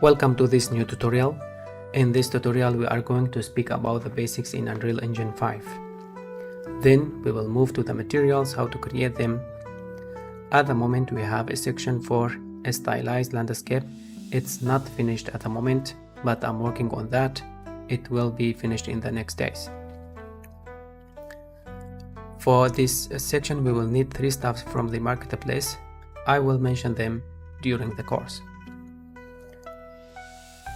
Welcome to this new tutorial. In this tutorial we are going to speak about the basics in Unreal Engine 5. Then we will move to the materials, how to create them. At the moment we have a section for a stylized landscape. It's not finished at the moment, but I'm working on that. It will be finished in the next days. For this section we will need 3 stuffs from the marketplace. I will mention them during the course.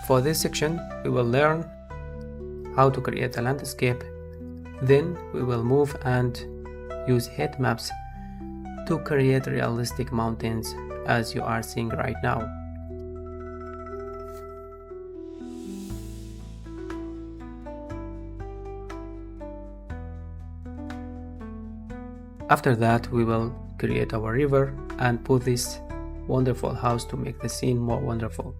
For this section, we will learn how to create a landscape. Then we will move and use heat maps to create realistic mountains as you are seeing right now. After that, we will create our river and put this wonderful house to make the scene more wonderful.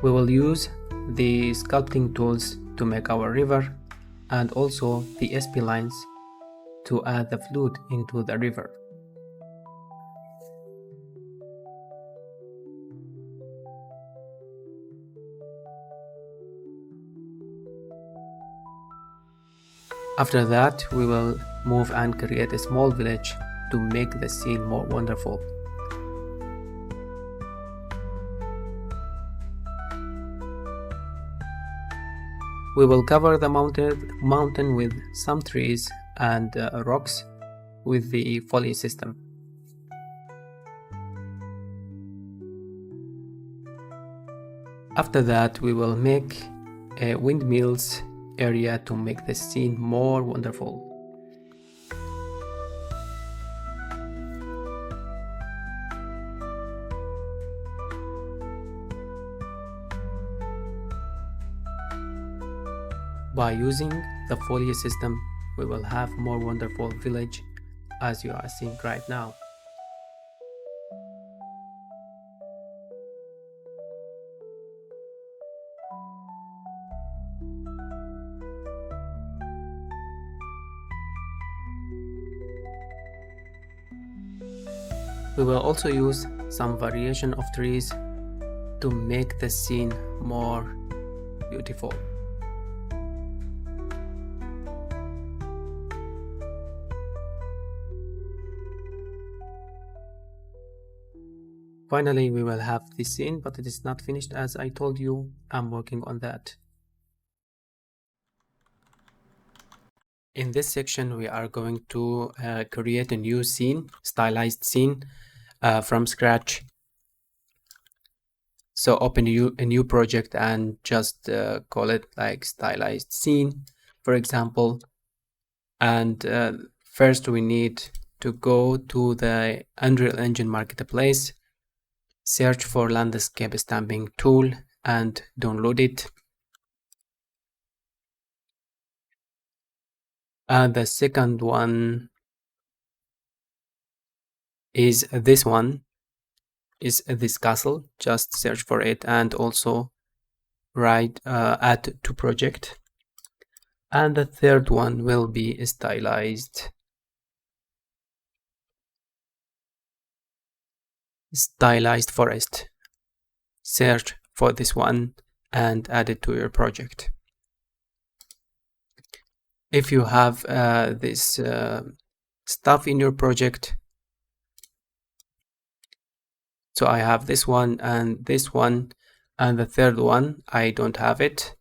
We will use the sculpting tools to make our river and also the SP lines to add the fluid into the river. After that, we will move and create a small village to make the scene more wonderful. We will cover the mountain with some trees and rocks with the foliage system. After that, we will make a windmills area to make the scene more wonderful. By using the foliage system, we will have more wonderful village as you are seeing right now. We will also use some variation of trees to make the scene more beautiful. Finally, we will have this scene, but it is not finished. As I told you, I'm working on that. In this section, we are going to create a new scene, stylized scene from scratch. So open a new project and just call it like stylized scene, for example. And first we need to go to the Unreal Engine Marketplace, search for landscape stamping tool and download it. And the second one is this one, is this castle. Just search for it and also write add to project. And the third one will be stylized. Stylized forest. Search for this one and add it to your project. If you have this stuff in your project, so I have this one and the third one I don't have it,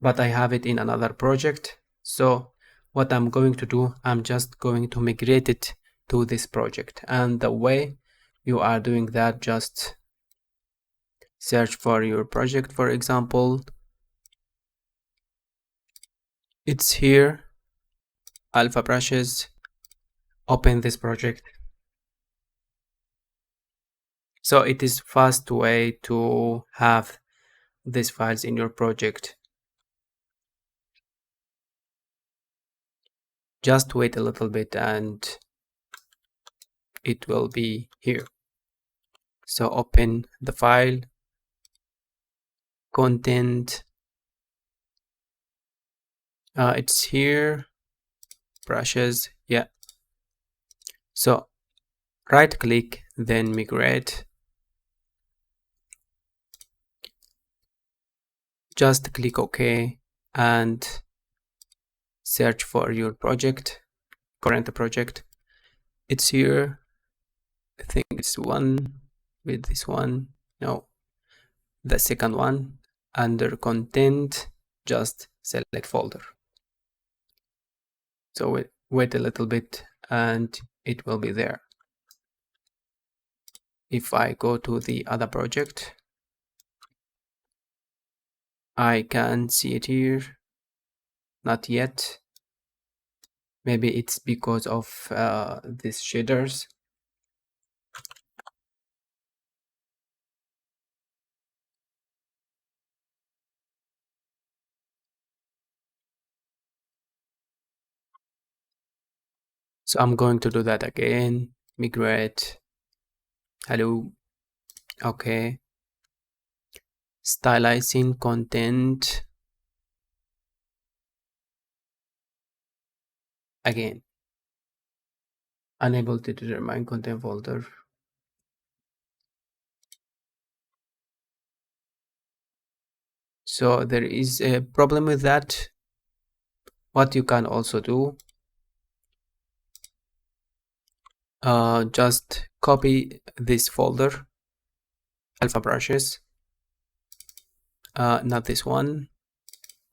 but I have it in another project. So what I'm going to do, I'm just going to migrate it to this project. And the way you are doing that, just search for your project, for example. It's here, alpha brushes, open this project. So it is fast way to have these files in your project. Just wait a little bit and it will be here. So open the file, content, It's here, brushes, yeah. So right click, then migrate. Just click OK and search for your project, current project. It's here. I think it's one with this one. No, the second one. Under content, just select folder. So wait a little bit and it will be there. If I go to the other project, I can see it here. Not yet. Maybe it's because of these shaders. So I'm going to do that again. Migrate. Hello. Okay. Stylizing content. Again. Unable to determine content folder. So there is a problem with that. What you can also do, just copy this folder, alpha brushes, not this one,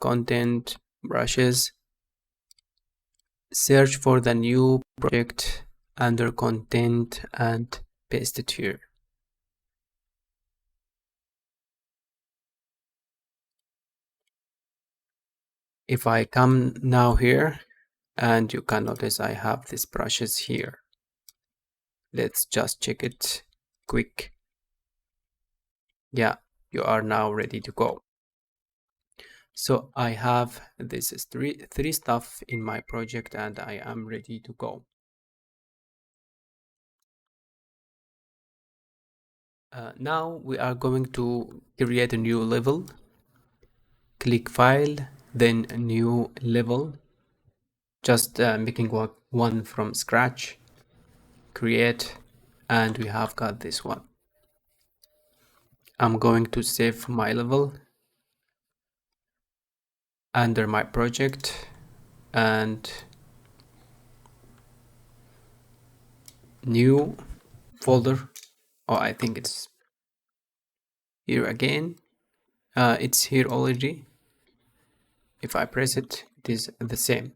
content brushes, search for the new project under content and paste it here. If I come now here, and you can notice I have these brushes here. Let's just check it quick. Yeah, you are now ready to go. So I have this is three stuff in my project and I am ready to go. Now we are going to create a new level. Click file, then a new level. Just making one from scratch. Create, and we have got this one. I'm going to save my level under my project and new folder. Oh, I think it's here again. It's here already. If I press it, it is the same.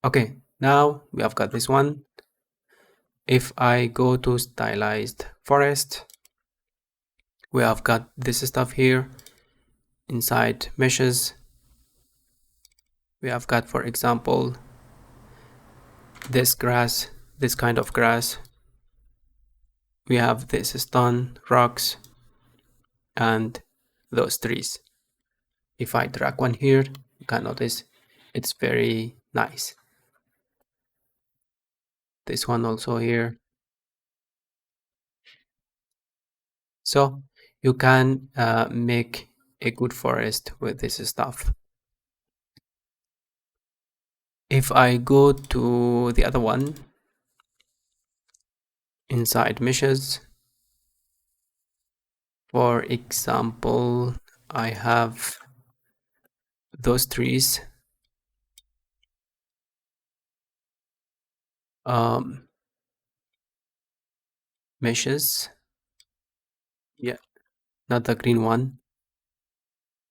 Okay, now we have got this one. If I go to stylized forest, we have got this stuff here. Inside meshes, we have got, for example, this grass, this kind of grass. We have this stone, rocks, and those trees. If I drag one here, you can notice it's very nice. This one also here. So you can make a good forest with this stuff. If I go to the other one, inside meshes, for example, I have those trees. Meshes. Yeah, not the green one,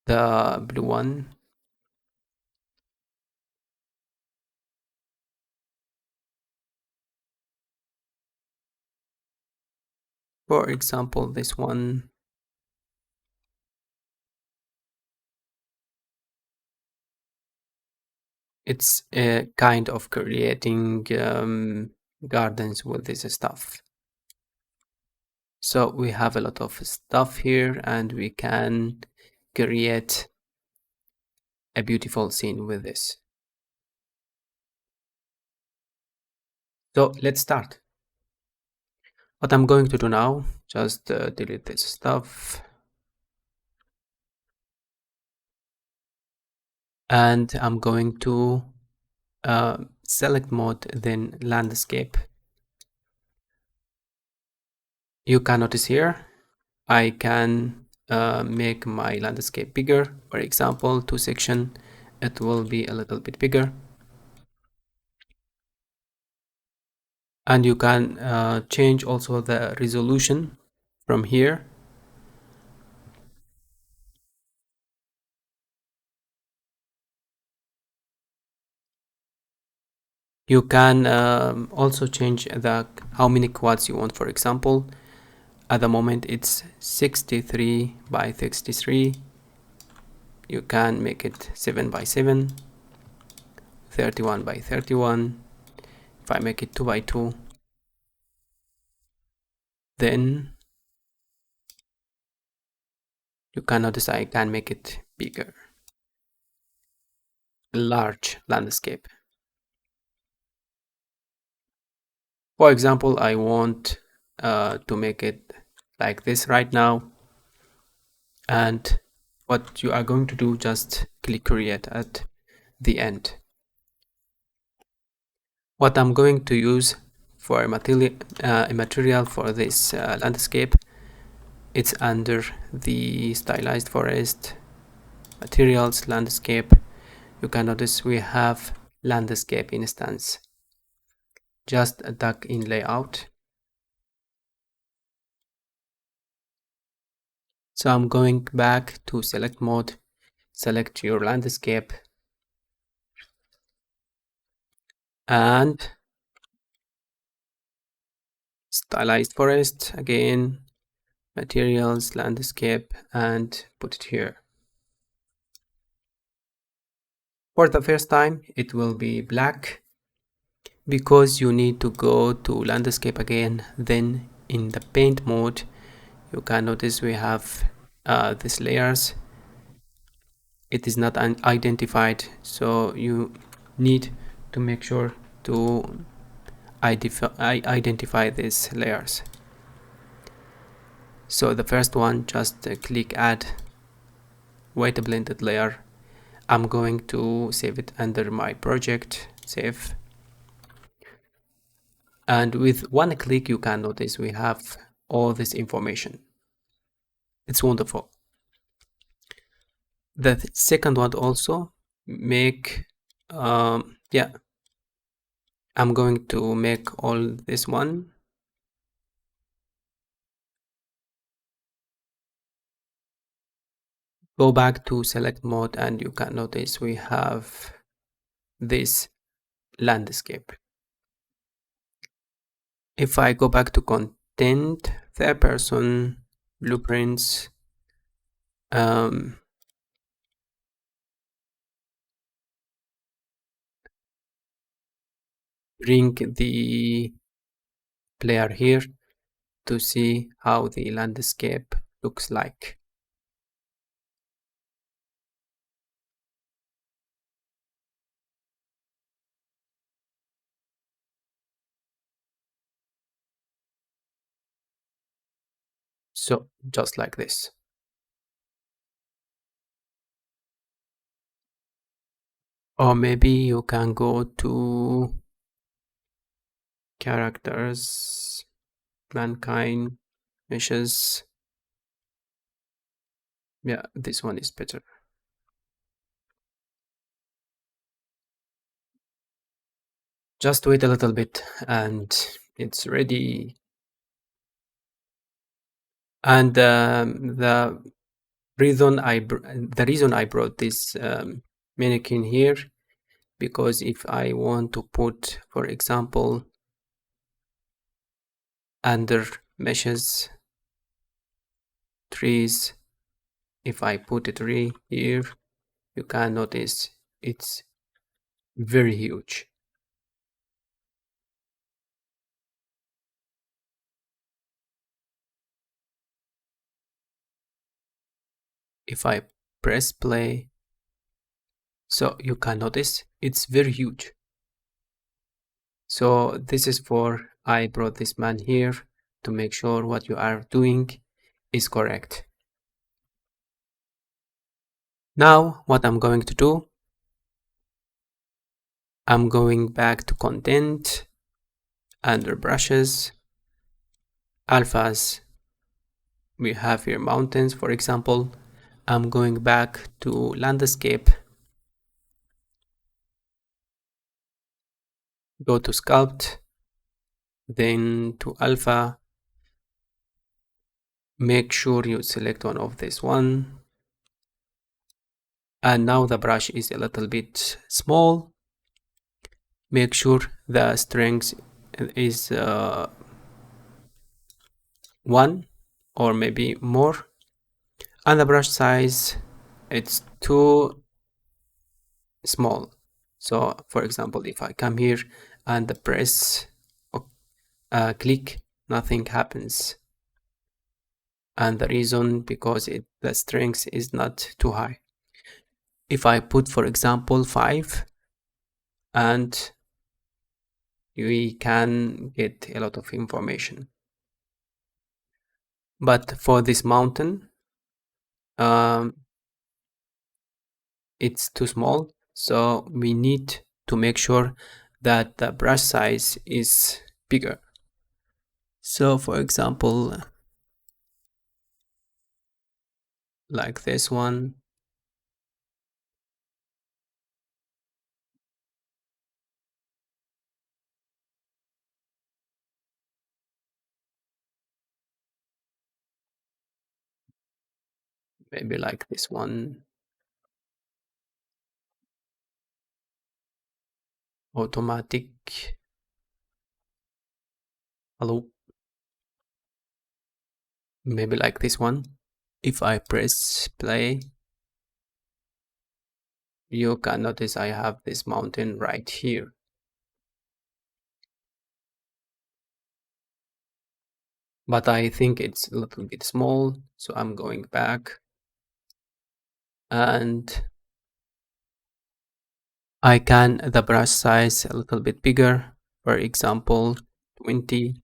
the blue one. For example, this one. It's a kind of creating gardens with this stuff. So we have a lot of stuff here and we can create a beautiful scene with this. So let's start. What I'm going to do now, just delete this stuff. and I'm going to select mode, then landscape. You can notice here I can make my landscape bigger. For example, 2 section, it will be a little bit bigger. And you can change also the resolution from here. You can also change the how many quads you want. For example, at the moment it's 63 by 63. You can make it 7 by 7, 31 by 31. If I make it 2 by 2, then you can notice I can make it bigger. Large landscape. For example, I want to make it like this right now. And what you are going to do, just click create at the end. What I'm going to use for a material for this landscape, it's under the stylized forest materials landscape. You can notice we have landscape instance. Just duck in layout. So I'm going back to select mode, select your landscape, and stylized forest again, materials, landscape, and put it here. For the first time, it will be black because you need to go to landscape again. Then in the paint mode, you can notice we have these layers. It is not identified, so you need to make sure to identify these layers. So the first one, just click add white blended layer. I'm going to save it under my project, save. And with one click, you can notice we have all this information. It's wonderful. The second one also make, yeah, I'm going to make all this one. Go back to select mode and you can notice we have this landscape. If I go back to content, third person, blueprints, bring the player here to see how the landscape looks like. So just like this. Or maybe you can go to characters, mankind, meshes. Yeah, this one is better. Just wait a little bit and it's ready. And the reason I brought this mannequin here, because if I want to put, for example, under meshes, trees, if I put a tree here, you can notice it's very huge. If I press play, so you can notice it's very huge. So this is for, I brought this man here to make sure what you are doing is correct. Now what I'm going to do, I'm going back to content, under brushes, alphas. We have here mountains, for example. I'm going back to landscape, go to sculpt, then to alpha. Make sure you select one of this one. And now the brush is a little bit small. Make sure the strength is 1 or maybe more. And the brush size, it's too small. So for example, if I come here and press click, nothing happens. And the reason, because the strength is not too high. If I put, for example, 5, and we can get a lot of information. But for this mountain, it's too small, so we need to make sure that the brush size is bigger. So for example, like this one, maybe like this one, automatic. Hello, maybe like this one. If I press play, you can notice I have this mountain right here. But I think it's a little bit small, so I'm going back, and I can the brush size a little bit bigger, for example 20,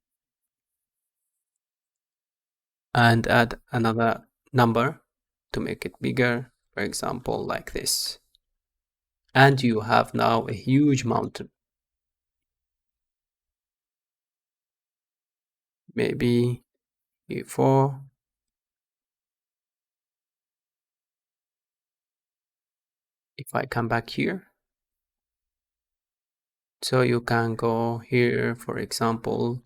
and add another number to make it bigger, for example like this, and you have now a huge mountain. Maybe 4. If I come back here, so you can go here, for example,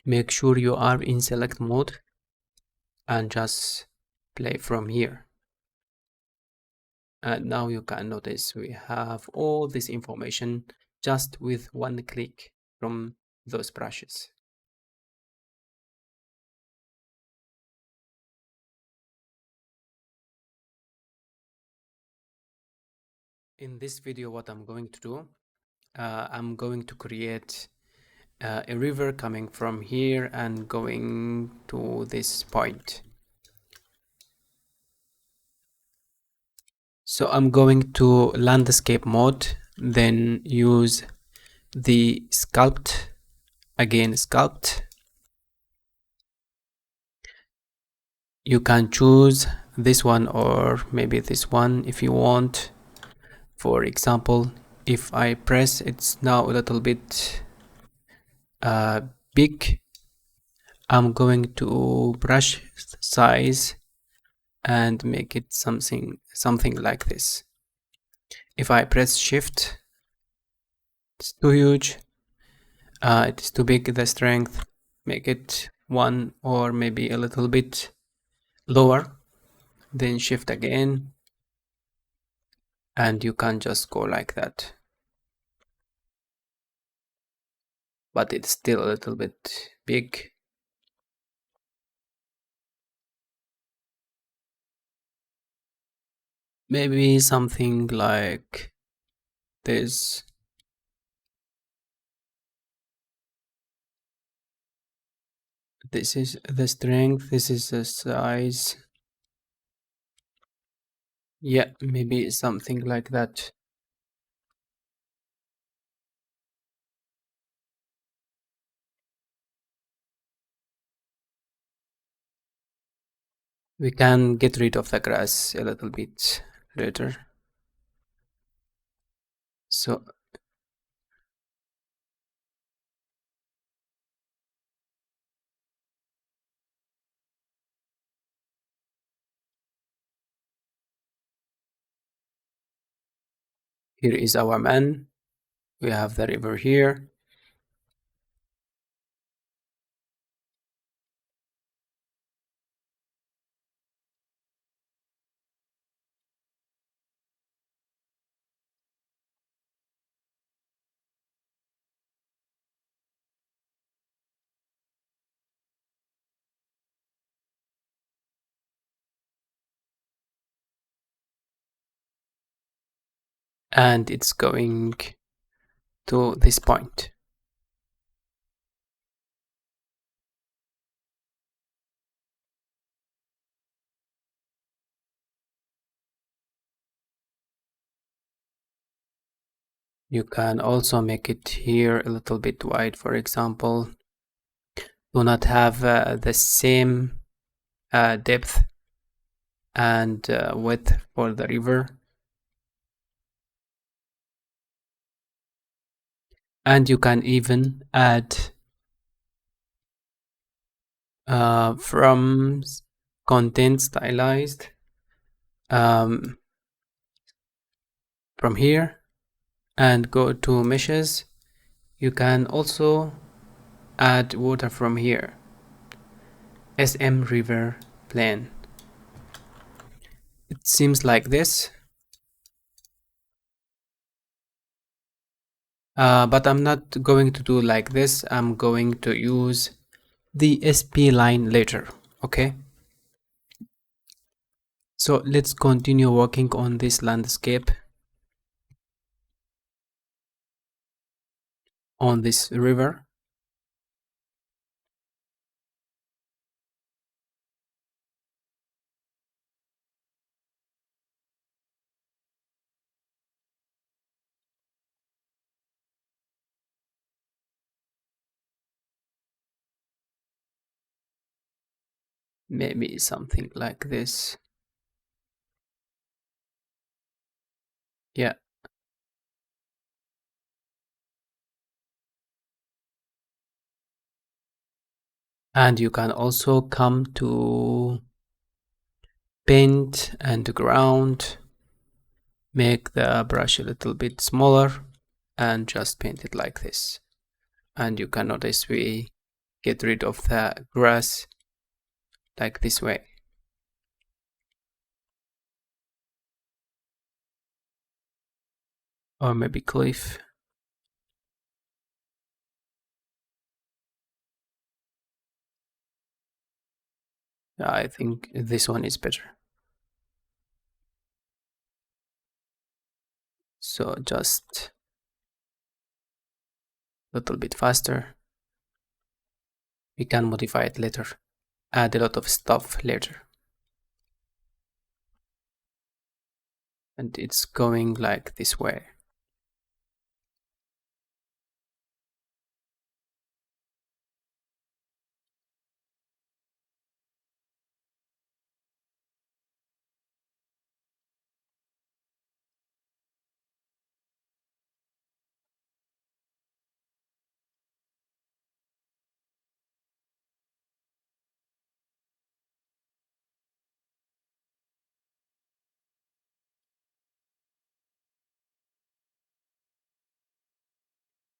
make sure you are in select mode and just play from here. And now you can notice we have all this information just with one click from those brushes. In this video, what I'm going to do, I'm going to create a river coming from here and going to this point. So I'm going to landscape mode, then use the sculpt, again sculpt. You can choose this one or maybe this one if you want. For example, if I press, it's now a little bit big. I'm going to brush size and make it something like this. If I press shift, it's too huge, it is too big, the strength, make it 1 or maybe a little bit lower, then shift again, and you can just go like that. But it's still a little bit big. Maybe something like this. This is the strength, this is the size. Yeah, maybe something like that. We can get rid of the grass a little bit later. So Here is our man. We have the river here. And it's going to this point. You can also make it here a little bit wide, for example. Do not have the same depth and width for the river. And you can even add from content stylized from here and go to meshes. You can also add water from here. SM river plane. It seems like this. But I'm not going to do like this. I'm going to use the SP line later. Okay. So let's continue working on this landscape on this river. Maybe something like this. Yeah. And you can also come to paint and ground, make the brush a little bit smaller and just paint it like this. And you can notice we get rid of the grass like this way. Or maybe cliff. Yeah, I think this one is better. So just a little bit faster. We can modify it later. Add a lot of stuff later. And it's going like this way.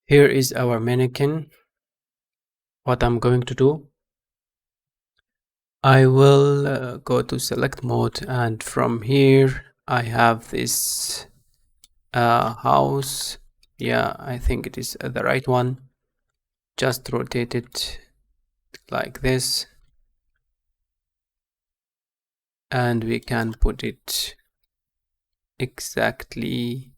Here is our mannequin. What I'm going to do, I will go to select mode, and from here I have this house. Yeah, I think it is the right one. Just rotate it like this, and we can put it exactly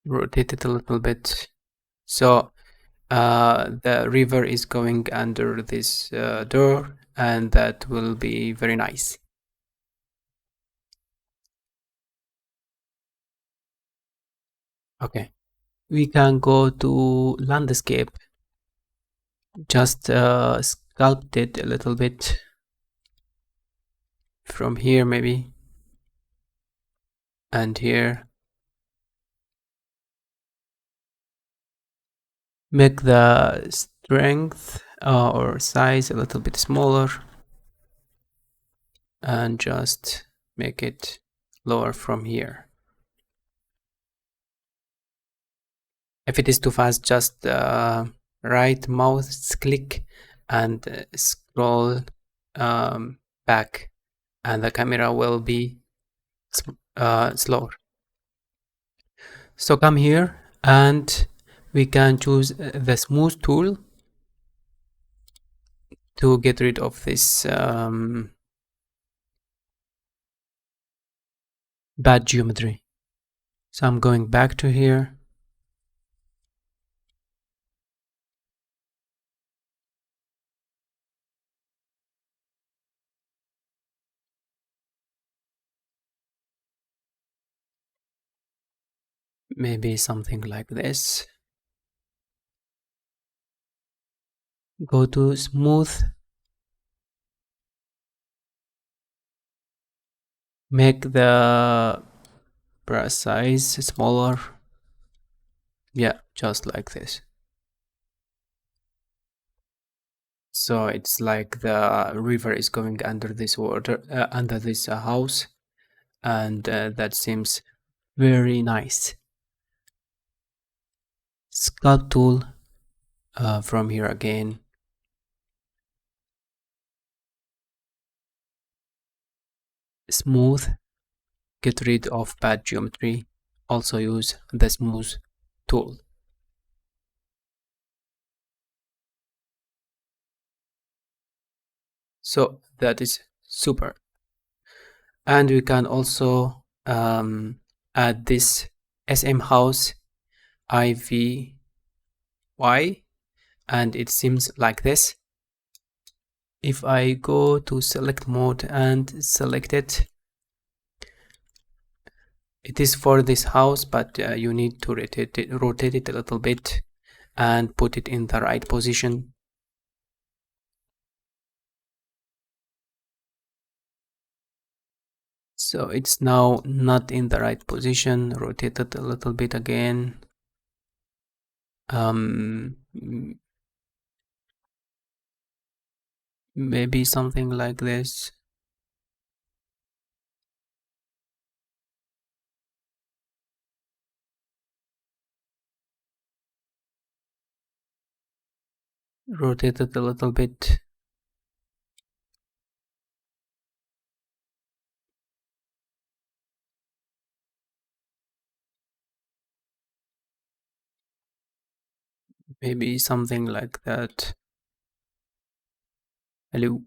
rotate it a little bit. So the river is going under this door, and that will be very nice. Okay, we can go to landscape, just sculpt it a little bit from here maybe, and here. Make the strength or size a little bit smaller. and just make it lower from here. If it is too fast, just right mouse click and scroll back, and the camera will be slower. So come here and we can choose the smooth tool to get rid of this bad geometry. So I'm going back to here. Maybe something like this. Go to smooth. Make the brush size smaller. Yeah, just like this. So it's like the river is going under this water, under this house, and that seems very nice. Sculpt tool from here again. Smooth. Get rid of bad geometry. Also use the smooth tool. So that is super. And we can also add this SM house IVY, and it seems like this. If I go to select mode and select it, it is for this house, but you need to rotate it a little bit and put it in the right position. So it's now not in the right position. Rotate it a little bit again. Maybe something like this. Rotate it a little bit. Maybe something like that. Hello.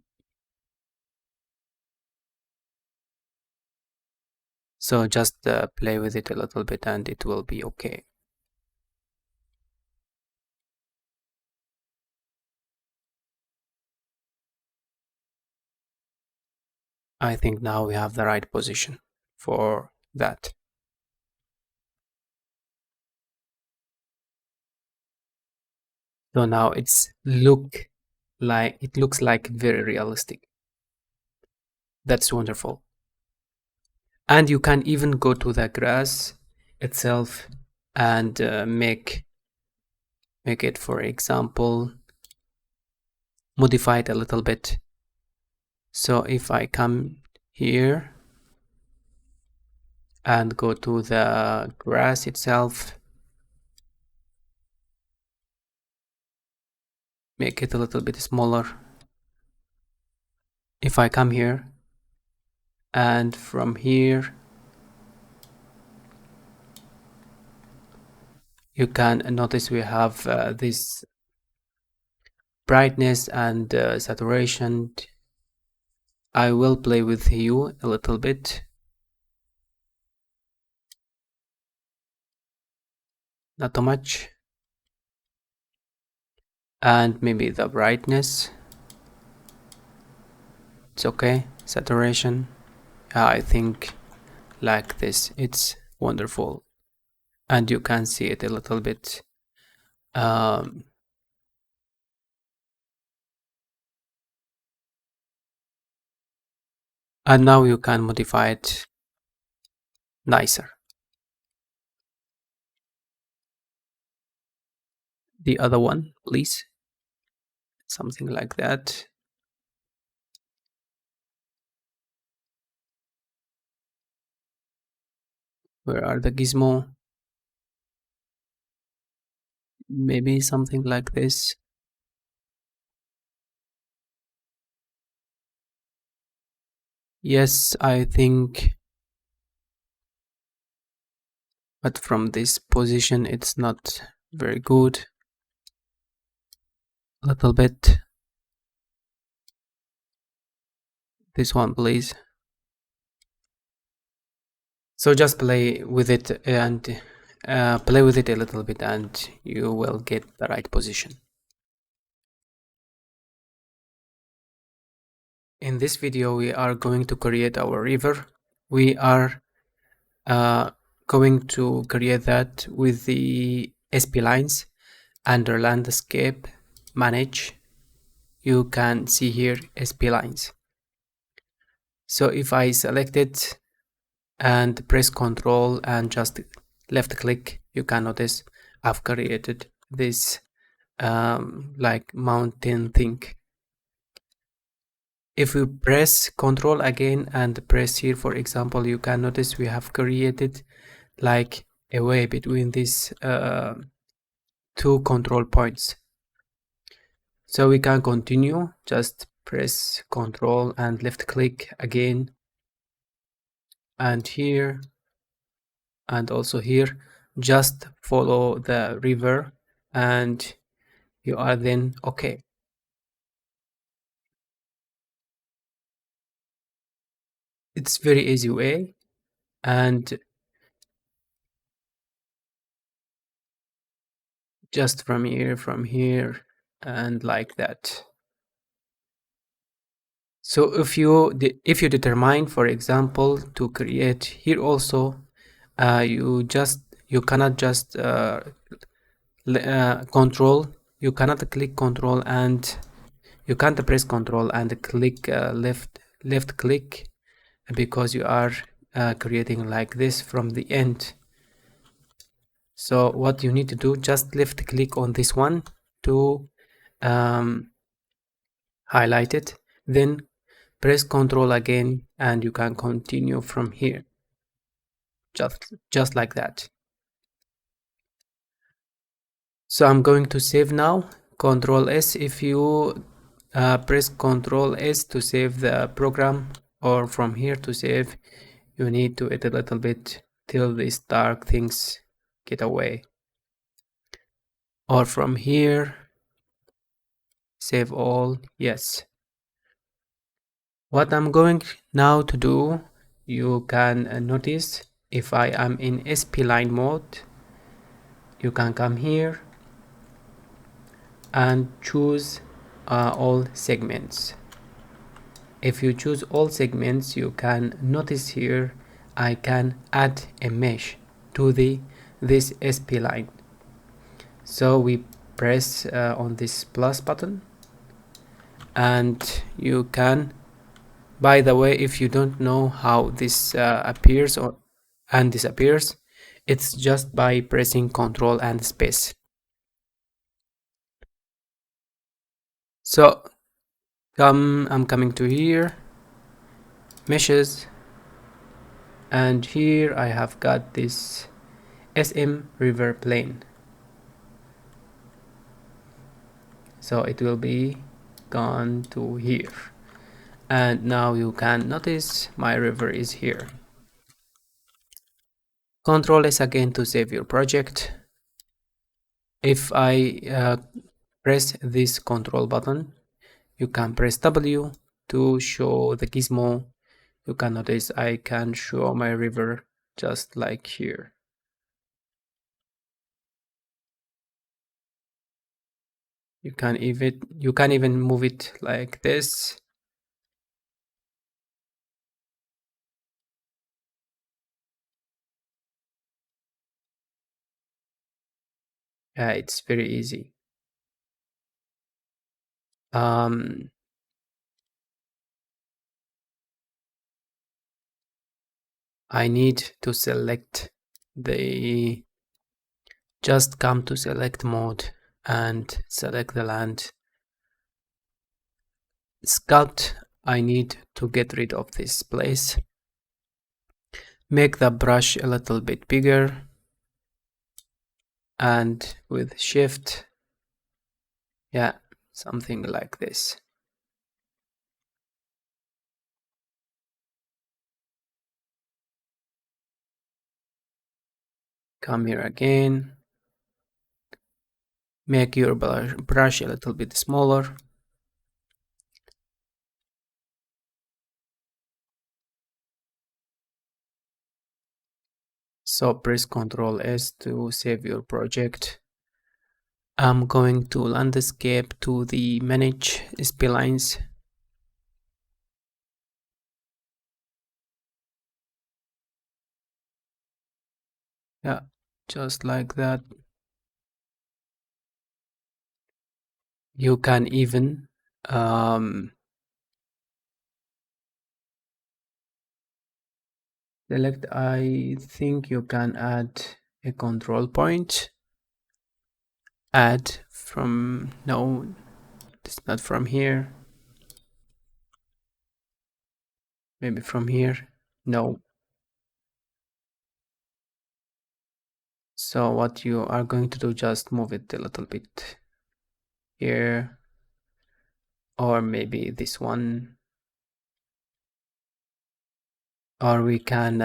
So just play with it a little bit and it will be okay. I think now we have the right position for that. So now it looks like very realistic. That's wonderful. And you can even go to the grass itself and make it, for example, modify it a little bit. So if I come here and go to the grass itself, make it a little bit smaller. If I come here and from here you can notice we have this brightness and saturation. I will play with hue a little bit, not too much, and maybe the brightness, it's okay. Saturation, I think like this, it's wonderful, and you can see it a little bit. And now you can modify it nicer. The other one, please. Something like that. Where are the gizmo? Maybe something like this. Yes, I think, but from this position it's not very good. A little bit. This one, please. So just play with it and play with it a little bit and you will get the right position. In this video, we are going to create our river. We are uh, going to create that with the SP lines under landscape manage. You can see here SP lines. So if I select it and press Ctrl and just left click, you can notice I've created this like mountain thing. If we press Ctrl again and press here, for example, you can notice we have created like a way between these two control points. So we can continue, just press Ctrl and left click again, and here, and also here, just follow the river and you are then okay. It's very easy way, and just from here, and like that. So if you determine, for example, to create here also, you cannot just control. You cannot click control and you can't press control and click left click, because you are creating like this from the end. So what you need to do, just left click on this one to highlight it, then press Ctrl again and you can continue from here, just like that. So I'm going to save now. Ctrl S. If you press Ctrl S to save the program, or from here to save, you need to wait a little bit till these dark things get away, or from here save all. Yes. What I'm going now to do, you can notice if I am in SP line mode, you can come here and choose all segments. If you choose all segments, you can notice here I can add a mesh to this SP line. So we press on this plus button and you can, by the way, if you don't know how this appears and disappears, it's just by pressing Ctrl and space. So I'm coming to here, meshes, and here I have got this SM river plane. So it will be gone to here. And now you can notice my river is here. Ctrl S again to save your project. If I press this control button, you can press W to show the gizmo. You can notice I can show my river just like here. You can even move it like this. Yeah, it's very easy. I need to select the, just come to select mode and select the land. Sculpt, I need to get rid of this place. Make the brush a little bit bigger, and with shift, yeah, something like this. Come here again, make your brush a little bit smaller. So press Ctrl S to save your project. I'm going to landscape to the manage splines. Yeah, just like that. You can even select, I think you can add a control point. Add from, no, it's not from here. Maybe from here. No. So what you are going to do, just move it a little bit here, or maybe this one, or we can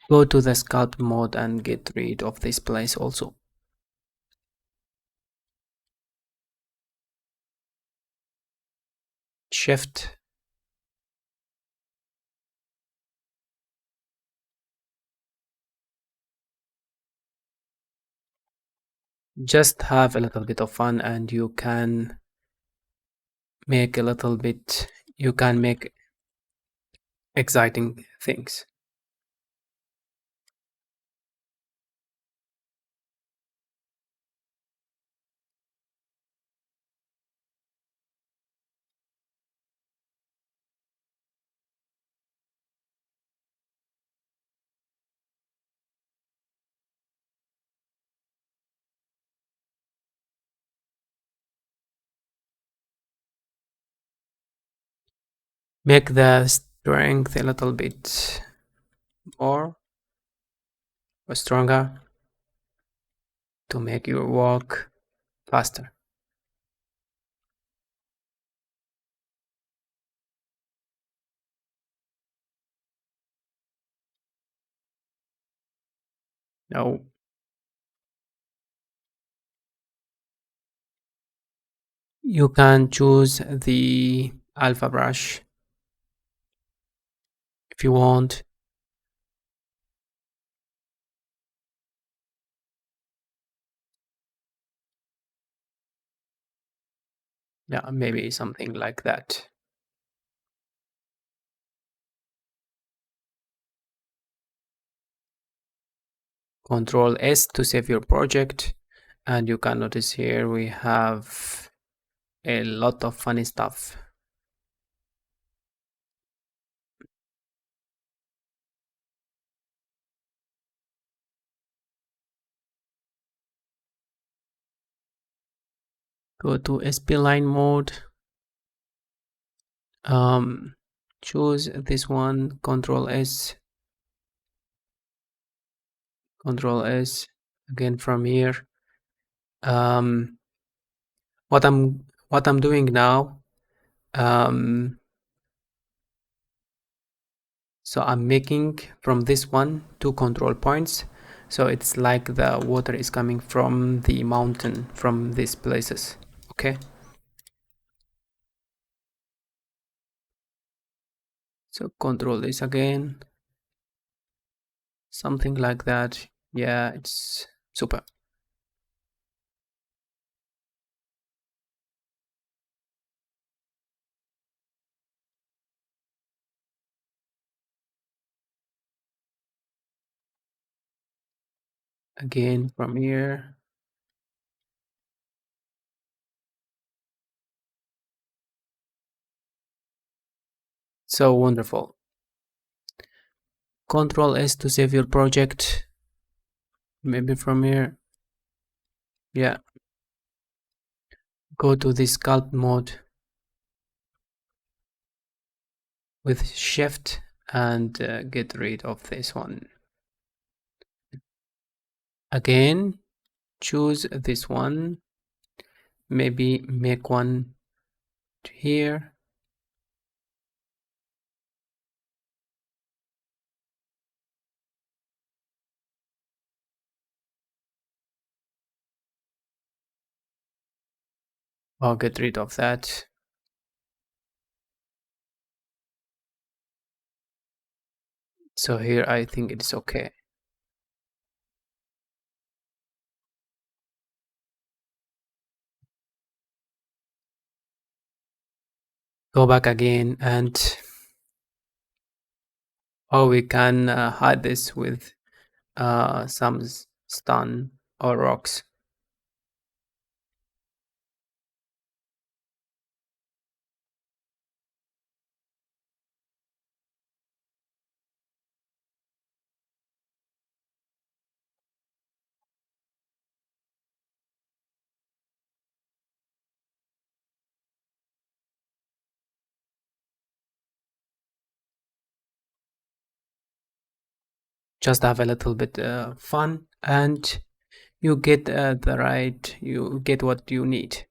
go to the sculpt mode and get rid of this place also. Shift, just have a little bit of fun, and you can make a little bit, you can make exciting things. Make the strength a little bit more or stronger to make your walk faster. No, you can choose the alpha brush if you want. Yeah, maybe something like that. Control S to save your project. And you can notice here we have a lot of funny stuff. Go to spline mode. Choose this one, Control S, Control S again from here. Um, what I'm doing now, so I'm making from this one 2 control points. So it's like the water is coming from the mountain from these places. Okay. So control this again. Something like that. Yeah, it's super. Again from here. So wonderful. Control S to save your project. Maybe from here. Yeah. Go to the sculpt mode with shift and get rid of this one. Again, choose this one, maybe make one to here. I'll get rid of that. So here I think it's okay. Go back again, and we can hide this with some stone or rocks. Just have a little bit fun, and you get you get what you need.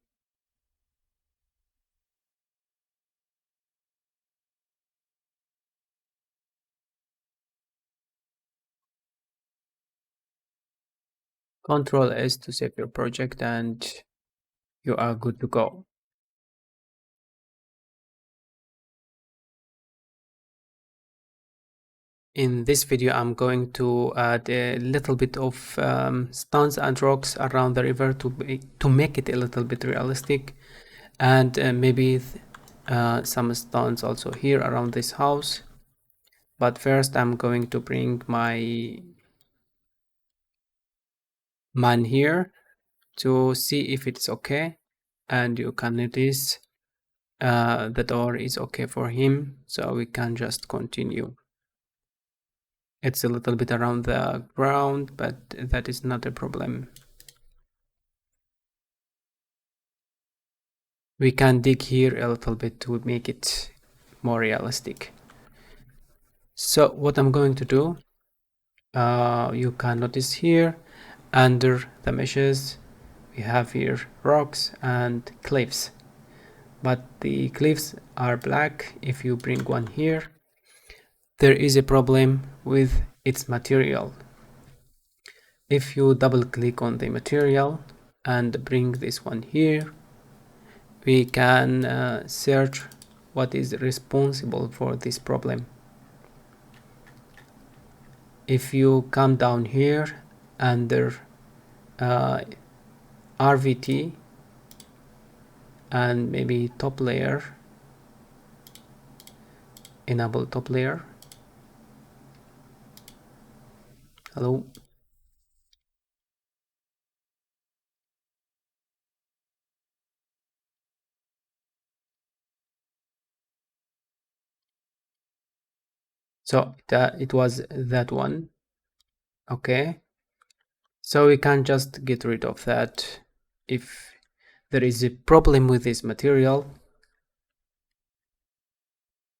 Control S to save your project, and you are good to go. In this video, I'm going to add a little bit of stones and rocks around the river to make it a little bit realistic, and maybe some stones also here around this house. But first, I'm going to bring my man here to see if it's okay, and you can notice the door is okay for him, so we can just continue. It's a little bit around the ground, but that is not a problem. We can dig here a little bit to make it more realistic. So what I'm going to do, you can notice here under the meshes we have here rocks and cliffs, but the cliffs are black. If you bring one here, there is a problem with its material. If you double click on the material and bring this one here, we can search what is responsible for this problem. If you come down here under RVT and maybe top layer, enable top layer. Hello. So it was that one. Okay, so we can just get rid of that. If there is a problem with this material,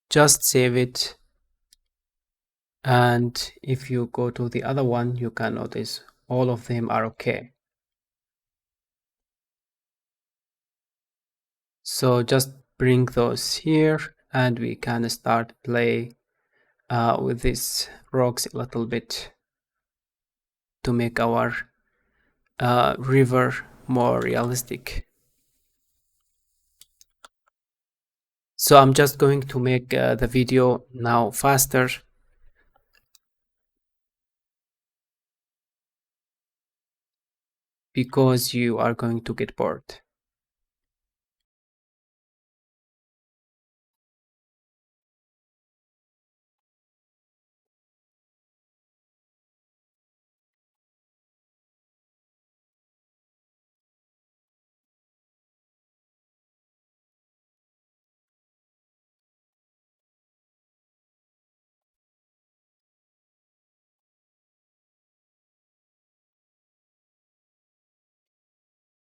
just save it, and if you go to the other one, you can notice all of them are okay. So just bring those here, and we can start play with these rocks a little bit to make our river more realistic. So I'm just going to make the video now faster, because you are going to get bored.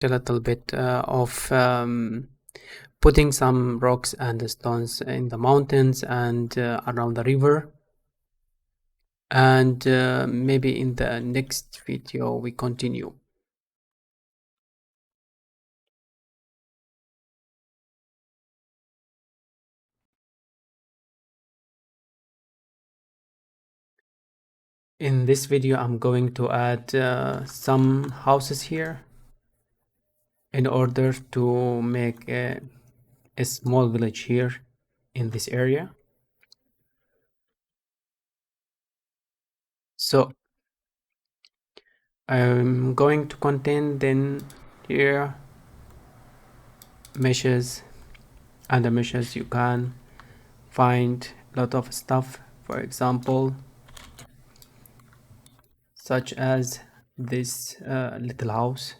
A little bit of putting some rocks and stones in the mountains and around the river, and maybe in the next video we continue. In this video I'm going to add some houses here in order to make a small village here in this area. So I'm going to contain then here meshes, and the meshes you can find a lot of stuff, for example such as this little house,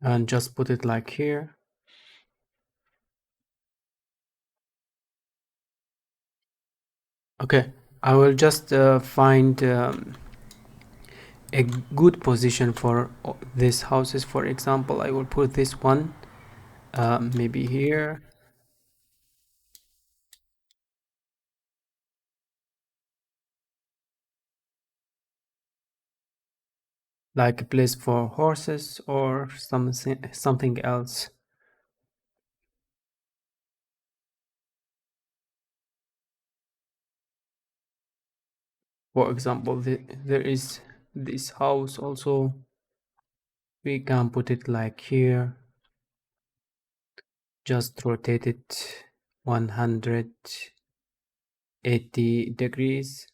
and just put it like here. Okay, I will just find a good position for these houses. For example, I will put this one maybe here. Like a place for horses or something else. For example, there is this house also. We can put it like here. Just rotate it 180 degrees.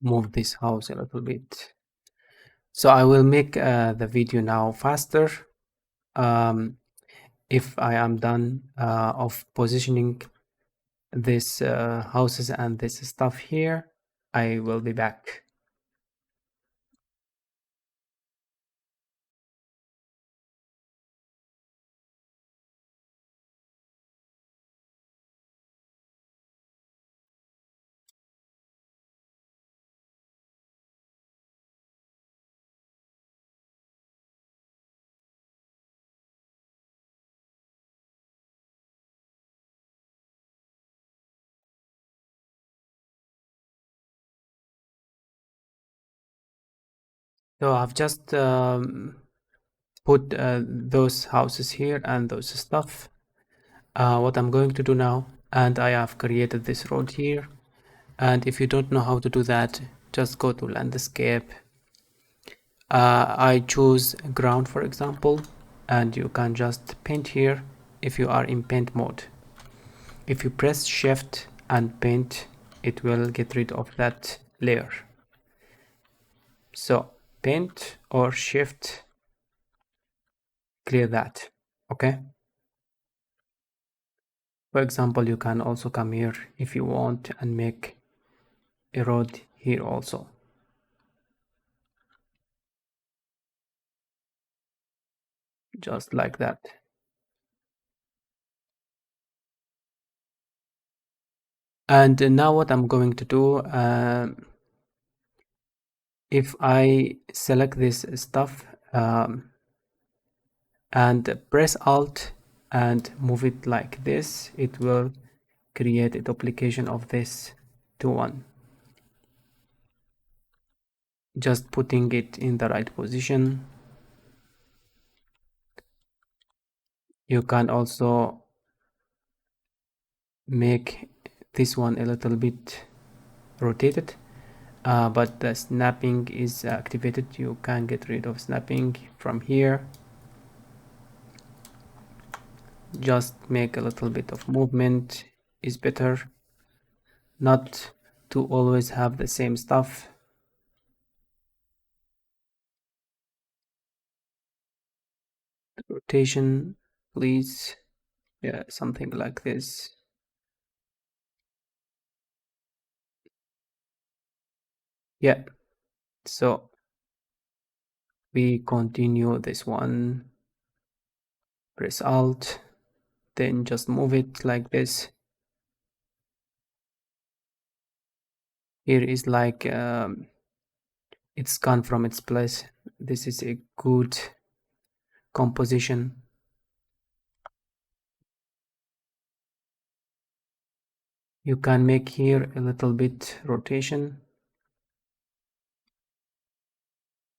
Move this house a little bit. So I will make the video now faster. If I am done of positioning this houses and this stuff here, I will be back. So I've just put those houses here and those stuff. What I'm going to do now, and I have created this road here, and if you don't know how to do that, just go to landscape. I choose ground, for example, and you can just paint here if you are in paint mode. If you press shift and paint, it will get rid of that layer. So paint or shift, clear that. Okay, for example, you can also come here if you want and make a road here also, just like that. And now what I'm going to do, if I select this stuff and press Alt and move it like this, it will create a duplication of this to one. Just putting it in the right position. You can also make this one a little bit rotated, but the snapping is activated. You can get rid of snapping from here. Just make a little bit of movement is better, not to always have the same stuff. Rotation, please. Yeah, something like this. Yeah, so we continue this one. Press Alt, then just move it like this. Here is like it's gone from its place. This is a good composition. You can make here a little bit rotation,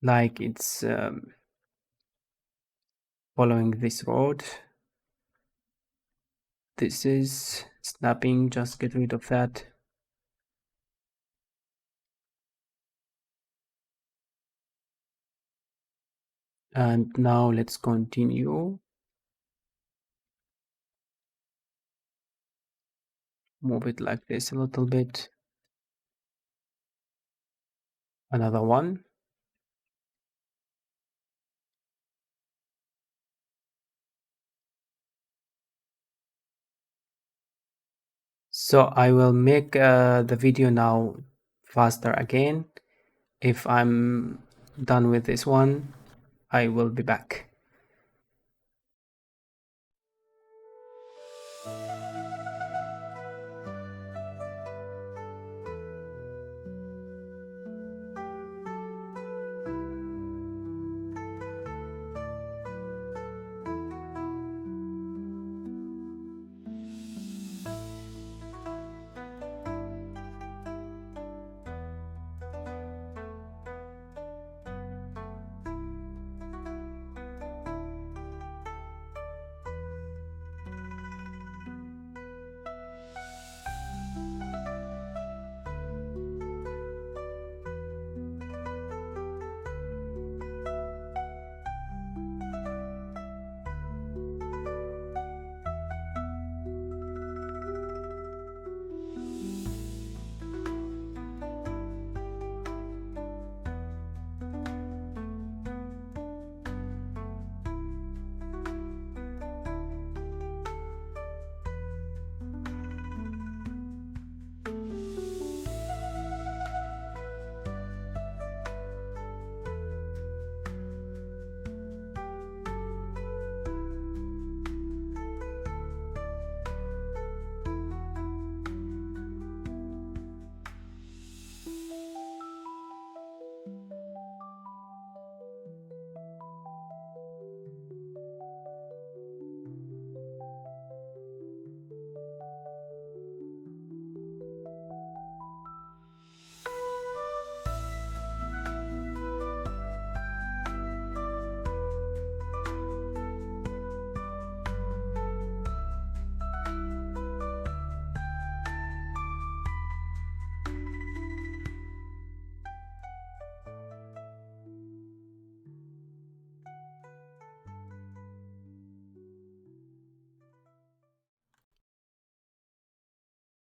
like it's following this road. This is snapping, just get rid of that. And now let's continue. Move it like this a little bit. Another one. So I will make the video now faster again. If I'm done with this one, I will be back.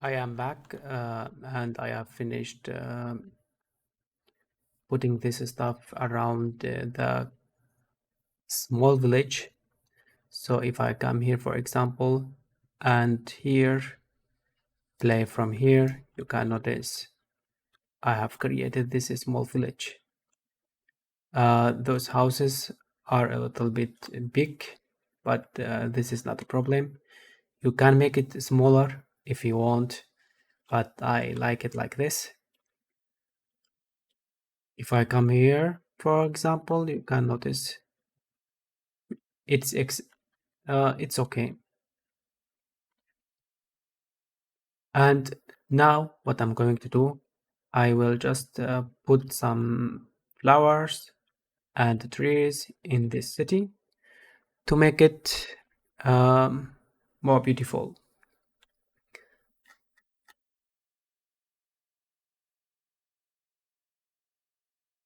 I am back and I have finished putting this stuff around the small village. So if I come here, for example, and here, play from here, you can notice I have created this small village. Those houses are a little bit big, but this is not a problem. You can make it smaller if you want, but I like it like this. If I come here, for example, you can notice it's okay. And now what I'm going to do, I will just put some flowers and trees in this city to make it more beautiful.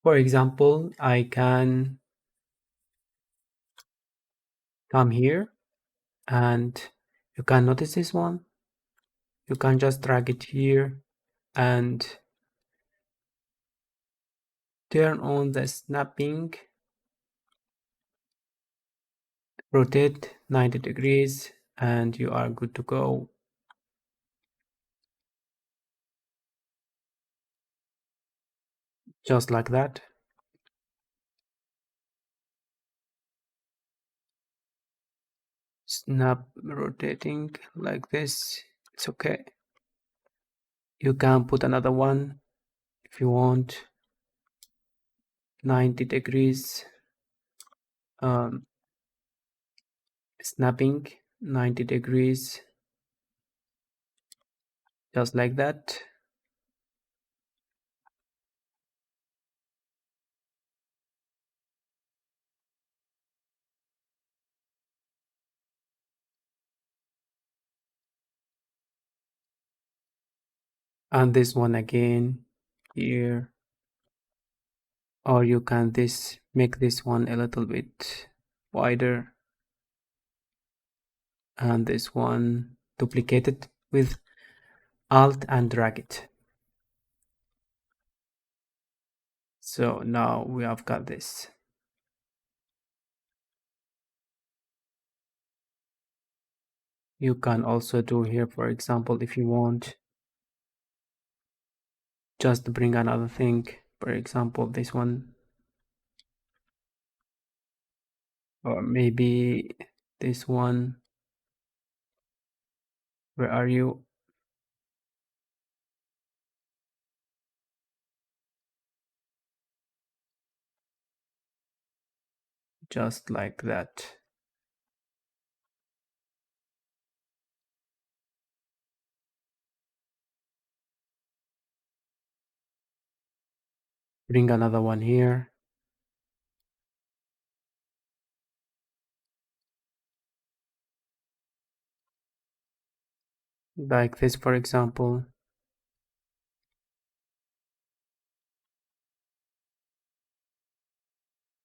For example, I can come here and you can notice this one. You can just drag it here and turn on the snapping, rotate 90 degrees, and you are good to go. Just like that. Snap rotating like this. It's okay. You can put another one if you want 90 degrees snapping, 90 degrees, just like that. And this one again here, or you can make this one a little bit wider, and this one duplicate it with Alt and drag it. So now we have got this. You can also do here, for example, if you want, just bring another thing, for example, this one, or maybe this one. Where are you? Just like that. Bring another one here. Like this, for example.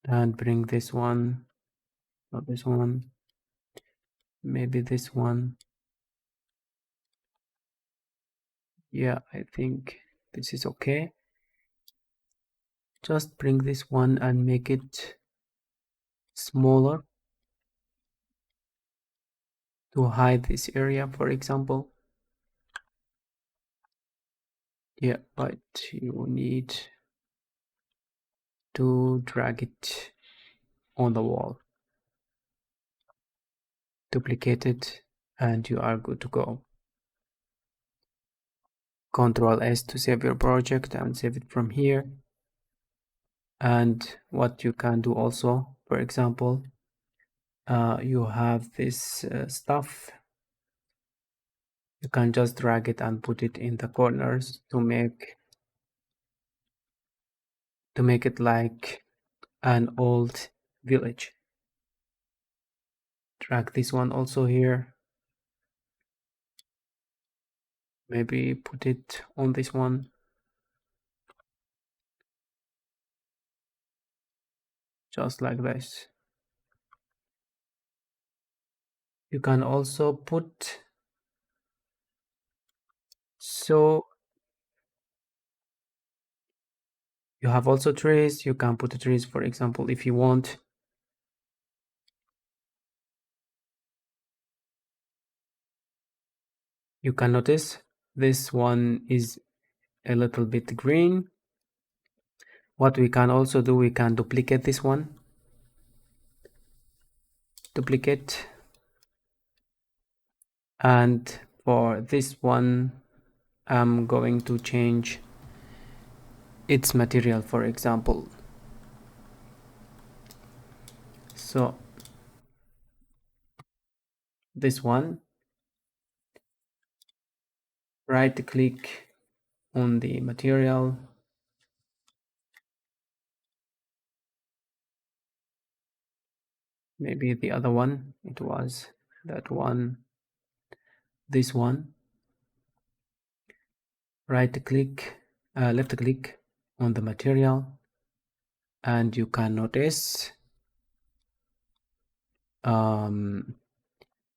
And bring this one, not this one, maybe this one. Yeah, I think this is okay. Just bring this one and make it smaller to hide this area, for example. Yeah, but you need to drag it on the wall. Duplicate it and you are good to go. Ctrl S to save your project and save it from here. And what you can do also, for example, you have this stuff. You can just drag it and put it in the corners to make it like an old village. Drag this one also here. Maybe put it on this one. Just like this. You can also put, so you have also trees. You can put the trees, for example, if you want. You can notice this one is a little bit green. What we can also do, we can duplicate this one. Duplicate. And for this one, I'm going to change its material, for example. So this one, right click on the material, maybe the other one, it was that one, this one, right click, left click on the material, and you can notice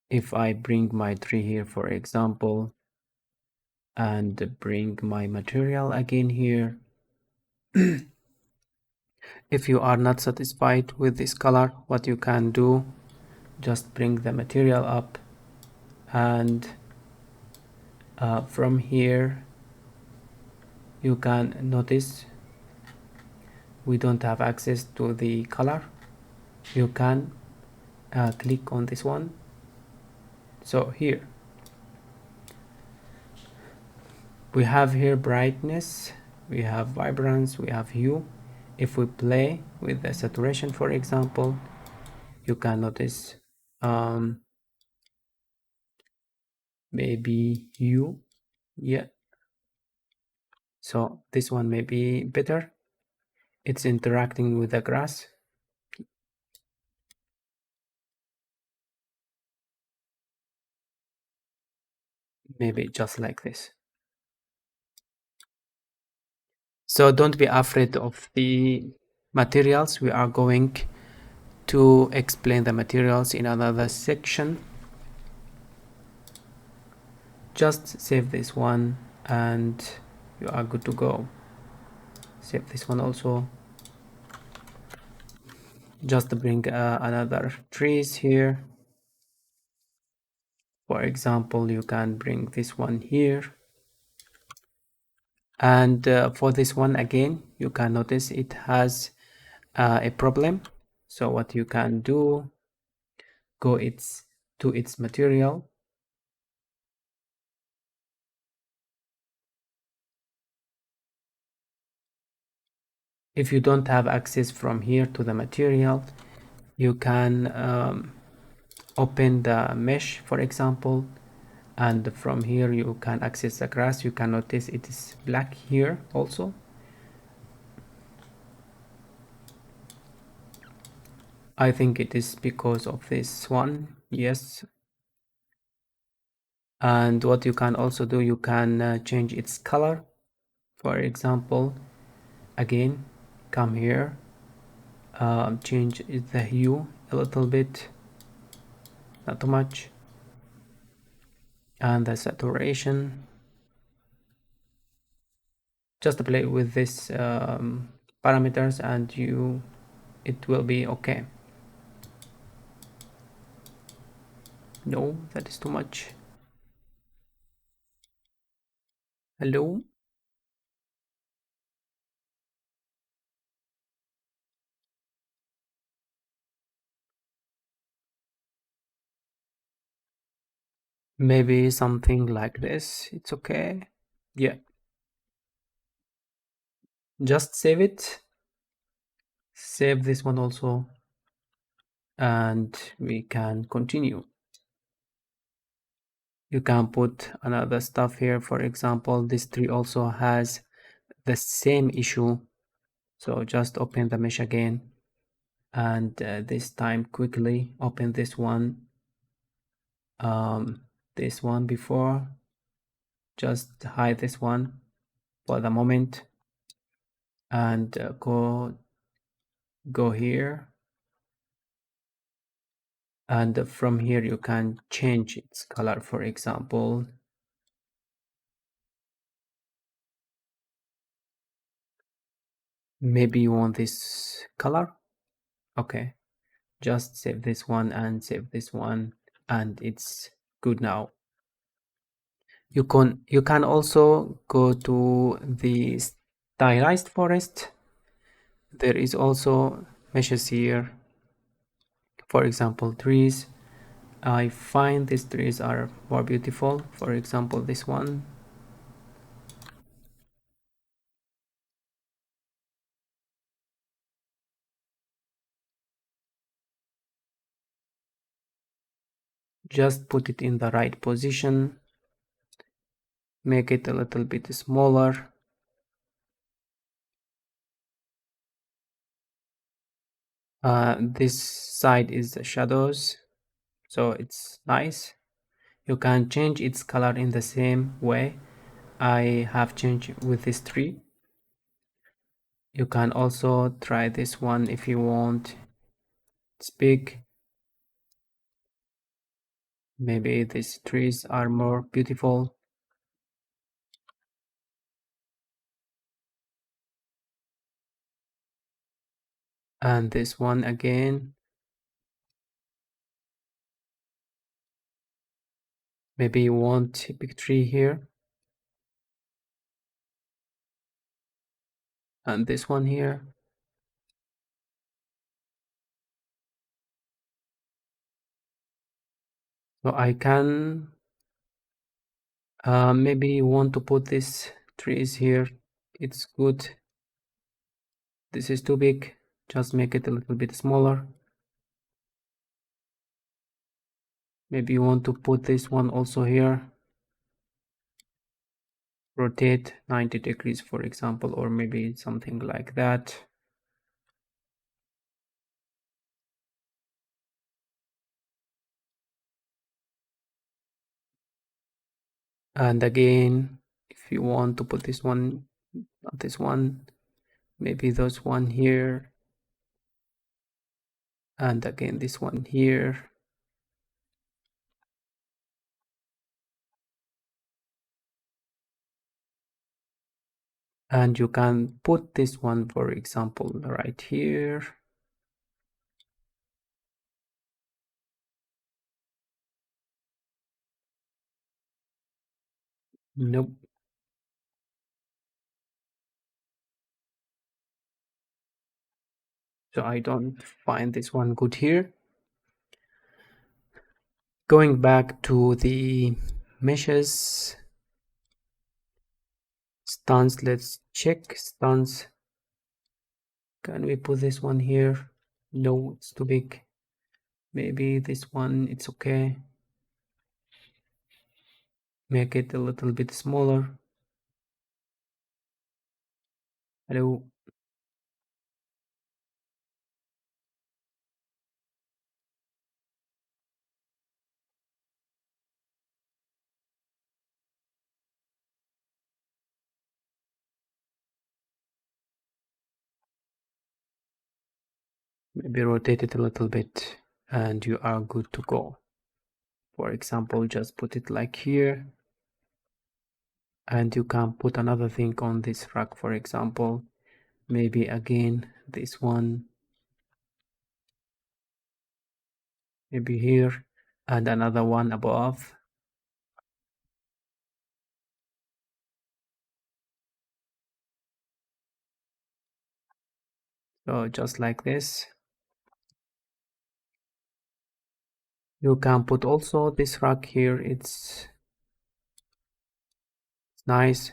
if I bring my tree here, for example, and bring my material again here, if you are not satisfied with this color, what you can do, just bring the material up, and from here you can notice we don't have access to the color. You can click on this one. So here we have here brightness, we have vibrance, we have hue. If we play with the saturation, for example, you can notice maybe hue. Yeah, so this one may be better. It's interacting with the grass. Maybe just like this. So don't be afraid of the materials. We are going to explain the materials in another section. Just save this one and you are good to go. Save this one also. Just bring another trees here. For example, you can bring this one here. And for this one again, you can notice it has a problem. So what you can do, go to its material. If you don't have access from here to the material, you can open the mesh, for example, and from here you can access the grass. You can notice it is black here also. I think it is because of this one. Yes. And what you can also do, you can change its color. For example, again, come here, change the hue a little bit, not too much, and the saturation. Just play with this parameters and it will be okay. No, that is too much. Hello. Maybe something like this. It's okay. Yeah. Just save it. Save this one also. And we can continue. You can put another stuff here. For example, this tree also has the same issue. So just open the mesh again. And this time quickly open this one. This one before. Just hide this one for the moment. And go here. And from here you can change its color. For example, maybe you want this color. Okay, just save this one and save this one, and it's good now. You can also go to the stylized forest. There is also meshes here. For example, trees. I find these trees are more beautiful. For example, this one. Just put it in the right position. Make it a little bit smaller. This side is the shadows, so it's nice. You can change its color in the same way I have changed with this tree. You can also try this one if you want. It's big. Maybe these trees are more beautiful. And this one again. Maybe you want a big tree here. And this one here. So I can maybe you want to put these trees here it's good. This is too big, just make it a little bit smaller. Maybe you want to put this one also here. Rotate 90 degrees, for example, or maybe something like that. And again, if you want to put this one, not this one, maybe this one here, and again this one here. And you can put this one, for example, right here. Nope. So I don't find this one good here. Going back to the meshes, stance, let's check stance. Can we put this one here? No, it's too big. Maybe this one, it's okay. Make it a little bit smaller. Hello. Maybe rotate it a little bit and you are good to go. For example, just put it like here. And you can put another thing on this rack, for example, maybe again this one, maybe here, and another one above. So just like this. You can put also this rack here, it's nice.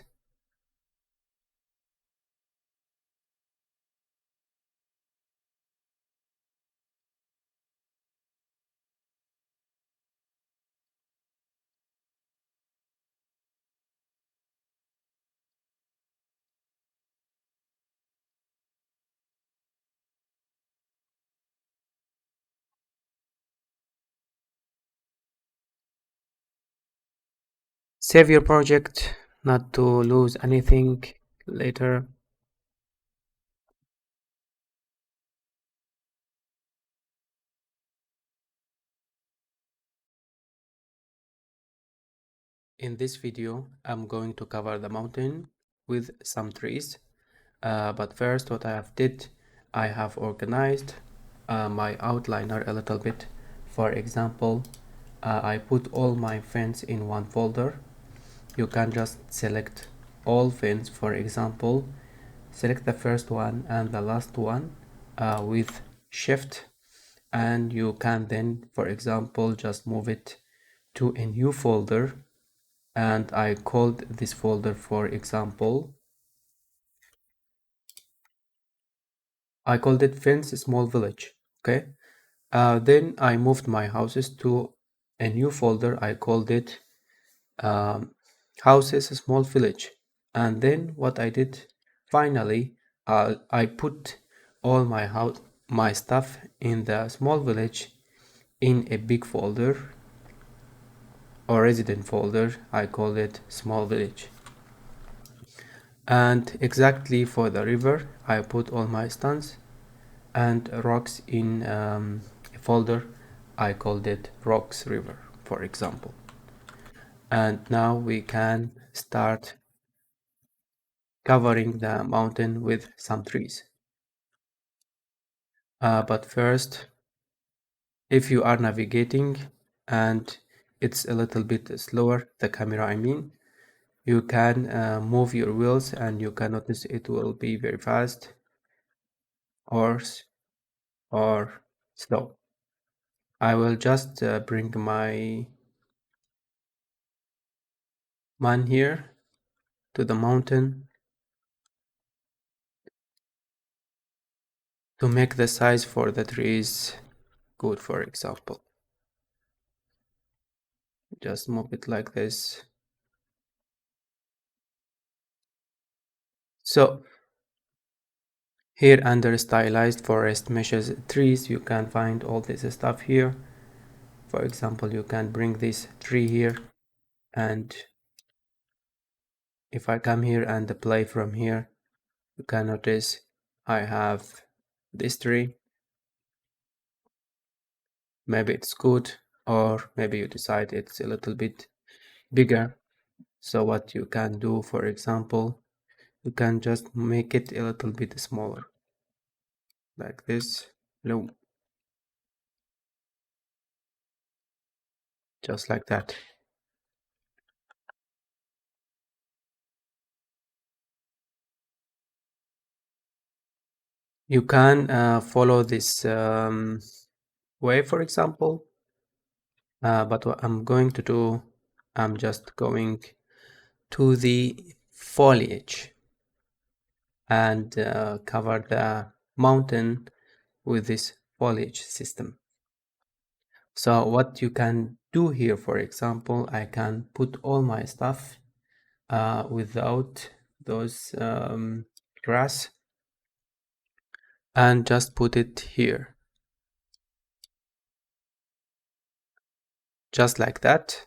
Save your project, not to lose anything later. In this video, I'm going to cover the mountain with some trees. But first, what I have did, I have organized my outliner a little bit. For example, I put all my fence in one folder. You can just select all fence, for example, select the first one and the last one with shift, and you can then, for example, just move it to a new folder, and I called this folder, for example, I called it fence small village. Okay. Then I moved my houses to a new folder. I called it um, houses small village. And then what I did, finally, I put all my stuff in the small village in a big folder or resident folder. I call it small village. And exactly for the river, I put all my stones and rocks in a folder. I called it rocks river, for example. And now we can start covering the mountain with some trees. But first, if you are navigating and it's a little bit slower, the camera I mean, you can move your wheels and you can notice it will be very fast or slow. I will just bring my man here to the mountain to make the size for the trees good, for example. Just move it like this. So here under stylized forest meshes trees, you can find all this stuff here. For example, you can bring this tree here, and if I come here and play from here, you can notice I have this tree. Maybe it's good, or maybe you decide it's a little bit bigger. So what you can do, for example, you can just make it a little bit smaller, like this. No, just like that. You can follow this way, for example, but what I'm going to do, I'm just going to the foliage and cover the mountain with this foliage system. So what you can do here, for example, I can put all my stuff without those grass and just put it here, just like that.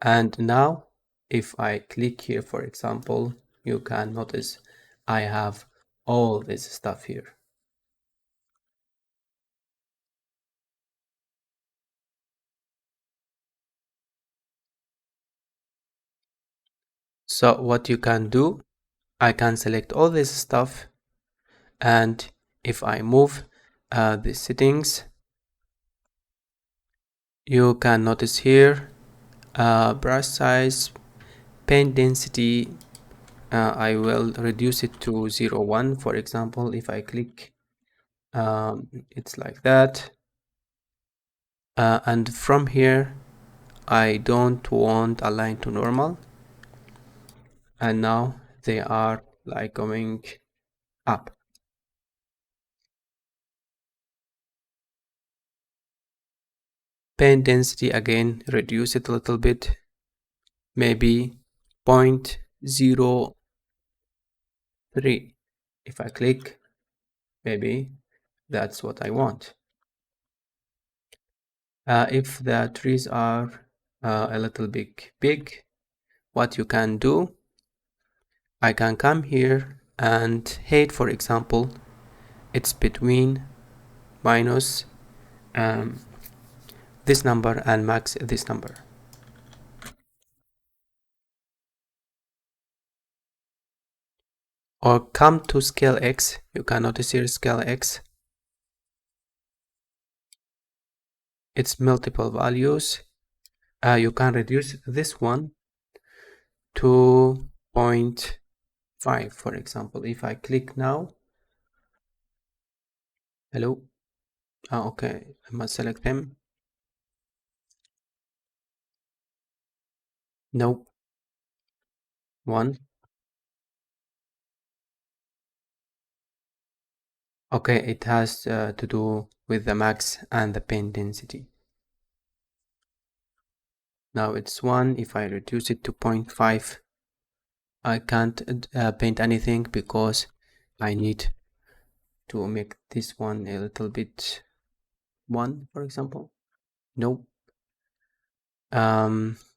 And now if I click here, for example, you can notice I have all this stuff here. So what you can do, I can select all this stuff, and if I move the settings, you can notice here brush size, paint density, I will reduce it to 0.1, for example. If I click, it's like that, and from here I don't want align to normal, and now they are like going up. Paint density again, reduce it a little bit, maybe 0.03. If I click, maybe that's what I want. If the trees are a little bit big, what you can do, I can come here and height, for example, it's between minus this number and max this number. Or come to scale X, you can notice here scale X. It's multiple values. You can reduce this one to 0.5, for example. If I click now, hello, okay, I must select him. No, 1. Okay, it has to do with the max and the paint density. Now it's 1. If I reduce it to 0.5, I can't paint anything because I need to make this one a little bit 1, for example. No.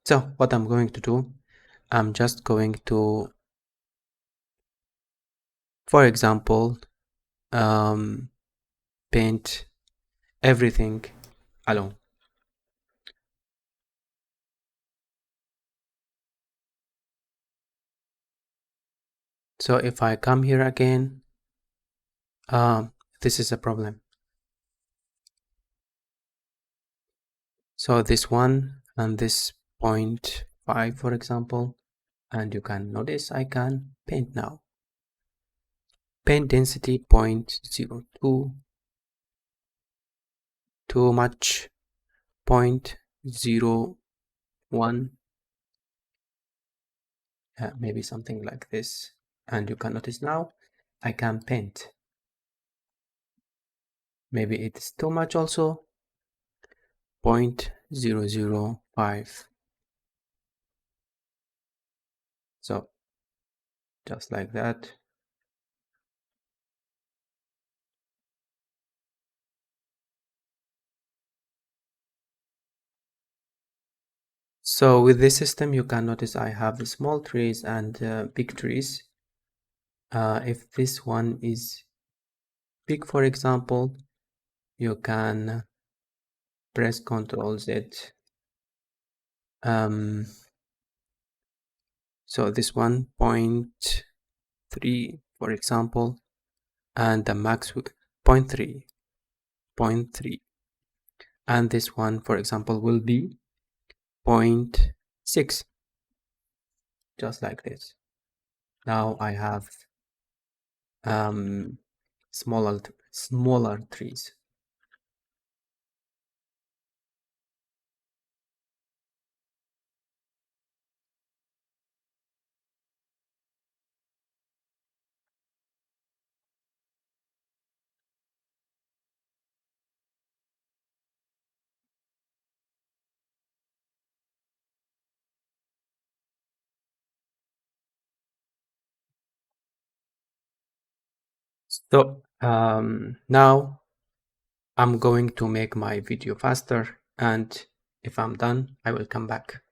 So what I'm going to do, I'm just going to, for example, paint everything alone. So if I come here again, this is a problem. So this one and this 0.5, for example, and you can notice I can paint now. Paint density 0.02, too much, 0.01, maybe something like this. And you can notice now I can paint. maybe it's too much also. 0.005. So just like that. So with this system, you can notice I have the small trees and big trees. If this one is big, for example, you can press Ctrl Z. So this one 0.3, for example, and the max 0.3, 0.3, and this one, for example, will be 0.6, just like this. Now I have smaller trees. So now I'm going to make my video faster, and if I'm done, I will come back.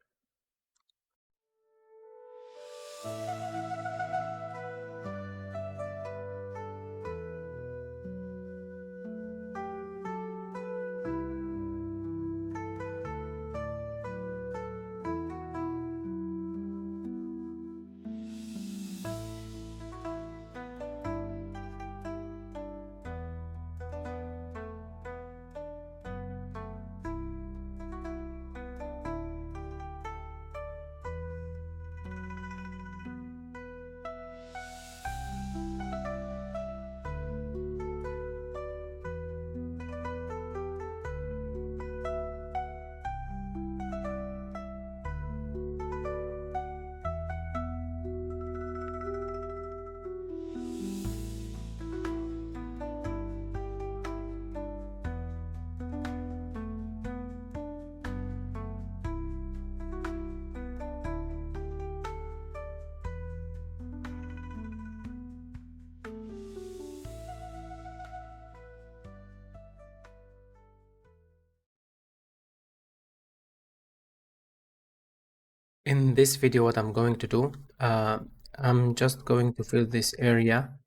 In this video, what I'm going to do, I'm just going to fill this area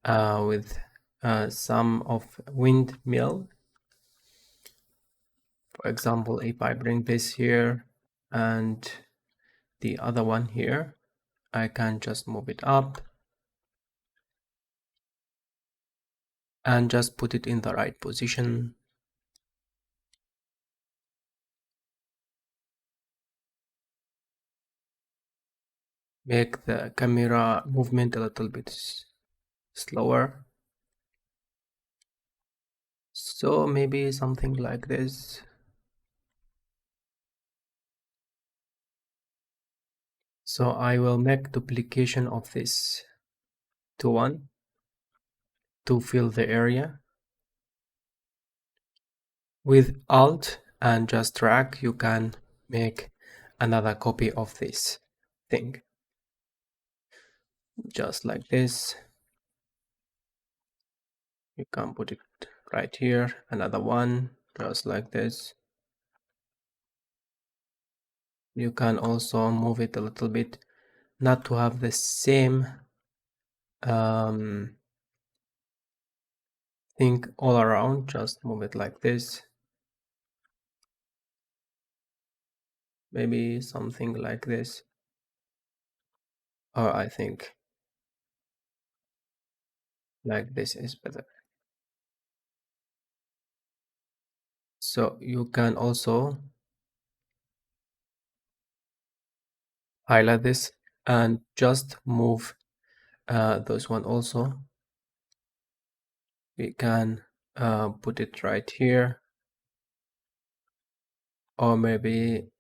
with some of windmill. For example, if I bring this here and the other one here, I can just move it up and just put it in the right position. Make the camera movement a little bit slower. So maybe something like this. So I will make duplication of this to 1 to fill the area. With Alt and just drag, you can make another copy of this thing. Just like this. You can put it right here, another one, just like this. You can also move it a little bit, not to have the same thing all around, just move it like this. Maybe something like this. Or I think like this is better. So you can also highlight this and just move those one also. We can put it right here, or maybe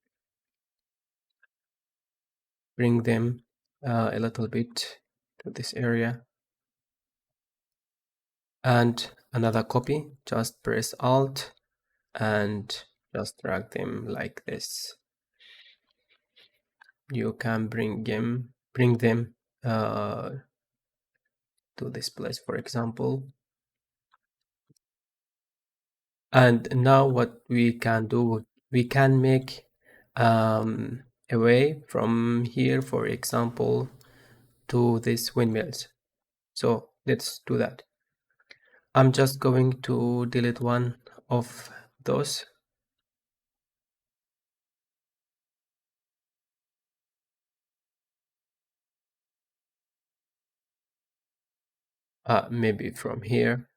bring them a little bit to this area. And another copy. Just press Alt and just drag them like this. You can bring them uh, to this place, for example. And now what we can do, we can make a way from here, for example, to these windmills. So let's do that. I'm just going to delete one of those. Maybe from here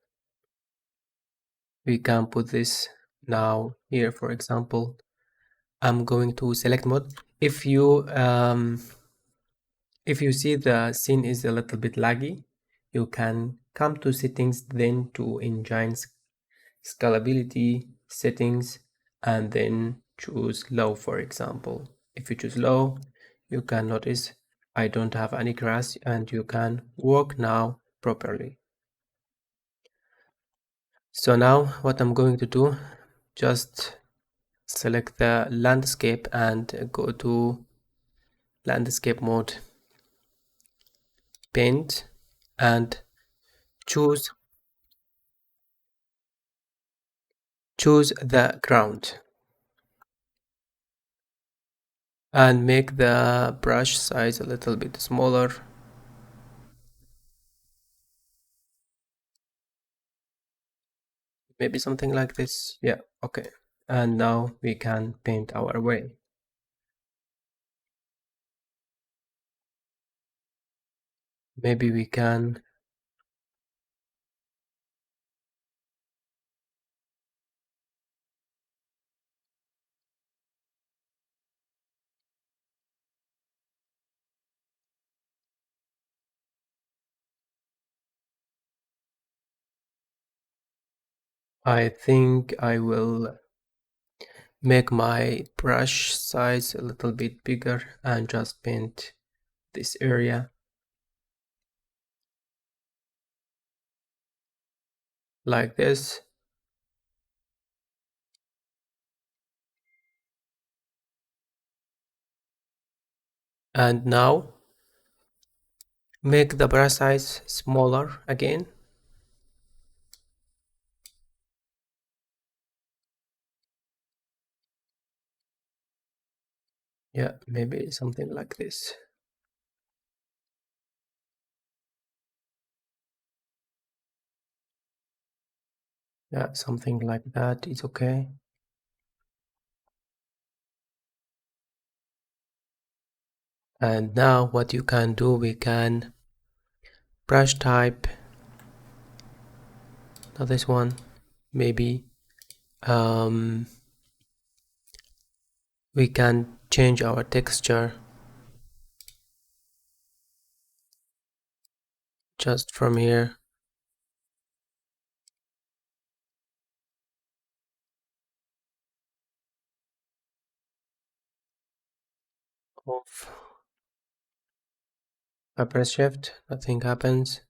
we can put this now here, for example. I'm going to select mode. If you see the scene is a little bit laggy, you can come to settings, then to engine scalability settings, and then choose low, for example. If you choose low, you can notice I don't have any crash and you can work now properly. So now what I'm going to do, just select the landscape and go to landscape mode, paint, and choose the ground and make the brush size a little bit smaller. Maybe something like this. Yeah, okay. And now we can paint our way. Maybe we can I think I will make my brush size a little bit bigger and just paint this area like this. And now make the brush size smaller again. Yeah, maybe something like this. Yeah, something like that is okay. And now what you can do, we can brush type, not this one, maybe we can change our texture just from here. Off. I press shift, nothing happens.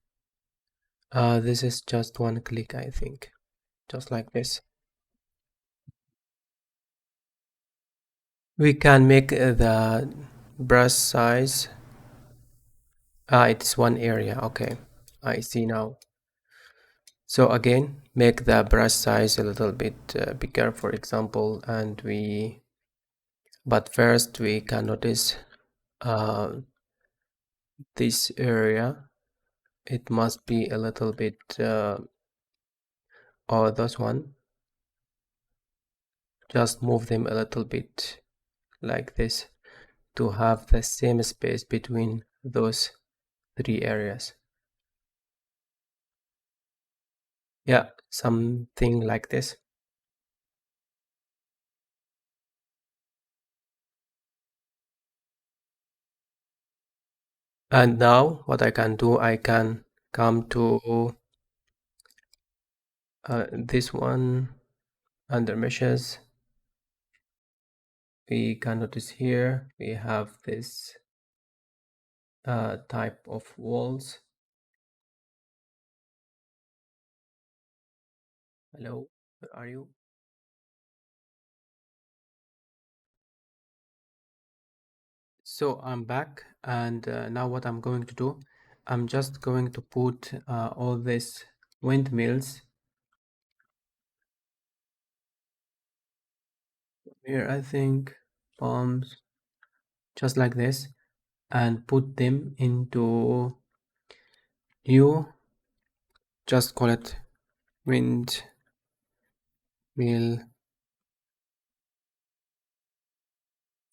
This is just one click, I think, just like this. We can make the brush size. It's one area. Okay, I see now. So again, make the brush size a little bit bigger, for example, but first we can notice uh, this area. It must be a little bit, or this one. Just move them a little bit like this to have the same space between those three areas. Yeah, something like this. And now what I can do, I can come to this one under meshes. We can notice here we have this type of walls. Hello, where are you? So I'm back, and now what I'm going to do, I'm just going to put all these windmills here, I think, palms, just like this, and put them into new, just call it windmill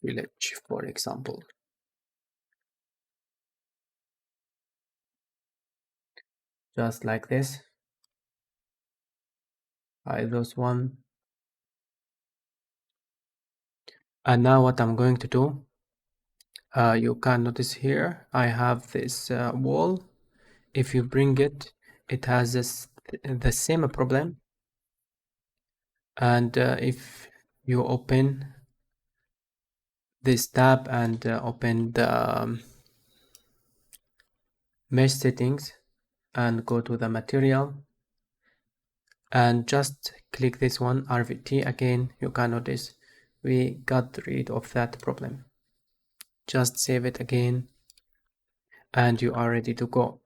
village, for example, just like this. Hide those one. And now what I'm going to do, you can notice here, I have this wall. If you bring it, it has the same problem. And if you open this tab and open the mesh settings and go to the material and just click this one, RVT again, you can notice we got rid of that problem. Just save it again and you are ready to go.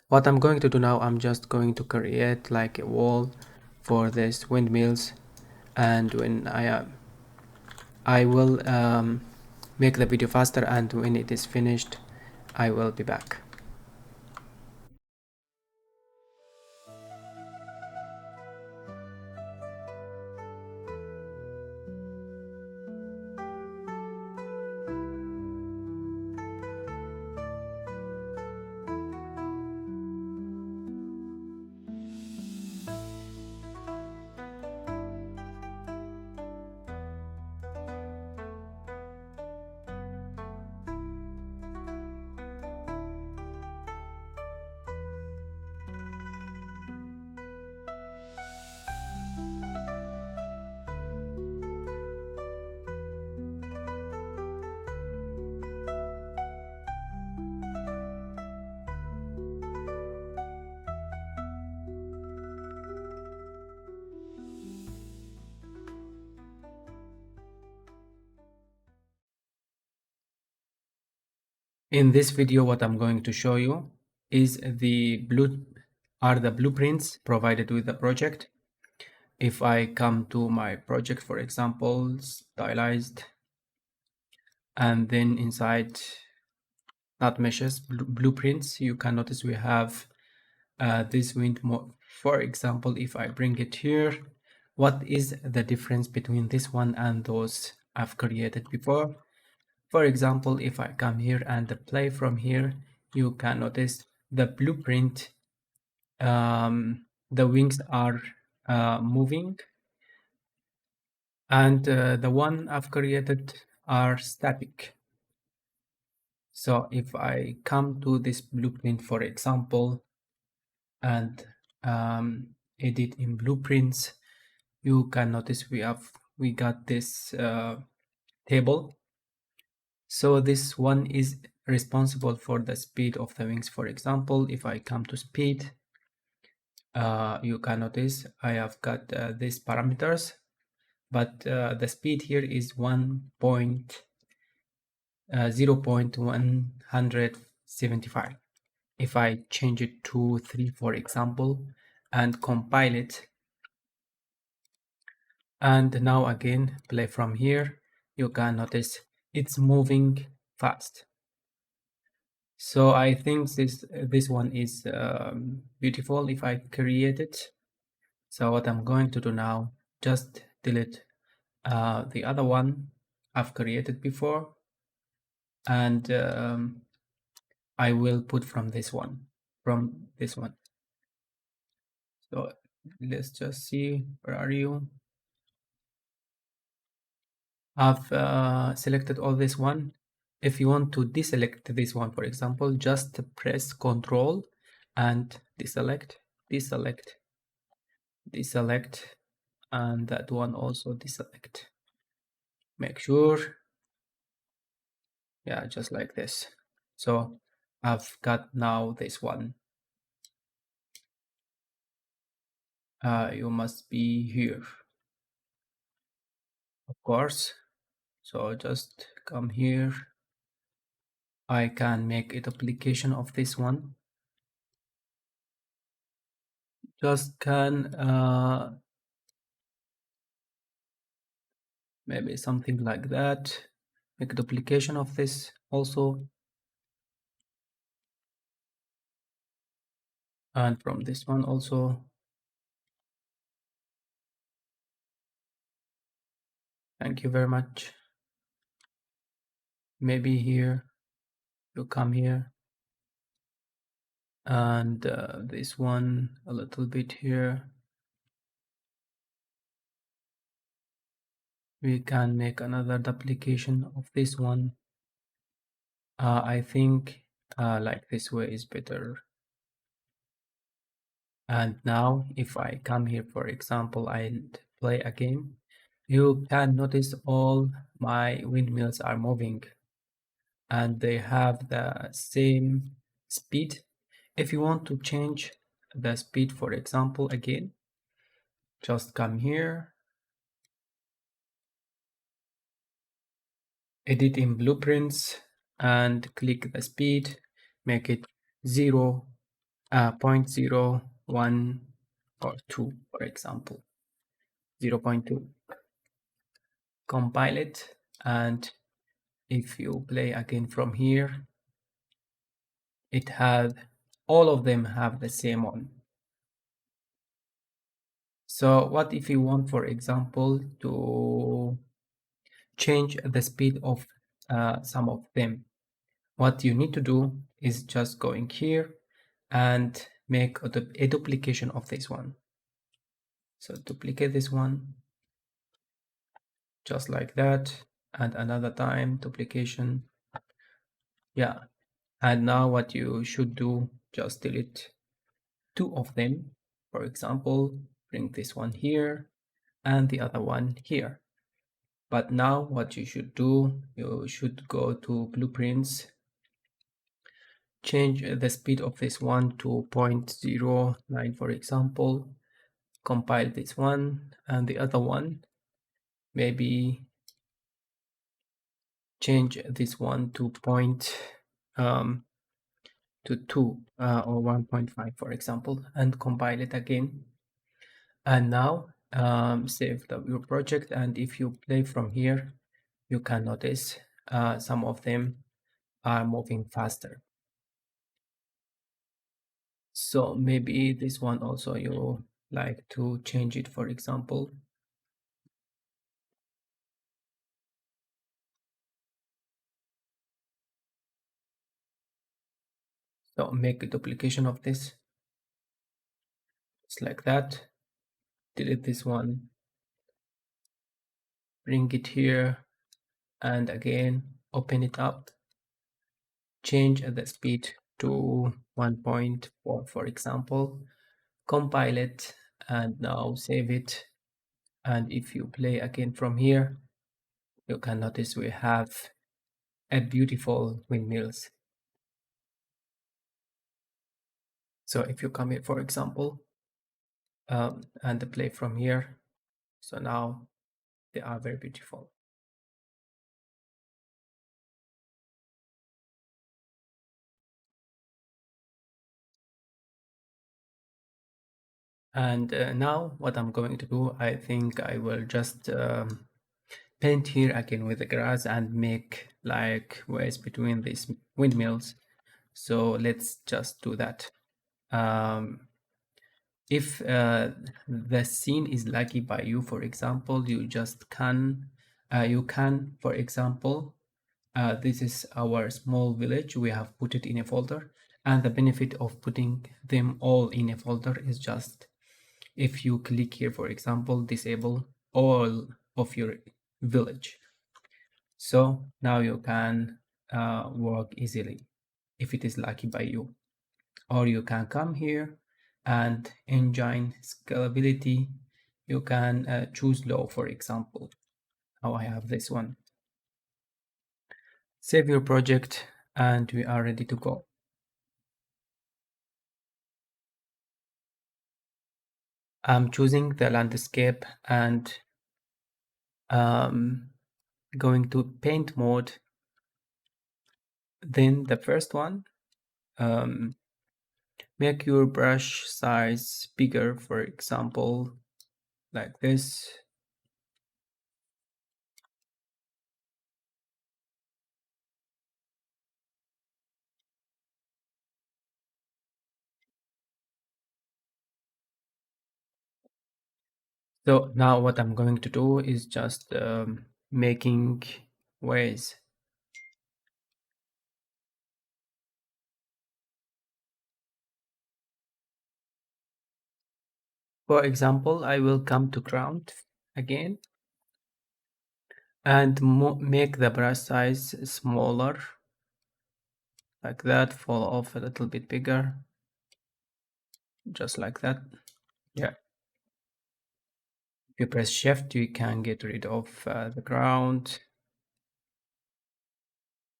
What I'm going to do now, I'm just going to create like a wall for this windmills, and when I will make the video faster, and when it is finished I will be back. In this video, what I'm going to show you is the blueprints provided with the project. If I come to my project, for example, Stylized, and then inside not meshes, blueprints, you can notice we have this wind mode. For example, if I bring it here, what is the difference between this one and those I've created before? For example, if I come here and play from here, you can notice the blueprint, the wings are moving, and the one I've created are static. So if I come to this blueprint, for example, and edit in blueprints, you can notice we got this table. So this one is responsible for the speed of the wings. For example, if I come to speed, you can notice I have got these parameters, but the speed here is 0.175. If I change it to 3, for example, and compile it, and now again play from here, you can notice it's moving fast. So I think this one is beautiful if I create it. So what I'm going to do now, just delete the other one I've created before, and I will put from this one. So let's just see, where are you? I've selected all this one. If you want to deselect this one, for example, just press Ctrl and deselect, deselect, deselect, and that one also deselect. Make sure, yeah, just like this. So I've got now this one. you must be here, of course. So just come here. I can make a duplication of this one. Just can maybe something like that. Make a duplication of this also. And from this one also. Thank you very much. Maybe here, you come here. And this one a little bit here. We can make another duplication of this one. I think like this way is better. And now if I come here, for example, and play a game, you can notice all my windmills are moving and they have the same speed. If you want to change the speed, for example, again, just come here, edit in blueprints, and click the speed, make it 0, 0.01 or 2, for example, 0.2. Compile it, and if you play again from here, it has all of them have the same one. So what if you want, for example, to change the speed of some of them? What you need to do is just going here and make a duplication of this one. So duplicate this one just like that, and another time duplication. Yeah, and now what you should do, just delete 2 of them. For example, bring this one here and the other one here. But now what you should do, you should go to blueprints, change the speed of this one to 0.09, for example, compile this one, and the other one, maybe change this one to to 2 or 1.5, for example, and compile it again. And now save your project, and if you play from here, you can notice some of them are moving faster. So maybe this one also you like to change it, for example. So make a duplication of this, just like that. Delete this one, bring it here, and again open it up, change the speed to 1.4, for example, compile it, and now save it. And if you play again from here, you can notice we have a beautiful windmills. So if you come here, for example, and play from here, so now they are very beautiful. And now what I'm going to do, I think I will just paint here again with the grass and make like ways between these windmills. So let's just do that. If the scene is lucky by you, for example, you just can for example, this is our small village, we have put it in a folder, and the benefit of putting them all in a folder is just if you click here, for example, disable all of your village. So now you can work easily if it is lucky by you. Or you can come here and engine scalability. You can choose low, for example. Now I have this one. Save your project and we are ready to go. I'm choosing the landscape and going to paint mode. Then the first one, um, make your brush size bigger, for example, like this. So now what I'm going to do is just making ways. For example, I will come to ground again and make the brush size smaller, like that, fall off a little bit bigger, just like that. Yeah. If you press shift, you can get rid of the ground,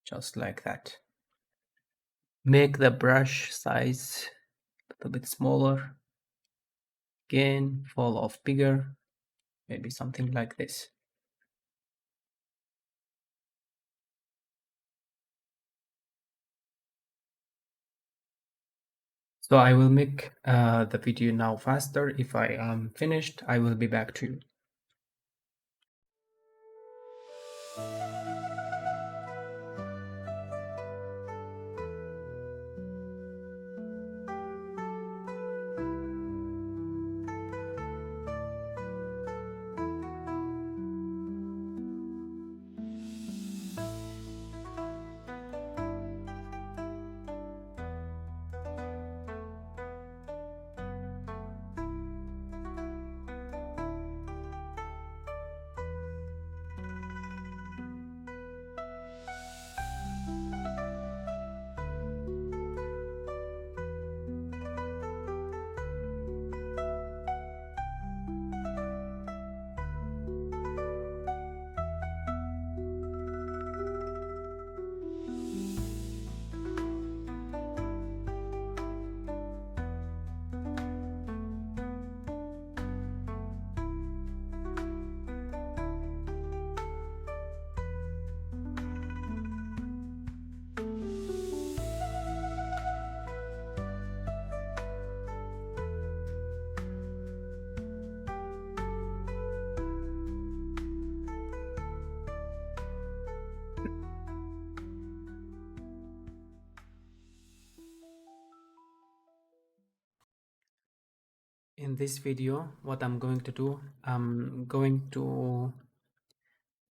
just like that. Make the brush size a little bit smaller. Again, fall off bigger, maybe something like this. So I will make the video now faster. If I am finished, I will be back to you. In this video, what I'm going to do, I'm going to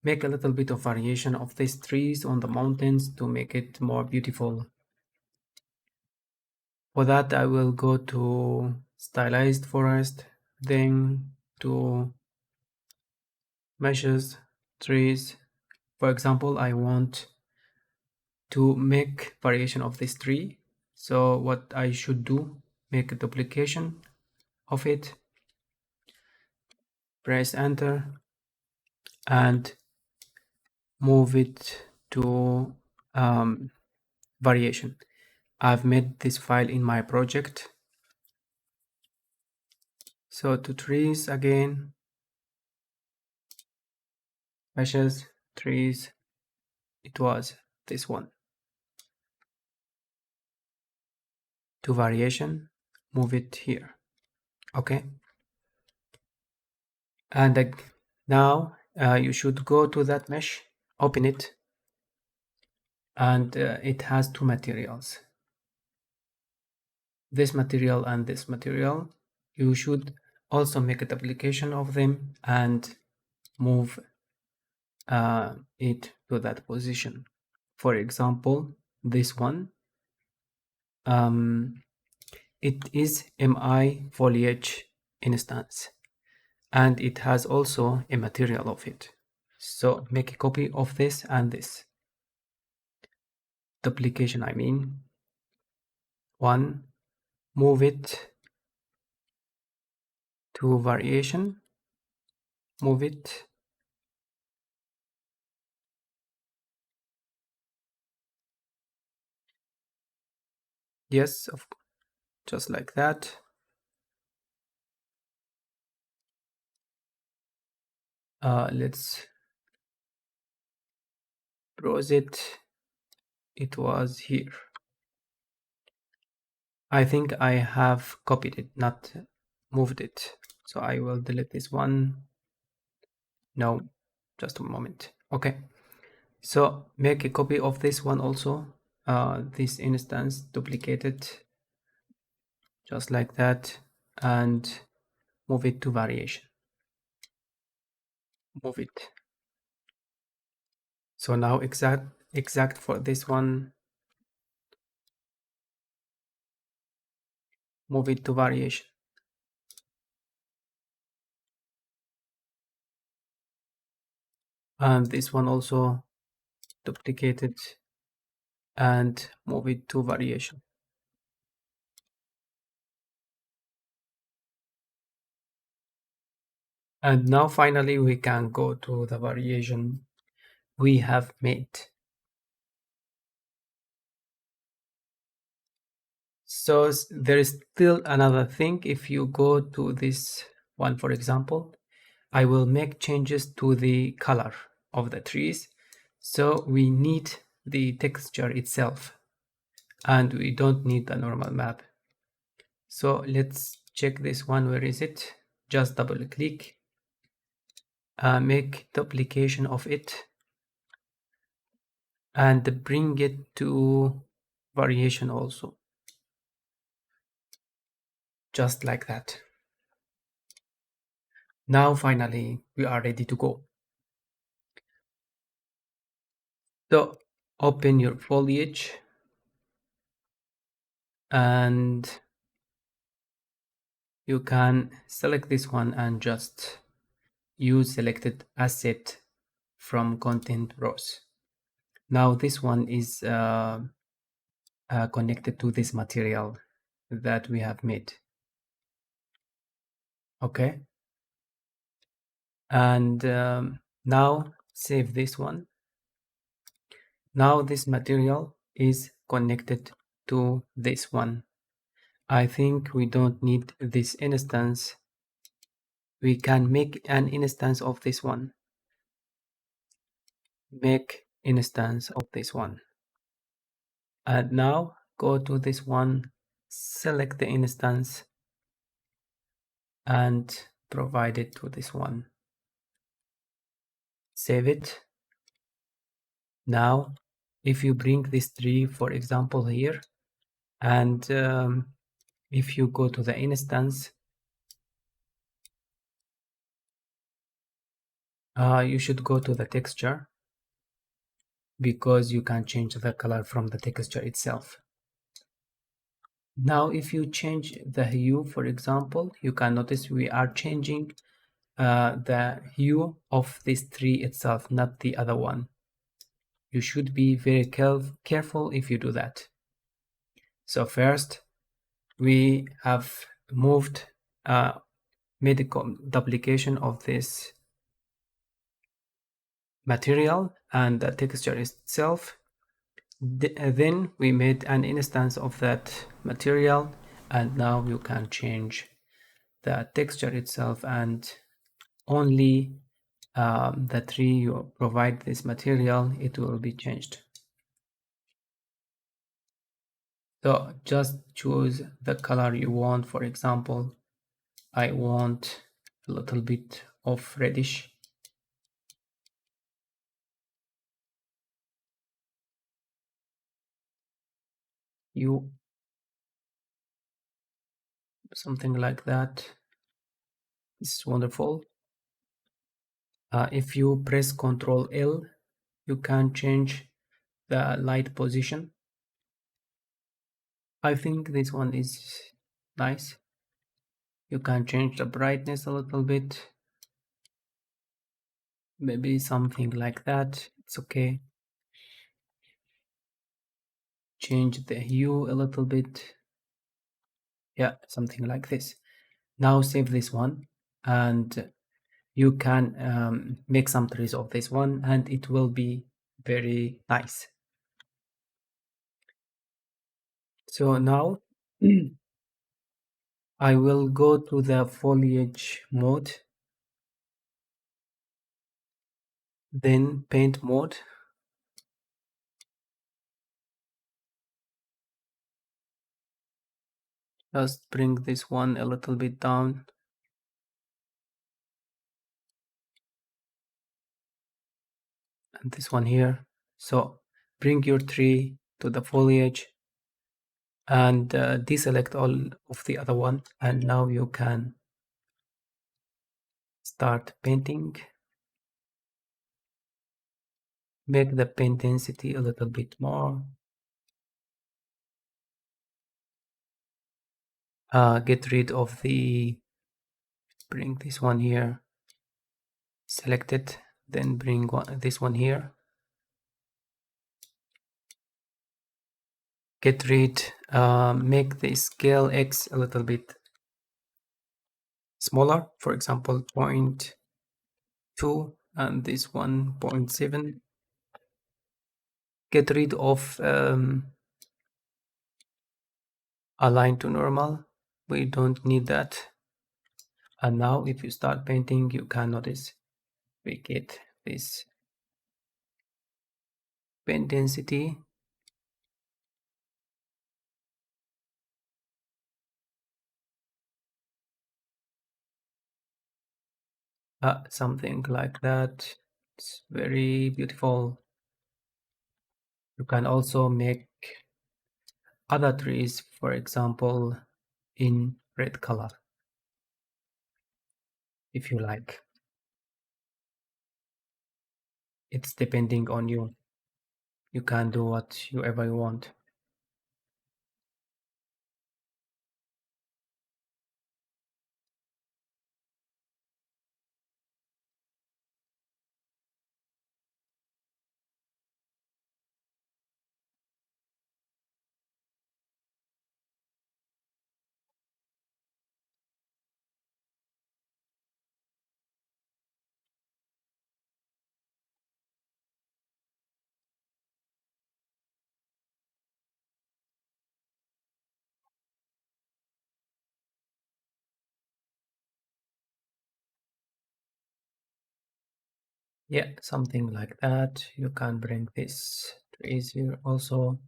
make a little bit of variation of these trees on the mountains to make it more beautiful. For that, I will go to Stylized Forest, then to Meshes, Trees. For example, I want to make variation of this tree. So what I should do, make a duplication of it, press enter, and move it to variation. I've made this file in my project. So to trees again, meshes, trees, it was this one. To variation, move it here. Okay. And now you should go to that mesh, open it, and it has two materials. This material and this material. You should also make a duplication of them and move it to that position. For example, this one, it is mi foliage instance, and it has also a material of it. So make a copy of this and this. Duplication, I mean. One, move it to variation, move it. Yes, just like that. Let's browse it. It was here. I think I have copied it, not moved it. So I will delete this one. No, just a moment. Okay. So make a copy of this one also. This instance, duplicate it just like that, and move it to variation. Move it. So now exact for this one, move it to variation. And this one also duplicate it and move it to variation. And now finally we can go to the variation we have made. So there is still another thing. If you go to this one, for example, I will make changes to the color of the trees. So we need the texture itself, and we don't need the normal map. So let's check this one. Where is it? Just double click, make duplication of it, and bring it to variation also. Just like that. Now finally we are ready to go. So open your foliage and you can select this one and just use selected asset from content rows. Now this one is connected to this material that we have made. Okay. And now save this one. Now this material is connected to this one. I think we don't need this instance. We can make an instance of this one. Make instance of this one. And now go to this one, select the instance and provide it to this one. Save it. Now, if you bring this tree, for example, here, and if you go to the instance, you should go to the texture because you can change the color from the texture itself. Now, if you change the hue, for example, you can notice we are changing the hue of this tree itself, not the other one. You should be very careful if you do that. So first, we have moved, made a duplication of this material and the texture itself. Then we made an instance of that material, and now you can change the texture itself, and only the tree you provide this material, it will be changed. So just choose the color you want. For example, I want a little bit of reddish. You something like that. This is wonderful. If you press Ctrl L, you can change the light position. I think this one is nice. You can change the brightness a little bit. Maybe something like that. It's okay. Change the hue a little bit. Yeah, something like this. Now save this one, and you can make some trees of this one, and it will be very nice. So now I will go to the foliage mode then paint mode. Just bring this one a little bit down. And this one here. So bring your tree to the foliage and deselect all of the other one. And now you can start painting. Make the paint density a little bit more. Get rid of the, bring this one here, select it, then bring this one here. Get rid, make the scale X a little bit smaller, for example 0.2 and this one 0.7. Get rid of align to normal, we don't need that. And now if you start painting, you can notice we get this paint density. Something like that. It's very beautiful. You can also make other trees, for example, in red color, if you like. It's depending on you. You can do whatever you want. Yeah, something like that. You can bring this trees here also.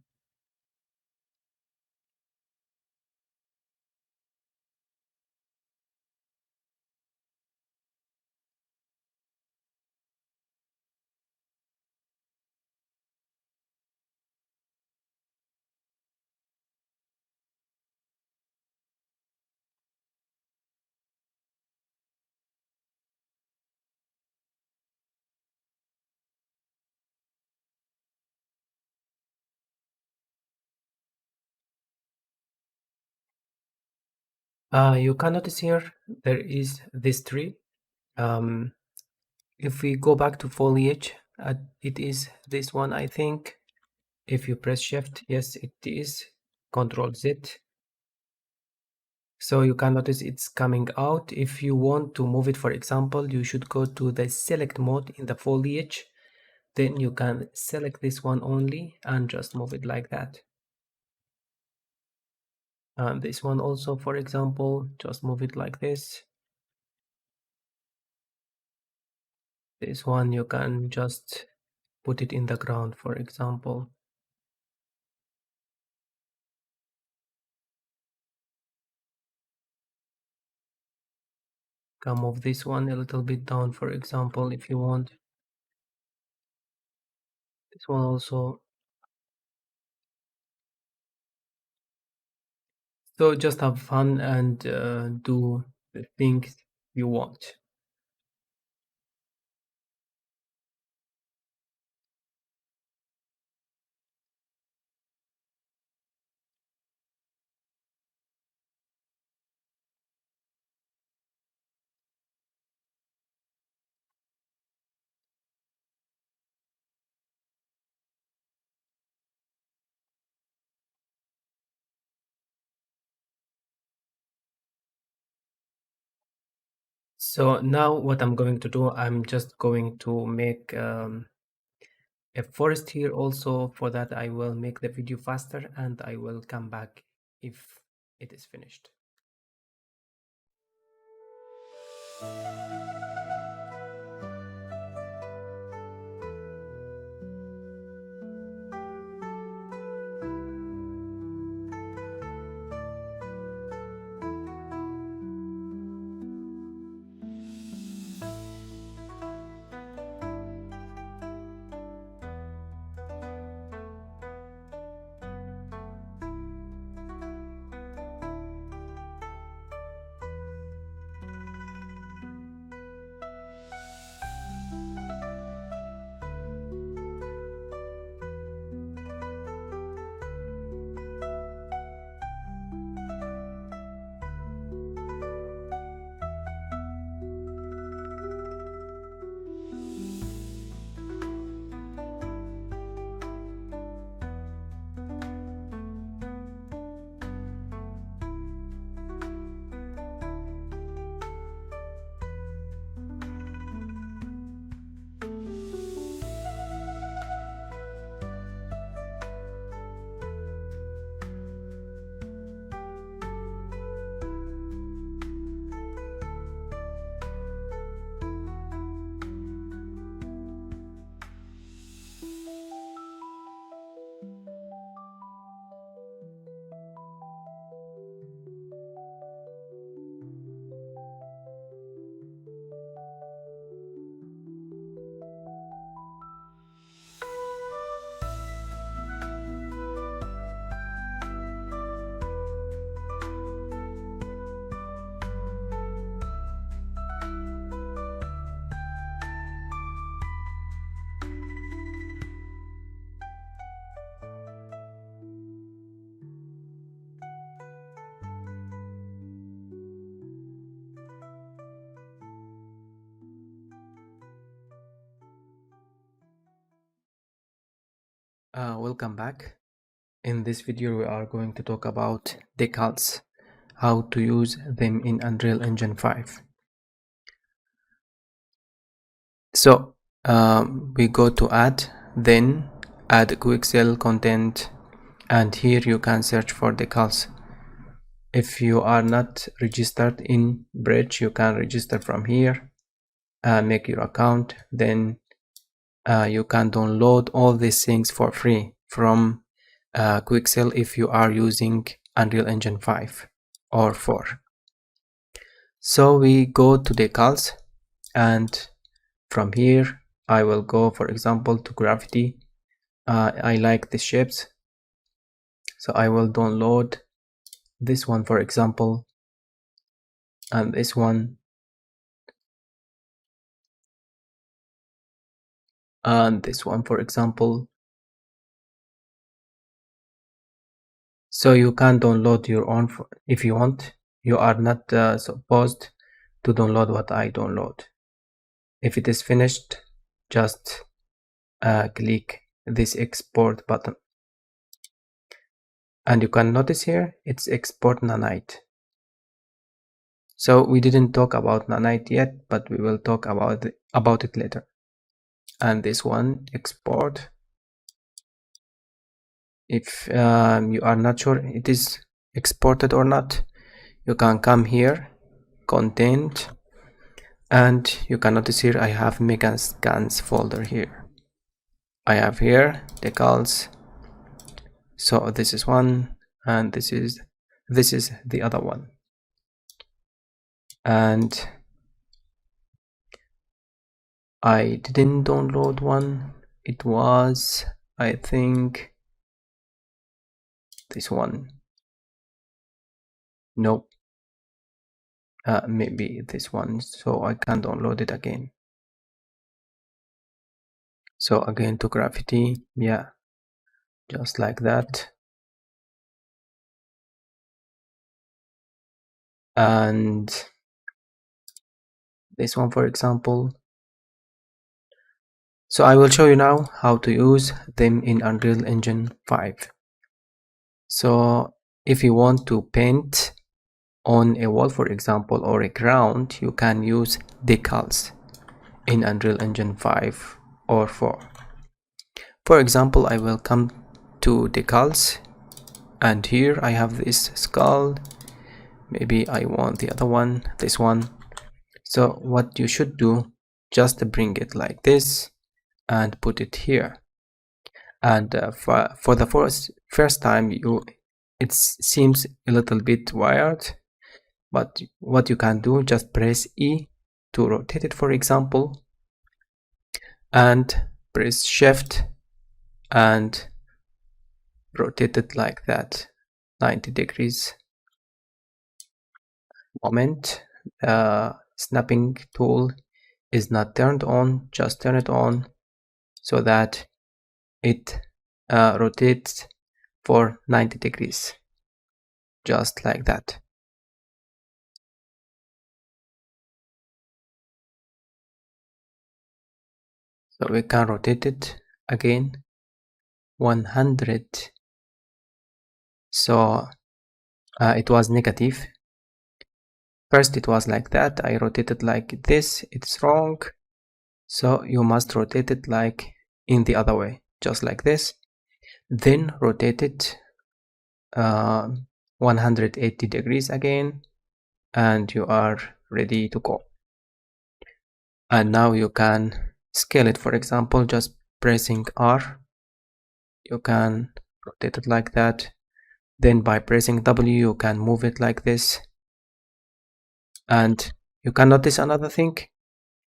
You can notice here there is this tree. If we go back to foliage, it is this one, I think. If you press shift, yes, it is. Control Z. So you can notice it's coming out. If you want to move it, for example, you should go to the select mode in the foliage. Then you can select this one only and just move it like that. And this one also, for example, just move it like this. This one you can just put it in the ground, for example. Can move this one a little bit down, for example, if you want. This one also. So just have fun and do the things you want. So now what I'm going to do, I'm just going to make a forest here also. For that, I will make the video faster and I will come back if it is finished. Welcome back. In this video we are going to talk about decals, how to use them in Unreal Engine 5. So we go to add, then add quick cell content, and here you can search for decals. If you are not registered in Bridge, you can register from here, make your account, then you can download all these things for free from Quixel if you are using Unreal Engine 5 or 4. So we go to decals, and from here I will go, for example, to gravity. I like the shapes, so I will download this one, for example, and this one, and this one, for example. So you can download your own if you want. You are not supposed to download what I download. If it is finished, just click this export button, and you can notice here it's export nanite. So we didn't talk about nanite yet, but we will talk about it later. And this one, export. If you are not sure it is exported or not, you can come here, content, and you can notice here I have mega scans folder here. I have here decals. So this is one, and this is the other one. And I didn't download one. It was, I think, this one. Nope. Maybe this one, so I can download it again. So again to gravity, yeah, just like that. And this one, for example. So I will show you now how to use them in Unreal Engine 5. So if you want to paint on a wall, for example, or a ground, you can use decals in Unreal Engine 5 or 4. For example, I will come to decals, and here I have this skull. Maybe I want the other one, this one. So what you should do, just bring it like this and put it here. And for the first time, it seems a little bit wired, but what you can do, just press E to rotate it, for example, and press Shift and rotate it like that, 90 degrees. Moment, snapping tool is not turned on, just turn it on so that it rotates for 90 degrees, just like that. So we can rotate it again 100. So it was negative. First it was like that, I rotated like this, it's wrong. So you must rotate it like in the other way, just like this. Then rotate it 180 degrees again, and you are ready to go. And now you can scale it, for example, just pressing R. You can rotate it like that. Then by pressing W, you can move it like this. And you can notice another thing.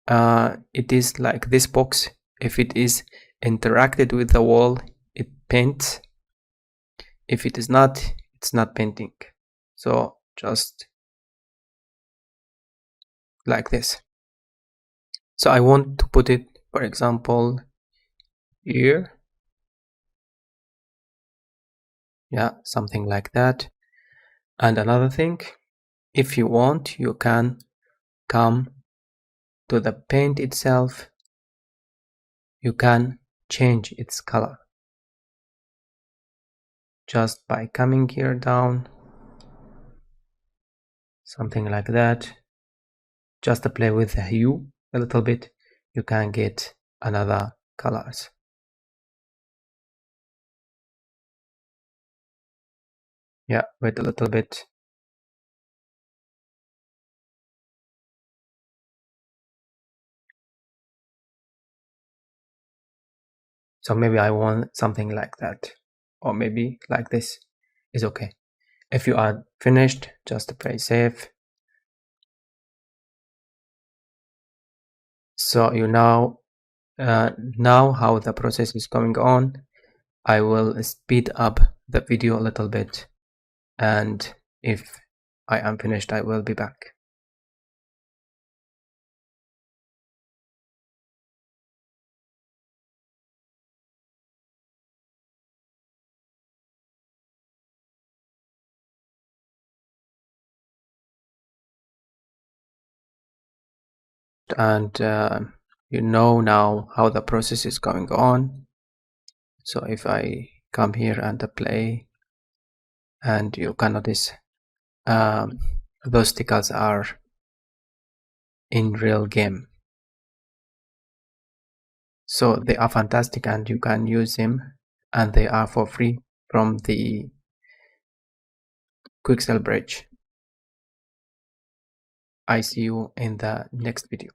It is like this box. If it is interacted with the wall, it paints. If it is not, it's not painting. So just like this. So I want to put it, for example, here. Yeah, something like that. And another thing, if you want, you can come to the paint itself. You can change its color. just by coming here down, something like that, just to play with the hue a little bit, you can get another colors. Yeah, wait a little bit. So maybe I want something like that, or maybe like this is okay. If you are finished, just press save. So you now how the process is going on. I will speed up the video a little bit, and if I am finished, I will be back. And you know now how the process is going on. So if I come here and play, and you can notice those decals are in real game, so they are fantastic and you can use them, and they are for free from the Quixel bridge. I see you in the next video.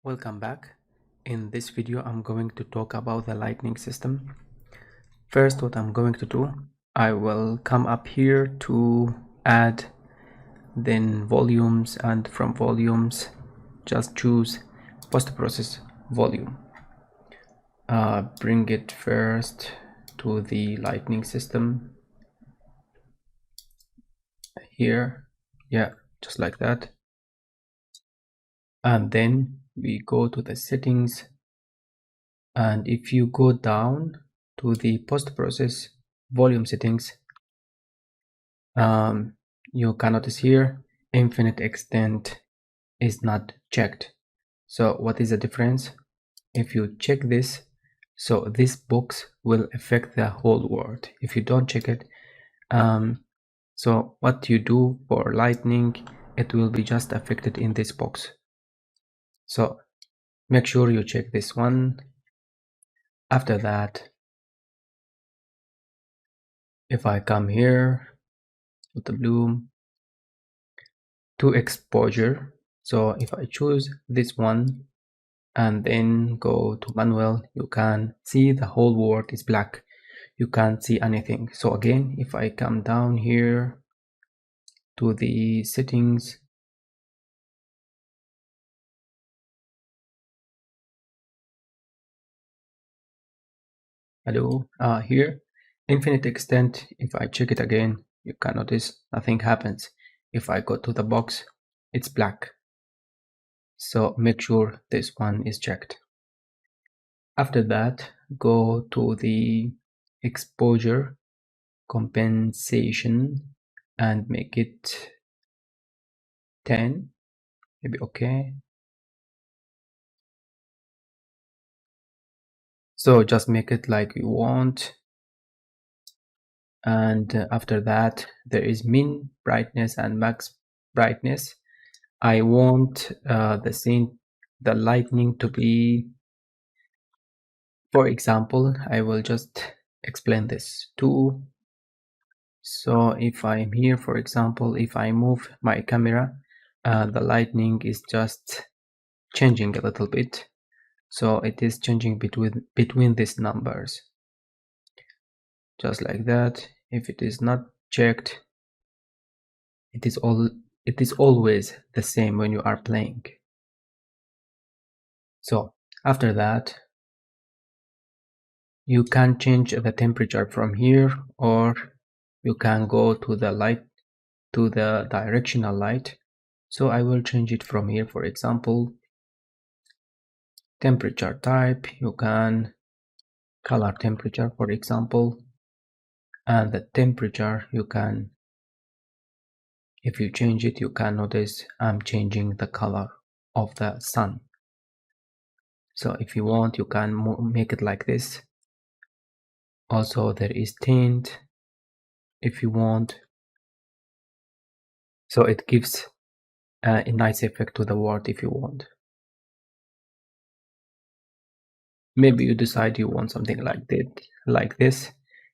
Welcome back. In this video I'm going to talk about the lighting system. First, what I'm going to do, I will come up here to add then volumes, and from volumes just choose post-process volume. Bring it first to the lighting system here, yeah, just like that. And then we go to the settings, and if you go down to the post-process volume settings, you can notice here infinite extent is not checked. So what is the difference? If you check this, so this box will affect the whole world if you don't check it. So what you do for lightning, it will be just affected in this box. So make sure you check this one. After that, if I come here with the bloom to exposure, so if I choose this one and then go to manual, you can see the whole world is black. You can't see anything. So again, if I come down here to the settings, hello, here infinite extent, if I check it again, you can notice nothing happens. If I go to the box, it's black. So make sure this one is checked. After that, go to the exposure compensation and make it 10, maybe. Okay, so just make it like you want. And after that, there is min brightness and max brightness. I want the lightning to be, for example, I will just explain this too. So if I'm here, for example, if I move my camera, the lightning is just changing a little bit. So it is changing between these numbers, just like that. If it is not checked, it is always the same when you are playing. So after that, you can change the temperature from here, or you can go to the light, to the directional light. So I will change it from here. For example, temperature type, you can color temperature, for example, and the temperature you can, if you change it, you can notice I'm changing the color of the sun. So if you want, you can make it like this. Also, there is tint if you want. So it gives a nice effect to the word if you want. Maybe you decide you want something like this.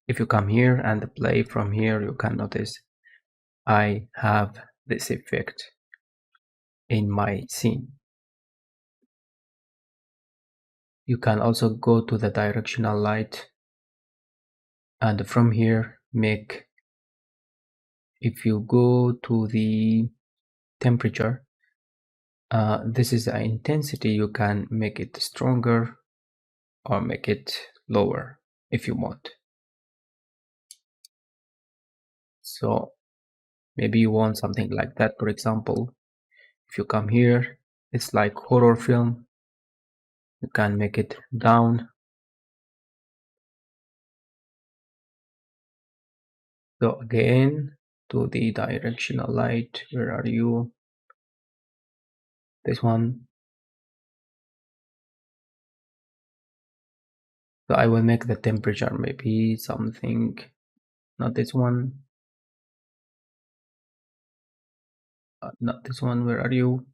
If you come here and play from here, you can notice I have this effect in my scene. You can also go to the directional light and from here make, if you go to the temperature, this is the intensity, you can make it stronger or make it lower if you want. So maybe you want something like that. For example, if you come here, it's like horror film, you can make it down. So again, to the directional light, where are you? This one. So I will make the temperature maybe something, not this one, not this one, where are you?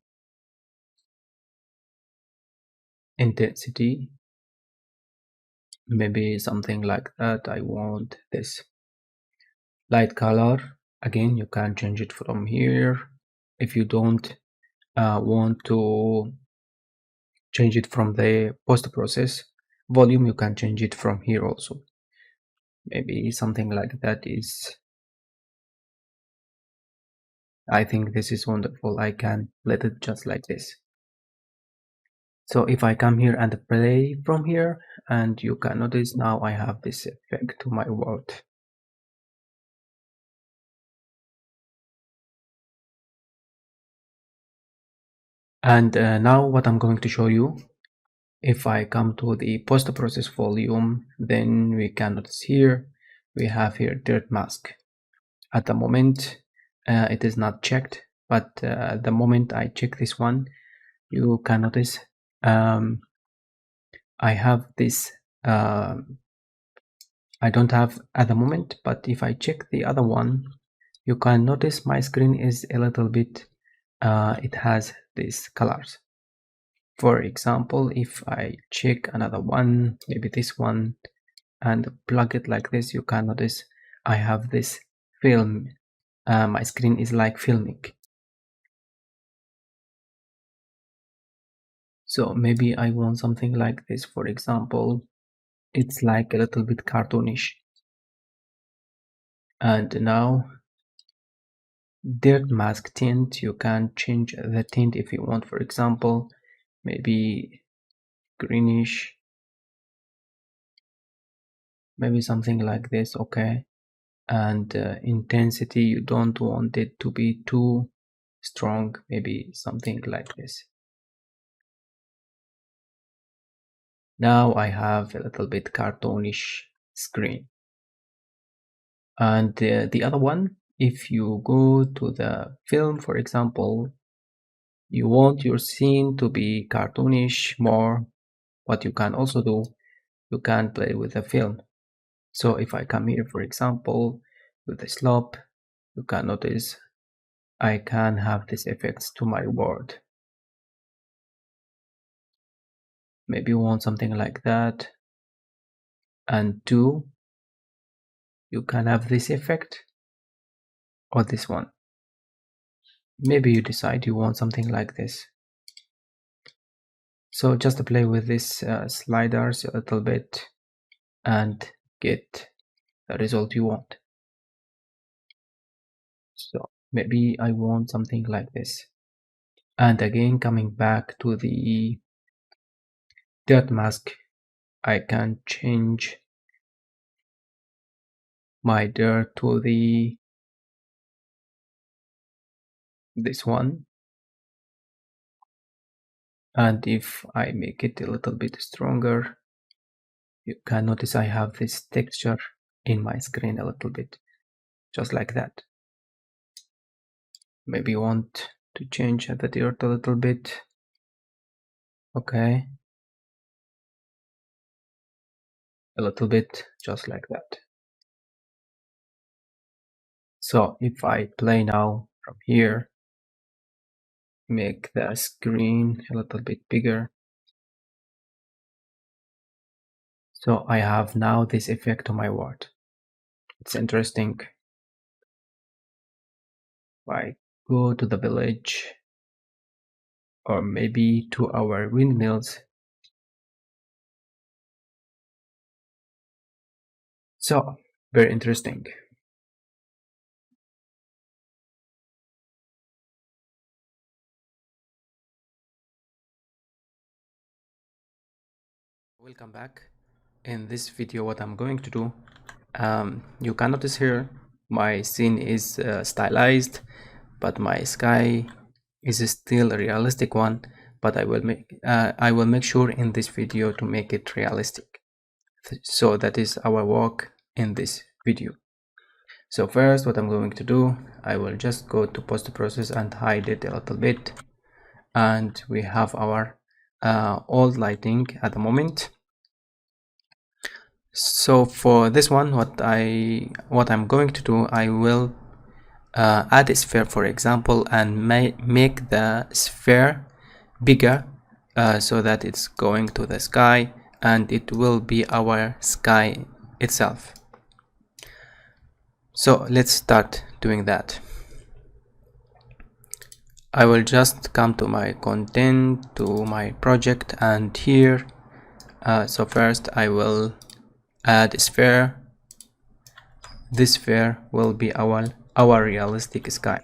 Intensity, maybe something like that. I want this. Light color, again, you can change it from here. If you don't want to change it from the post-process. Volume, you can change it from here also. Maybe something like that is, I think this is wonderful. I can let it just like this. So if I come here and play from here, and you can notice now I have this effect to my world. And now what I'm going to show you, if I come to the post-process volume, then we can notice here, we have here dirt mask. At the moment, it is not checked, but the moment I check this one, you can notice I have this, I don't have at the moment, but if I check the other one, you can notice my screen is a little bit, it has these colors. For example, if I check another one, maybe this one, and plug it like this, you can notice I have this film. My screen is like filming. So maybe I want something like this. For example, it's like a little bit cartoonish. And now dirt mask tint, you can change the tint if you want. For example, maybe greenish, maybe something like this. Okay. And intensity, you don't want it to be too strong, maybe something like this. Now I have a little bit cartoonish screen. And the other one, if you go to the film, for example, you want your scene to be cartoonish more, what you can also do, you can play with the film. So if I come here, for example, with the slope, you can notice I can have these effects to my word. Maybe you want something like that. And two, you can have this effect or this one. Maybe you decide you want something like this. So just play with these sliders a little bit and get the result you want. So maybe I want something like this. And again, coming back to the dirt mask, I can change my dirt to this one. And if I make it a little bit stronger, you can notice I have this texture in my screen a little bit, just like that. Maybe you want to change the dirt a little bit. Okay. a little bit, just like that. So if I play now from here, make the screen a little bit bigger. So I have now this effect on my ward. It's interesting. If I go to the village, or maybe to our windmills. So very interesting. Welcome back. In this video, what I'm going to do, you can notice here my scene is stylized, but my sky is still a realistic one. But I will make sure in this video to make it realistic. So that is our work in this video. So first, what I'm going to do, I will just go to post process and hide it a little bit, and we have our old lighting at the moment. So for this one, what I'm going to do, I will add a sphere, for example, and make the sphere bigger so that it's going to the sky and it will be our sky itself. So let's start doing that. I will just come to my content, to my project, and here so first I will add a sphere. This sphere will be our realistic sky.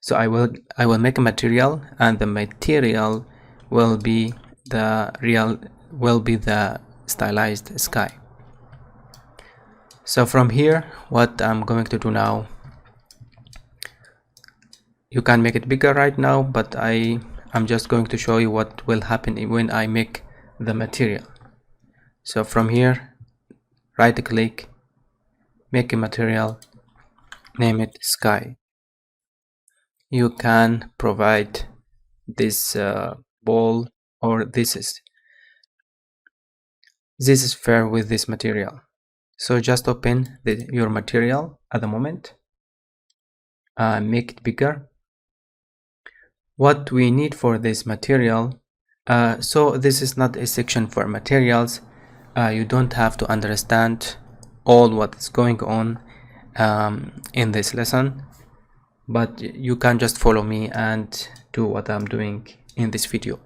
So I will make a material, and the material will be the stylized sky. So from here, what I'm going to do now, you can make it bigger right now, but I'm just going to show you what will happen when I make the material. So from here, right click, make a material, name it sky. You can provide this ball or this sphere with this material. So just open your material at the moment, make it bigger. What we need for this material, so this is not a section for materials. You don't have to understand all what is going on in this lesson, but you can just follow me and do what I'm doing in this video.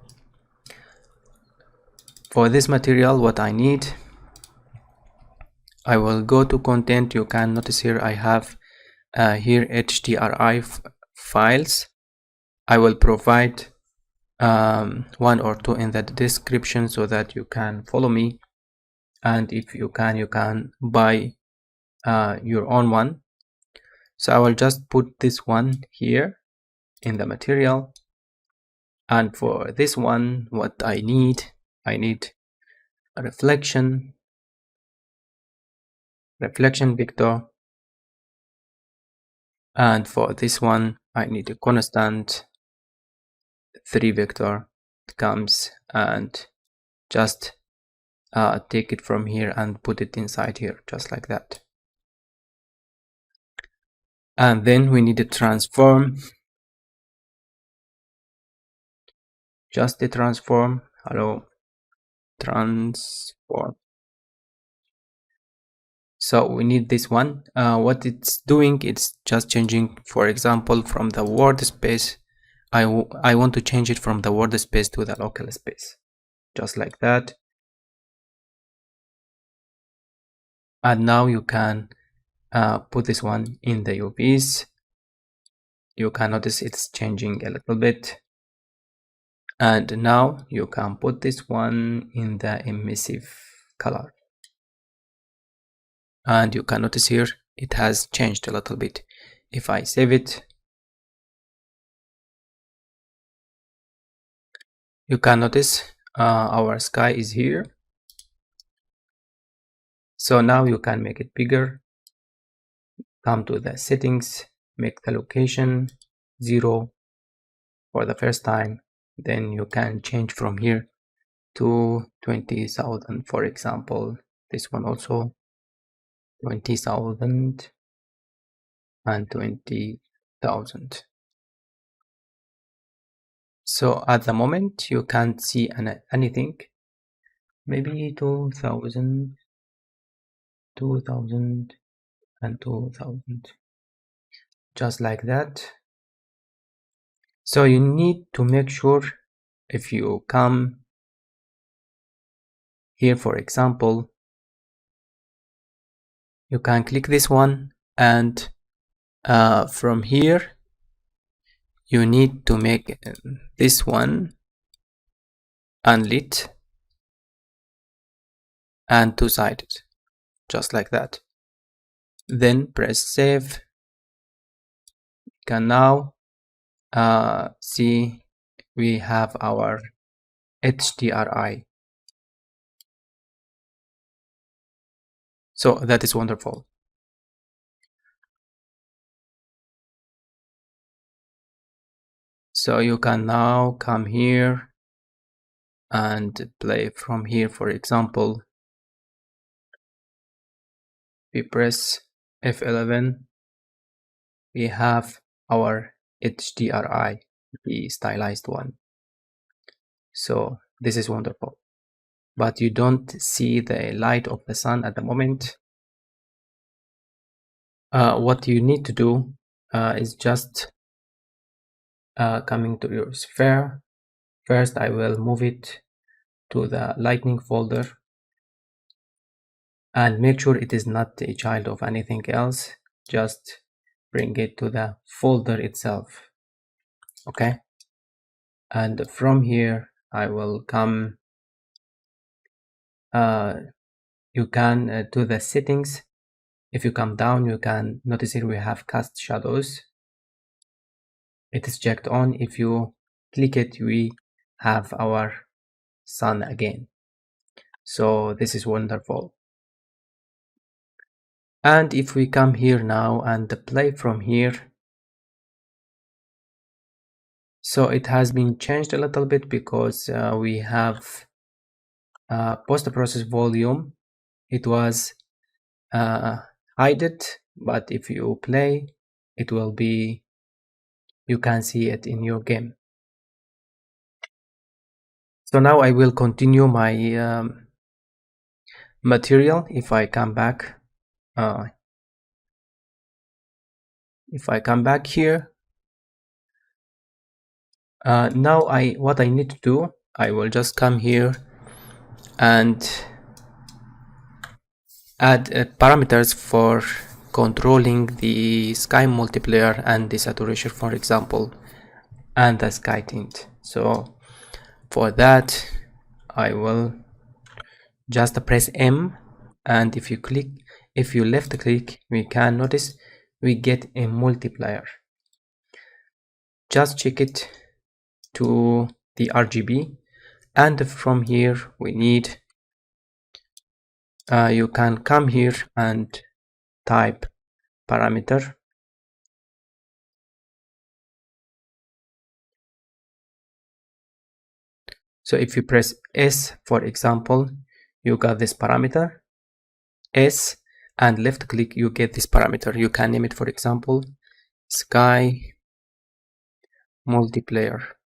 For this material, what I need, I will go to content. You can notice here I have here HDRI files. I will provide one or two in the description so that you can follow me, and if you can buy your own one. So I will just put this one here in the material, and for this one, what I need a reflection vector, and for this one I need a constant 3 vector. It comes and just take it from here and put it inside here, just like that. And then we need a transform, just a transform. Hello, transform. So we need this one. What it's doing, it's just changing, for example, from the world space. I want to change it from the world space to the local space, just like that. And now you can put this one in the UVs. You can notice it's changing a little bit. And now you can put this one in the emissive color. And you can notice here it has changed a little bit. If I save it, you can notice our sky is here. So now you can make it bigger. Come to the settings, make the location 0 for the first time. Then you can change from here to 20,000, for example. This one also 20,000 and 20,000. So at the moment you can't see anything. Maybe 2,000, 2,000 and 2,000, just like that. So you need to make sure, if you come here, for example, you can click this one, and from here you need to make this one unlit and two-sided, just like that. Then press save. You can now see we have our HDRI. So that is wonderful. So you can now come here and play from here. For example, we press F11, we have our HDRI, the stylized one. So this is wonderful, but you don't see the light of the sun at the moment. What you need to do is just coming to your sphere. First, I will move it to the lightning folder and make sure it is not a child of anything else. Just bring it to the folder itself. Okay. And from here, I will come, you can to the settings. If you come down, you can notice here we have cast shadows. It is checked on. If you click it, we have our sun again. So this is wonderful. And if we come here now and play from here, so it has been changed a little bit because we have post-process volume. It was hidden, but if you play, it will be, you can see it in your game. So now I will continue my material. If I come back, here, now what I need to do, I will just come here and add parameters for controlling the sky multiplier and the saturation, for example, and the sky tint. So for that, I will just press M, and if you left click, we can notice we get a multiplier. Just check it to the RGB, and from here we need, you can come here and type parameter. So if you press S, for example, you got this parameter S, and left click, you get this parameter. You can name it, for example, sky multiplier,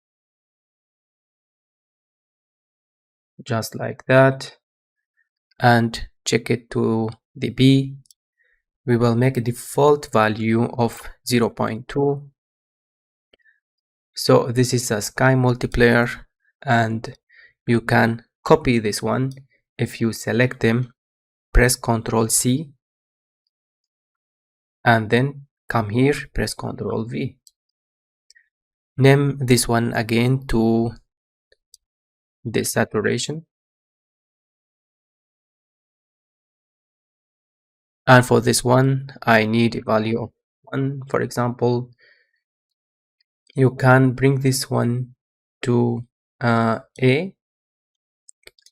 just like that, and check it to the B. We will make a default value of 0.2. So this is a sky multiplier, and you can copy this one. If you select them, press Ctrl C, and then come here, press Ctrl V. Name this one again to the saturation, and for this one I need a value of 1, for example. You can bring this one to A,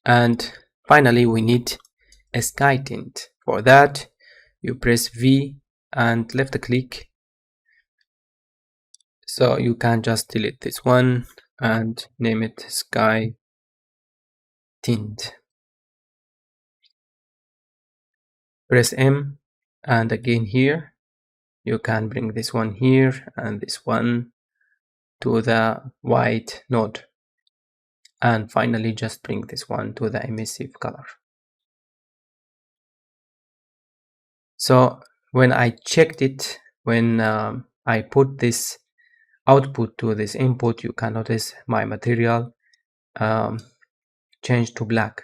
and finally we need a sky tint. For that, you press V and left click, so you can just delete this one and name it sky tint. Press M, and again here you can bring this one here and this one to the white node, and finally just bring this one to the emissive color. So when I checked it, when I put this output to this input, you can notice my material changed to black,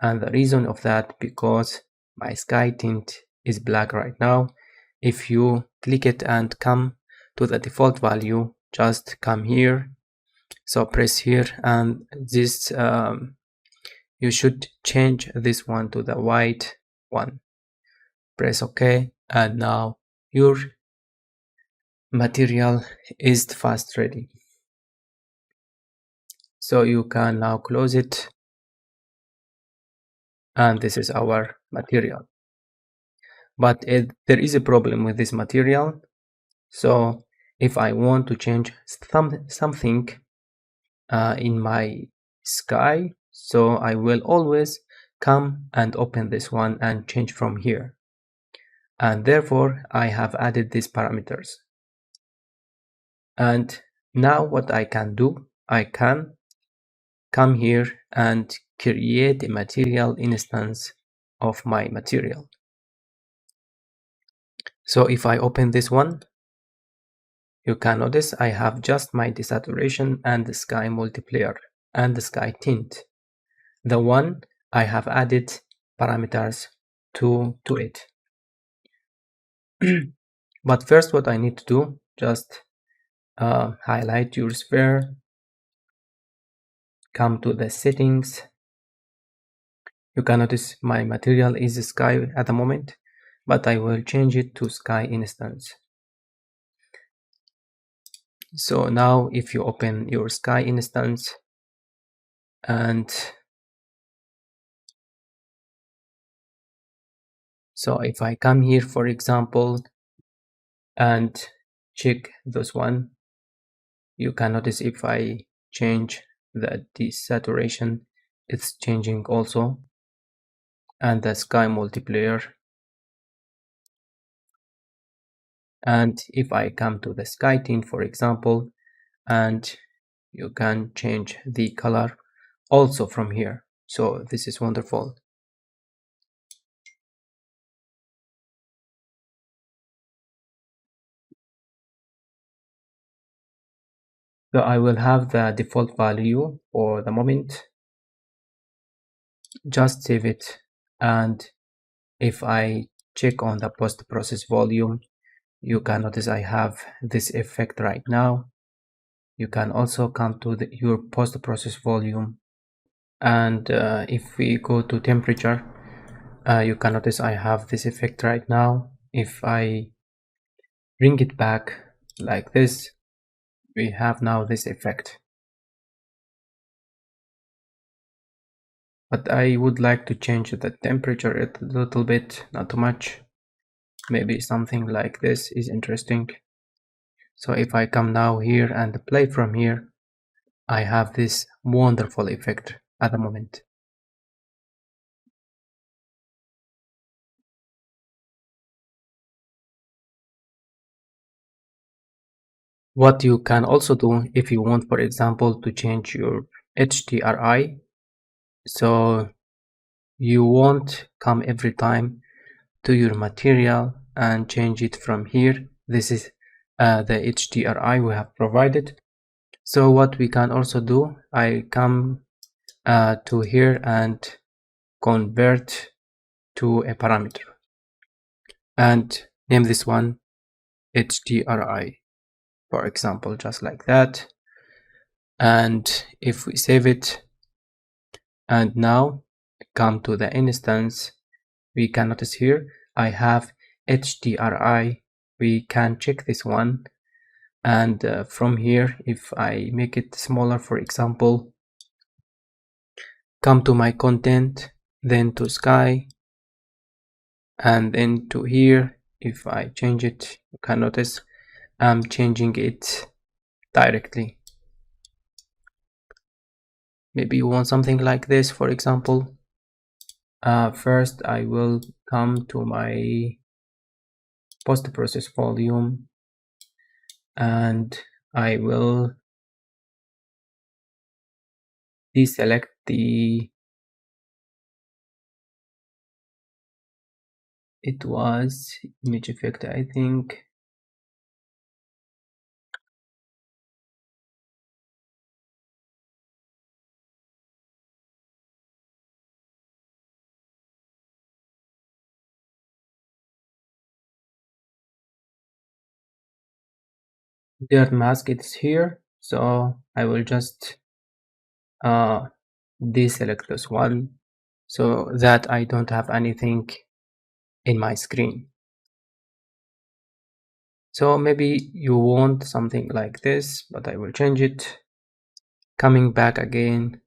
and the reason of that because my sky tint is black right now. If you click it and come to the default value, just come here, so press here, and this you should change this one to the white one. Press OK, and now your material is fast ready. So you can now close it, and this is our material. But there is a problem with this material. So if I want to change something in my sky, so I will always come and open this one and change from here, and therefore I have added these parameters. And now what I can do, I can come here and create a material instance of my material. So if I open this one, you can notice I have just my desaturation and the sky multiplier and the sky tint, the one I have added parameters to it. But first what I need to do, just highlight your sphere, come to the settings. You can notice my material is sky at the moment, but I will change it to sky instance. So now if you open your sky instance, and so if I come here, for example, and check this one, you can notice if I change the desaturation, it's changing also, and the sky multiplier. And if I come to the sky tint, for example, and you can change the color also from here. So this is wonderful. So I will have the default value for the moment. Just save it, and if I check on the post-process volume, you can notice I have this effect right now. You can also come to your post-process volume, and if we go to temperature, you can notice I have this effect right now. If I bring it back like this, we have now this effect. But I would like to change the temperature a little bit, not too much. Maybe something like this is interesting. So if I come now here and play from here, I have this wonderful effect at the moment. What you can also do if you want, for example, to change your HDRI, so you won't come every time to your material and change it from here. This is the HDRI we have provided. So what we can also do, I come to here and convert to a parameter and name this one HDRI, for example, just like that. And if we save it and now come to the instance, we can notice here I have HDRI. We can check this one, and from here, if I make it smaller, for example, come to my content, then to sky, and then to here. If I change it, you can notice I'm changing it directly. Maybe you want something like this, for example. First I will come to my post-process volume and I will deselect the it was image effect, I think. Dirt mask is here, so I will just uh, deselect this one so that I don't have anything in my screen. So maybe you want something like this, but I will change it. Coming back again,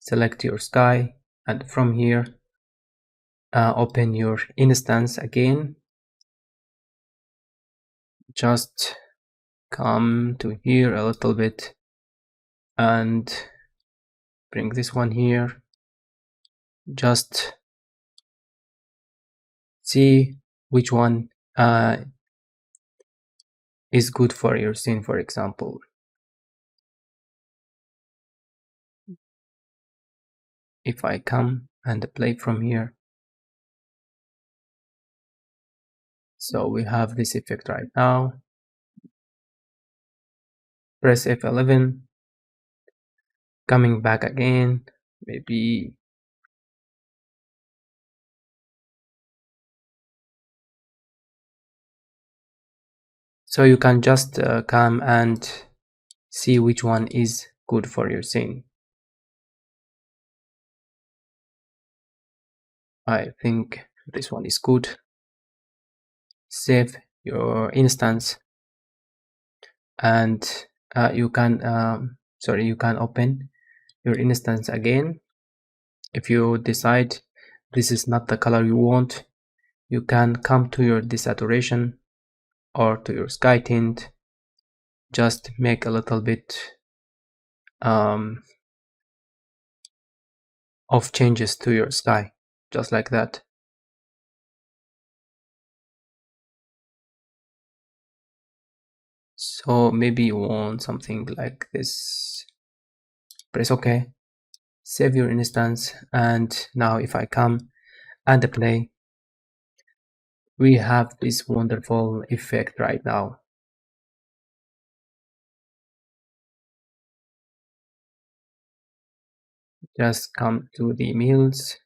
select your sky, and from here open your instance again. Just come to here a little bit and bring this one here. Just see which one is good for your scene. For example, if I come and play from here, so we have this effect right now. Press F11, coming back again, maybe so you can just come and see which one is good for your scene. I think this one is good. Save your instance and you can you can open your instance again. If you decide this is not the color you want, you can come to your desaturation or to your sky tint, just make a little bit of changes to your sky, just like that. So maybe you want something like this. Press OK, save your instance, and now if I come and play, we have this wonderful effect right now. Just come to the mills.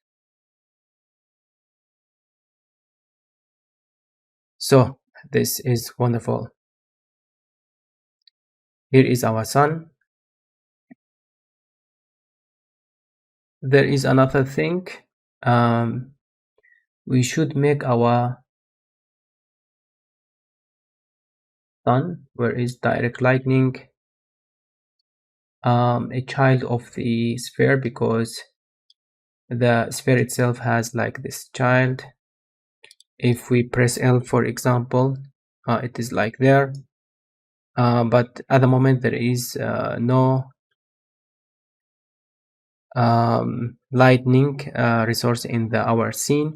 So this is wonderful. Here is our sun. There is another thing. We should make our sun, where is direct lightning, a child of the sphere, because the sphere itself has like this child. If we press L, for example, it is like there, but at the moment there is no lightning resource in our scene.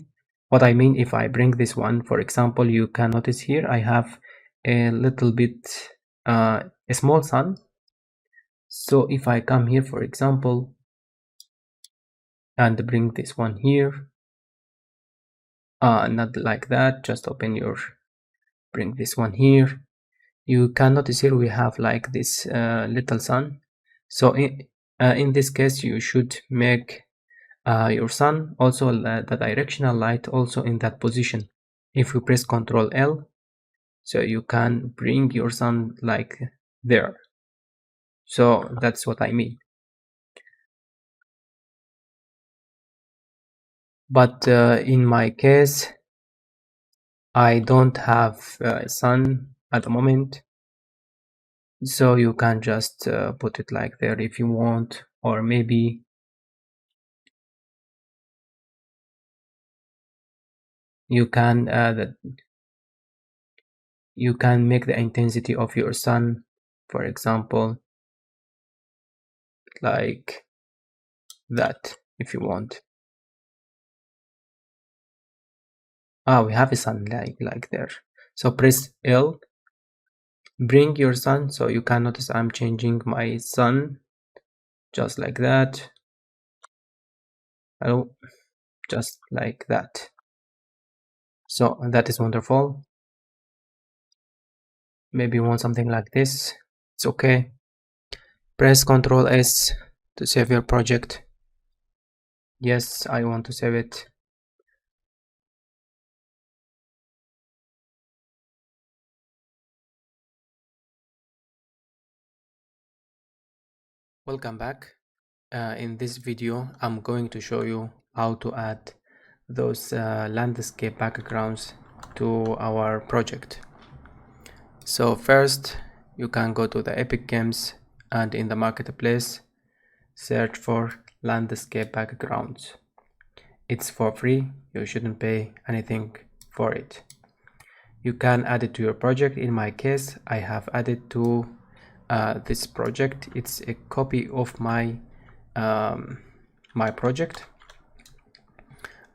What I mean, if I bring this one, for example, you can notice here I have a little bit a small sun. So if I come here, for example, and bring this one here, not like that, just open your, bring this one here, you can notice here we have like this little sun. So in this case you should make your sun also the directional light also in that position. If you press Ctrl L, so you can bring your sun like there. So that's what I mean. But in my case, I don't have sun at the moment, so you can just put it like there if you want, or maybe you can you can make the intensity of your sun, for example, like that if you want. We have a sun like there. So press L, bring your sun. So you can notice I'm changing my sun just like that. Oh, just like that. So that is wonderful. Maybe you want something like this. It's okay. Press Ctrl S to save your project. Yes, I want to save it. Welcome back. In this video, I'm going to show you how to add those landscape backgrounds to our project. So first, you can go to the Epic Games and in the marketplace, search for landscape backgrounds. It's for free. You shouldn't pay anything for it. You can add it to your project. In my case, I have added to this project. It's a copy of my my project.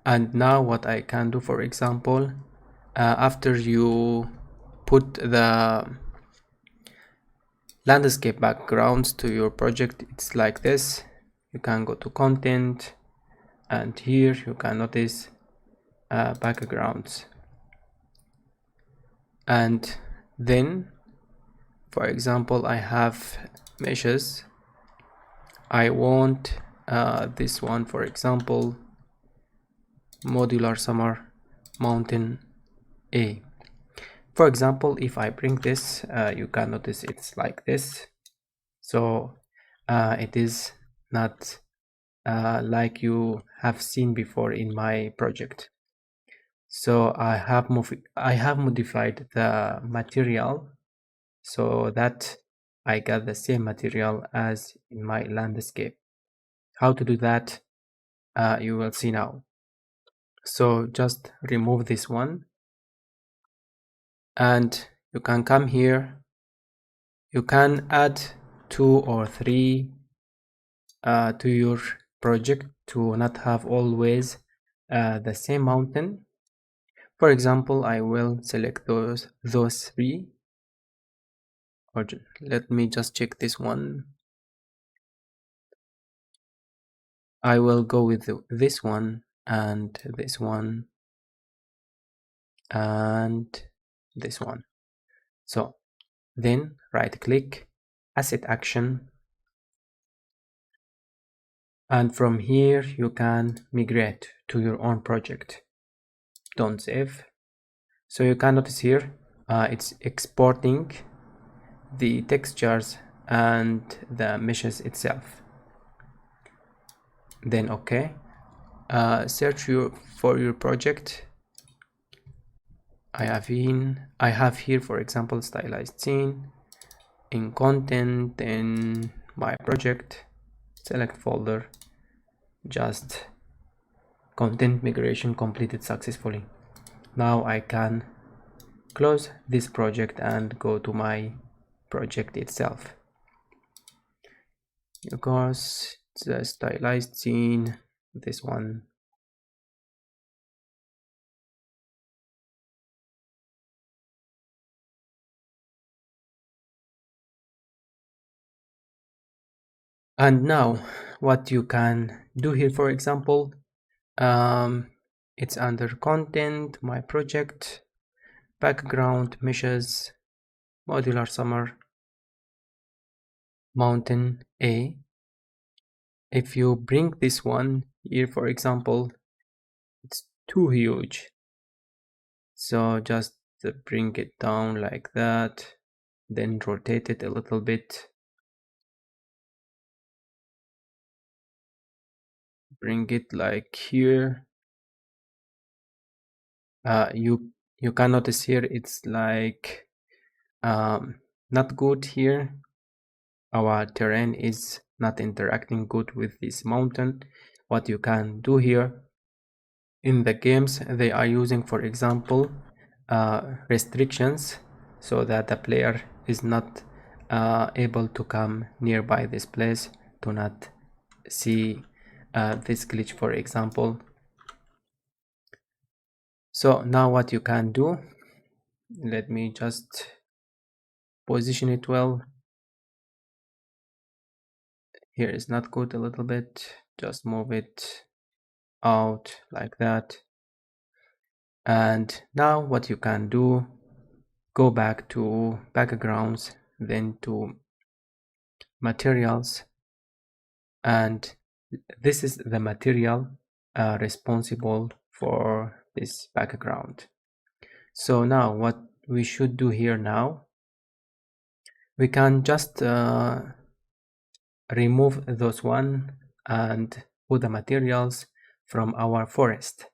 And now what I can do, for example, after you put the landscape backgrounds to your project, it's like this. You can go to content, and here you can notice backgrounds. And then, for example, I have meshes. I want this one, for example, modular summer mountain A. For example, if I bring this, you can notice it's like this. So it is not like you have seen before in my project. So I have modified the material so that I got the same material as in my landscape. How to do that, you will see now. So just remove this one, and you can come here. You can add 2 or 3 to your project to not have always the same mountain. For example, I will select those 3, or let me just check this one. I will go with this one and this one and this one. So then right click, asset action, and from here you can migrate to your own project. Don't save. So you can notice here it's exporting the textures and the meshes itself. Then okay, search for your project. I have here, for example, stylized scene. In content, in my project, select folder, just content migration completed successfully. Now I can close this project and go to my project itself. Because the stylized scene, this one. And now what you can do here, for example, it's under content, my project, background, meshes, modular summer mountain A. If you bring this one here, for example, it's too huge, so just bring it down like that, then rotate it a little bit, bring it like here. You can notice here it's like not good here. Our terrain is not interacting good with this mountain. What you can do here, in the games they are using, for example, restrictions so that the player is not able to come nearby this place to not see this glitch, for example. So now what you can do, let me just position it well. Here is not good, a little bit, just move it out like that. And now what you can do, go back to backgrounds, then to materials, and this is the material responsible for this background. So now what we should do here now, we can just remove those one and put the materials from our forest.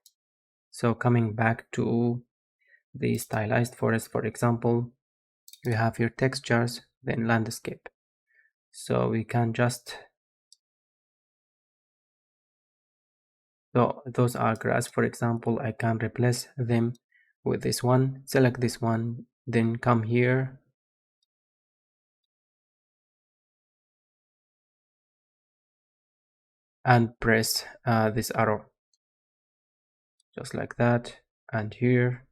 So coming back to the stylized forest, for example, you have your textures, then landscape. So we can just, so those are grass, for example, I can replace them with this one, select this one, then come here and press this arrow, just like that. And here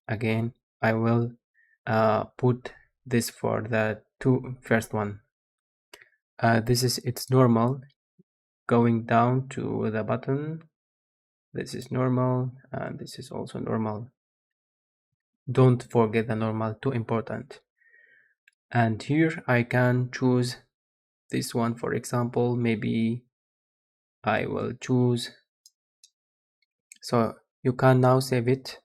again, I will put this for the first one. This is its normal, going down to the bottom. This is normal, and this is also normal. Don't forget the normal, too important. And here I can choose this one, for example. Maybe I will choose, so you can now save it.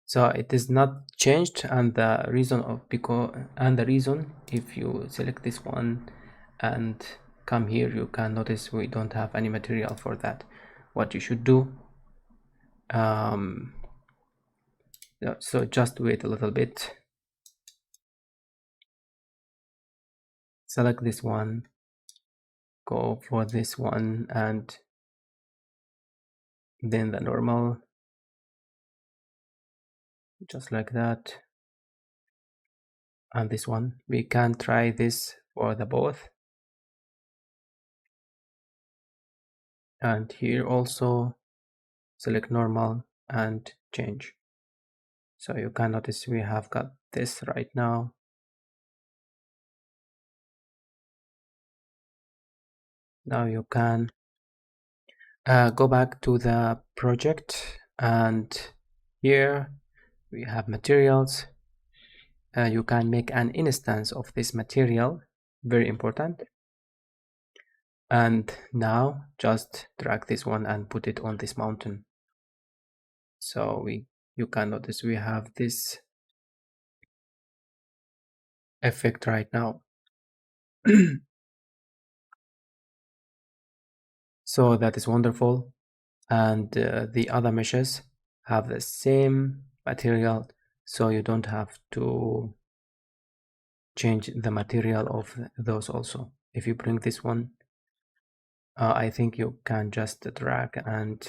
So it is not changed, and the reason if you select this one and come here, you can notice we don't have any material for that. What you should do, so just wait a little bit, select this one, go for this one, and then the normal, just like that. And this one, we can try this for the both. And here also select normal and change. So you can notice we have got this right now. Now you can go back to the project, and here we have materials. You can make an instance of this material, very important. And now just drag this one and put it on this mountain. So you can notice we have this effect right now. So that is wonderful. And the other meshes have the same material, so you don't have to change the material of those also. If you bring this one, I think you can just drag, and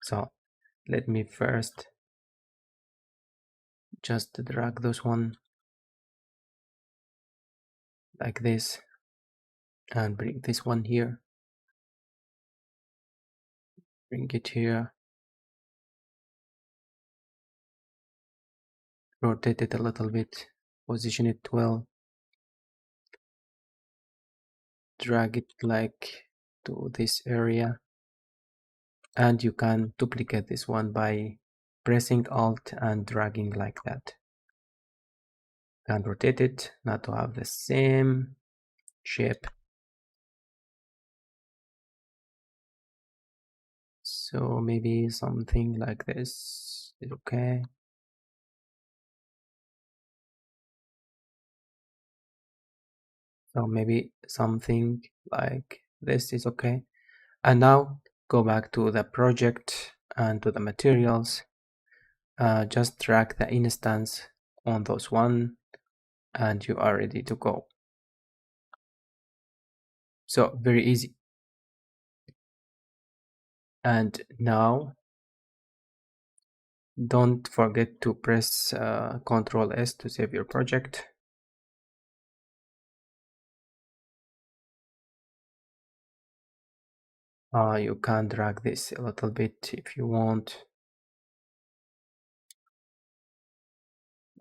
so let me first just drag those one like this and bring this one here, bring it here, rotate it a little bit, position it well, drag it like to this area, and you can duplicate this one by pressing Alt and dragging like that. And rotate it, not to have the same shape. So maybe something like this is okay. So maybe something like this is okay. And now go back to the project and to the materials. Just drag the instance on those one, and you are ready to go. So very easy. And now Don't forget to press Ctrl S to save your project. You can drag this a little bit if you want.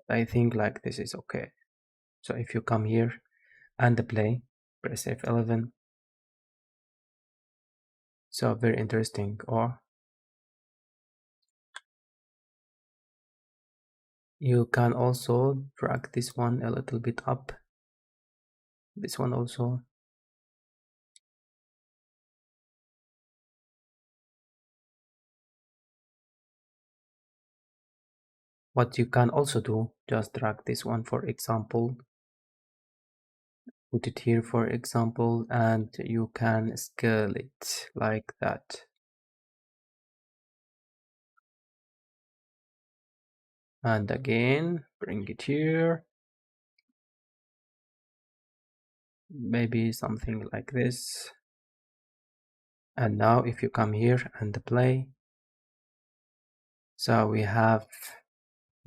I think like this is okay. So if you come here and play, press F11. So very interesting. Or you can also drag this one a little bit up. This one also. What you can also do, just drag this one for example, put it here for example, and you can scale it like that. And again, bring it here. Maybe something like this. And now if you come here and play, so we have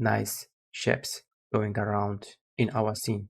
nice shapes going around in our scene.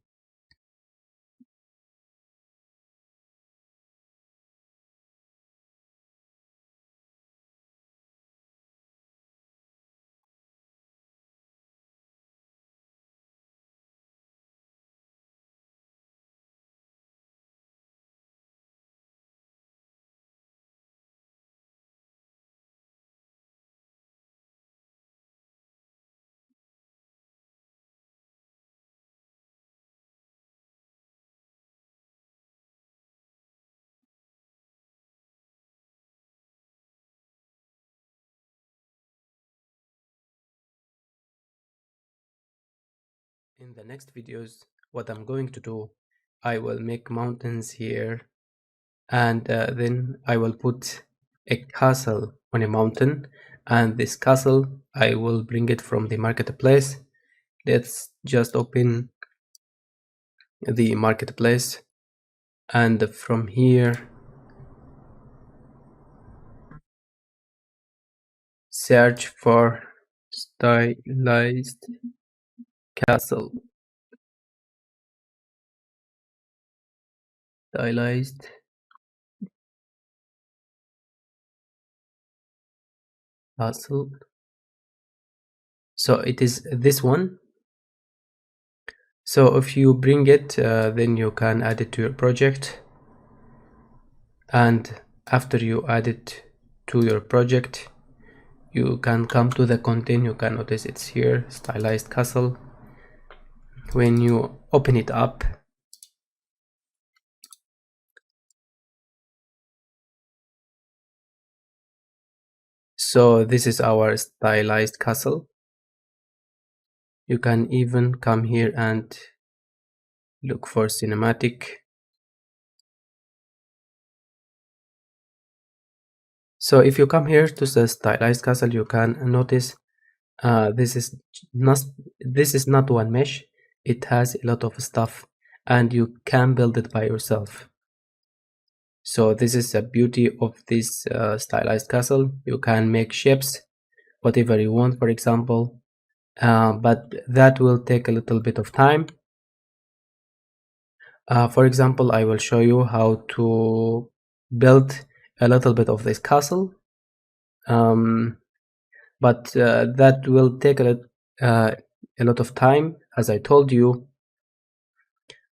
In the next videos, what I'm going to do, I will make mountains here, and then I will put a castle on a mountain, and this castle I will bring it from the marketplace. Let's just open the marketplace, and from here search for stylized castle. Stylized castle. So it is this one. So if you bring it, then you can add it to your project, and after you add it to your project, you can come to the content. You can notice it's here, stylized castle. When you open it up, so this is our stylized castle. You can even come here and look for cinematic. So if you come here to the stylized castle, you can notice this is not one mesh. It has a lot of stuff, and you can build it by yourself. So this is the beauty of this stylized castle. You can make shapes whatever you want, for example, but that will take a little bit of time. For example, I will show you how to build a little bit of this castle, but that will take a lot of time, as I told you.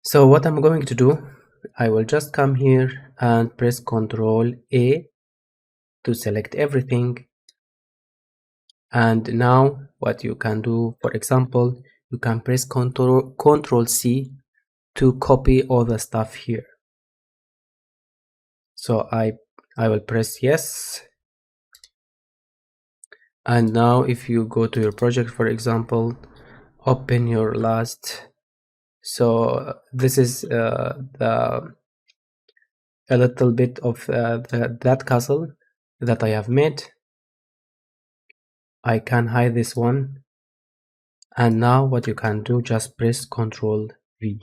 So what I'm going to do, I will just come here and press Ctrl A to select everything. And now what you can do, for example, you can press Ctrl C to copy all the stuff here. So I will press yes. And now if you go to your project, for example, open your last. So this is a little bit of that castle that I have made. I can hide this one, and now what you can do, just press Ctrl V.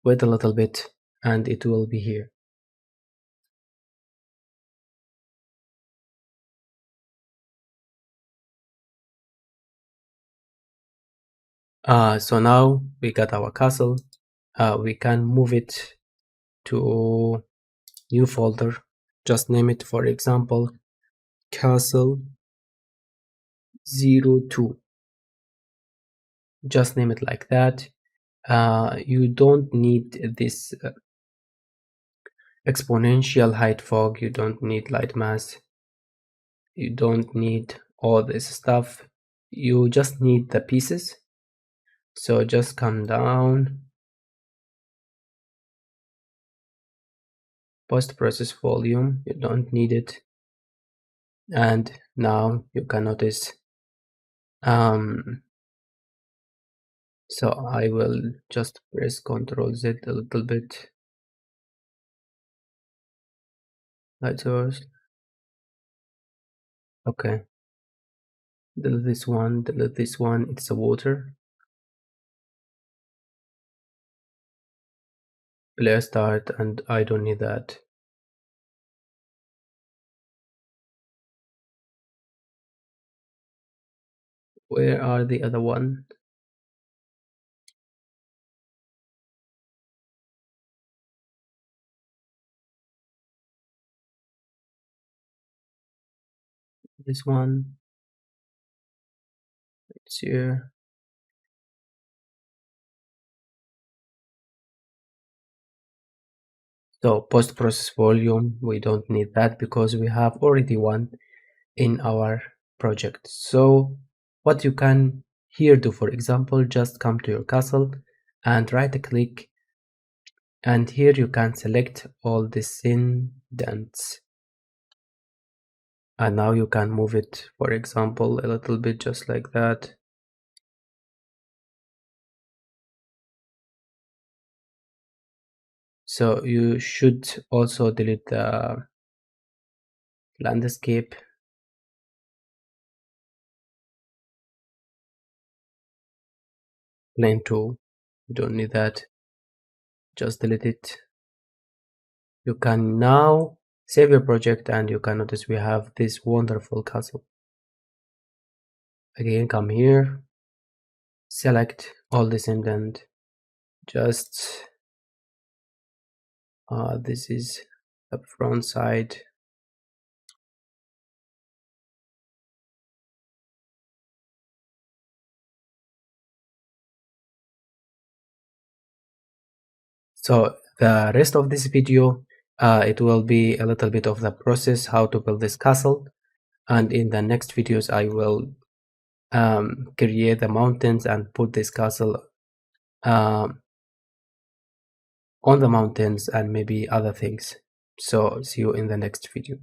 Wait a little bit and it will be here. So now we got our castle. We can move it to new folder. Just name it, for example, castle 02. Just name it like that. You don't need this exponential height fog, you don't need light mass, you don't need all this stuff, you just need the pieces. So just come down, post-process volume, you don't need it. And now you can notice, so I will just press Ctrl Z a little bit. Light source. Okay. Delete this one, delete this one, it's a water. Player start, and I don't need that. Where are the other one? This one. It's here. So post-process volume, we don't need that because we have already one in our project. So what you can here do, for example, just come to your castle and right click, and here you can select all the indents, and now you can move it, for example, a little bit just like that. So you should also delete the landscape. Plane 2, you don't need that, just delete it. You can now save your project, and you can notice we have this wonderful castle. Again, come here, select all this indent, just this is the front side. So the rest of this video, it will be a little bit of the process how to build this castle, and in the next videos I will create the mountains and put this castle on the mountains and maybe other things. So see you in the next video.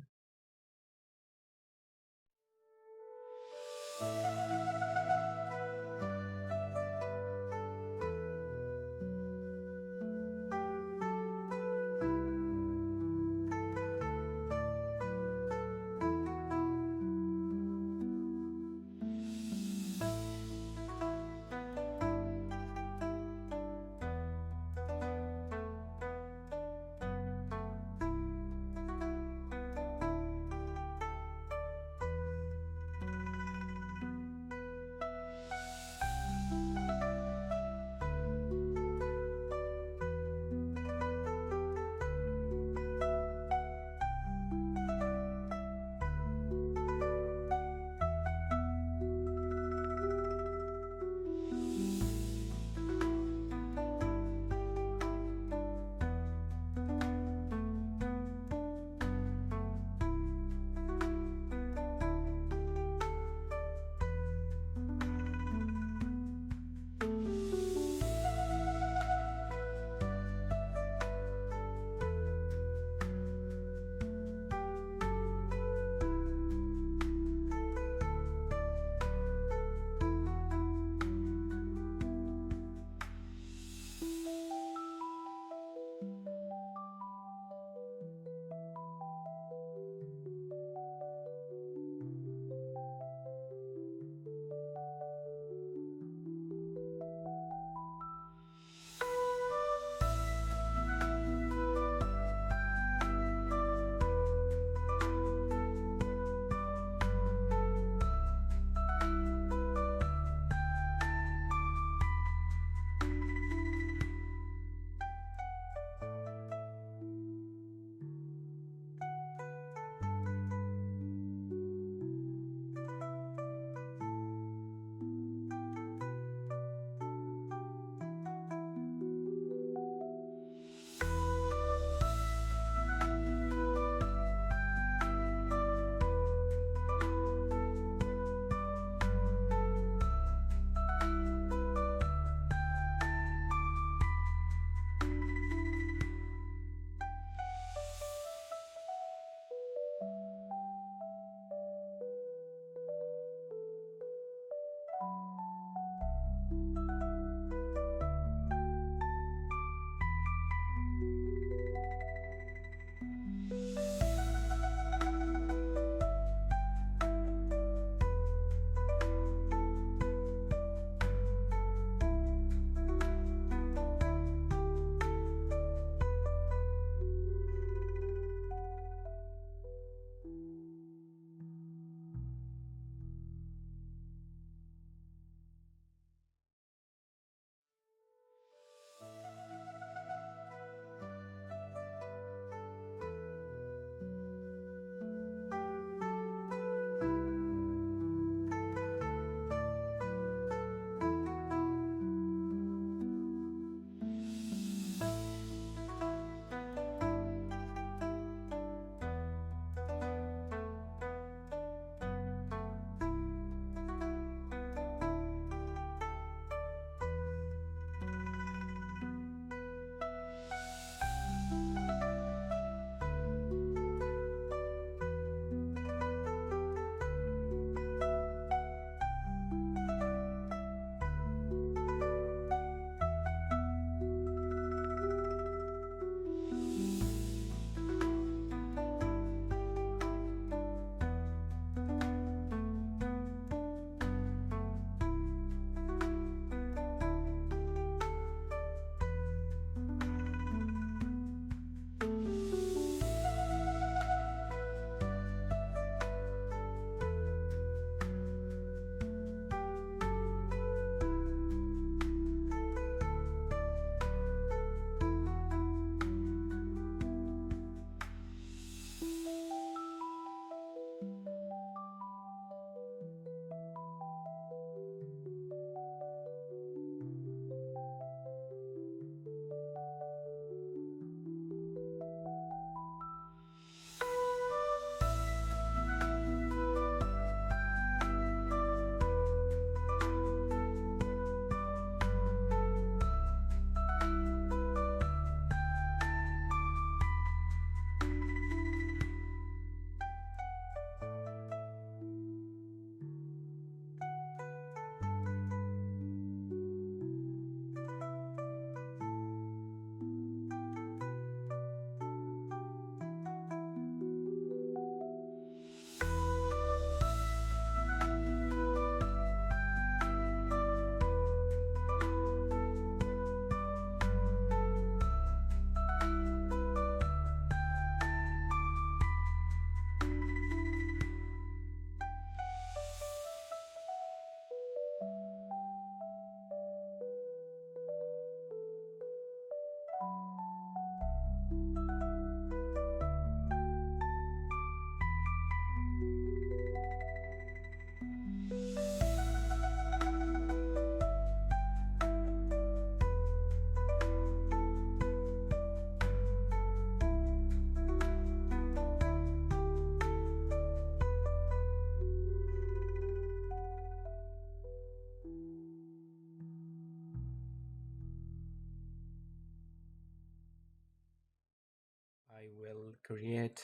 create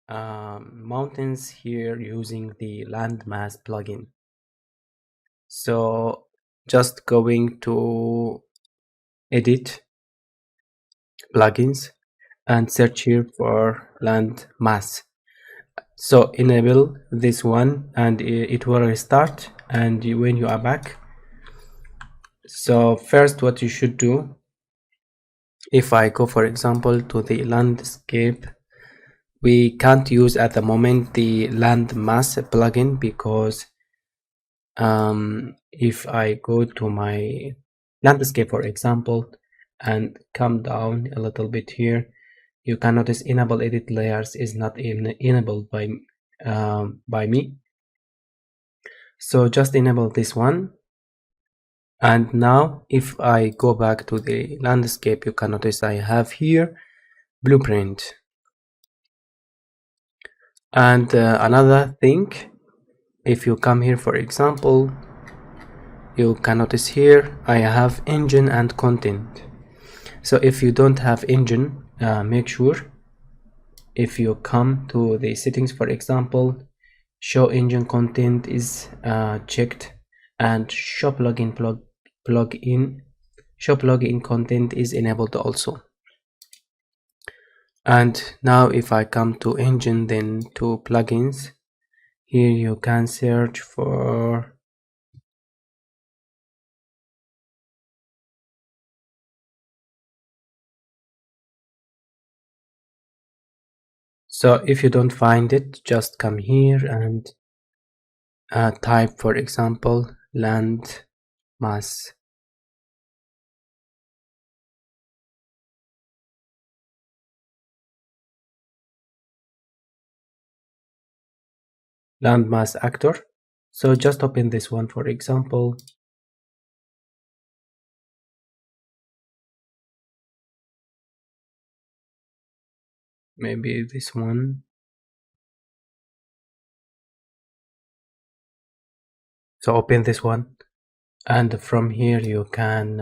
mountains here using the landmass plugin. So just going to edit plugins and search here for landmass. So enable this one and it will restart, and when you are back, so first what you should do, if I go for example to the landscape, we can't use at the moment the landmass plugin because if I go to my landscape for example and come down a little bit here, you can notice enable edit layers is not enabled by me. So just enable this one, and now if I go back to the landscape, you can notice I have here blueprint. And another thing, if you come here for example, you can notice here I have engine and content. So if you don't have engine, make sure if you come to the settings for example, show engine content is checked, and show plugin content is enabled also. And now if I come to engine, then to plugins, here you can search for so if you don't find it, just come here and type for example land mass. Landmass actor. So just open this one for example. Maybe this one. So open this one, and from here you can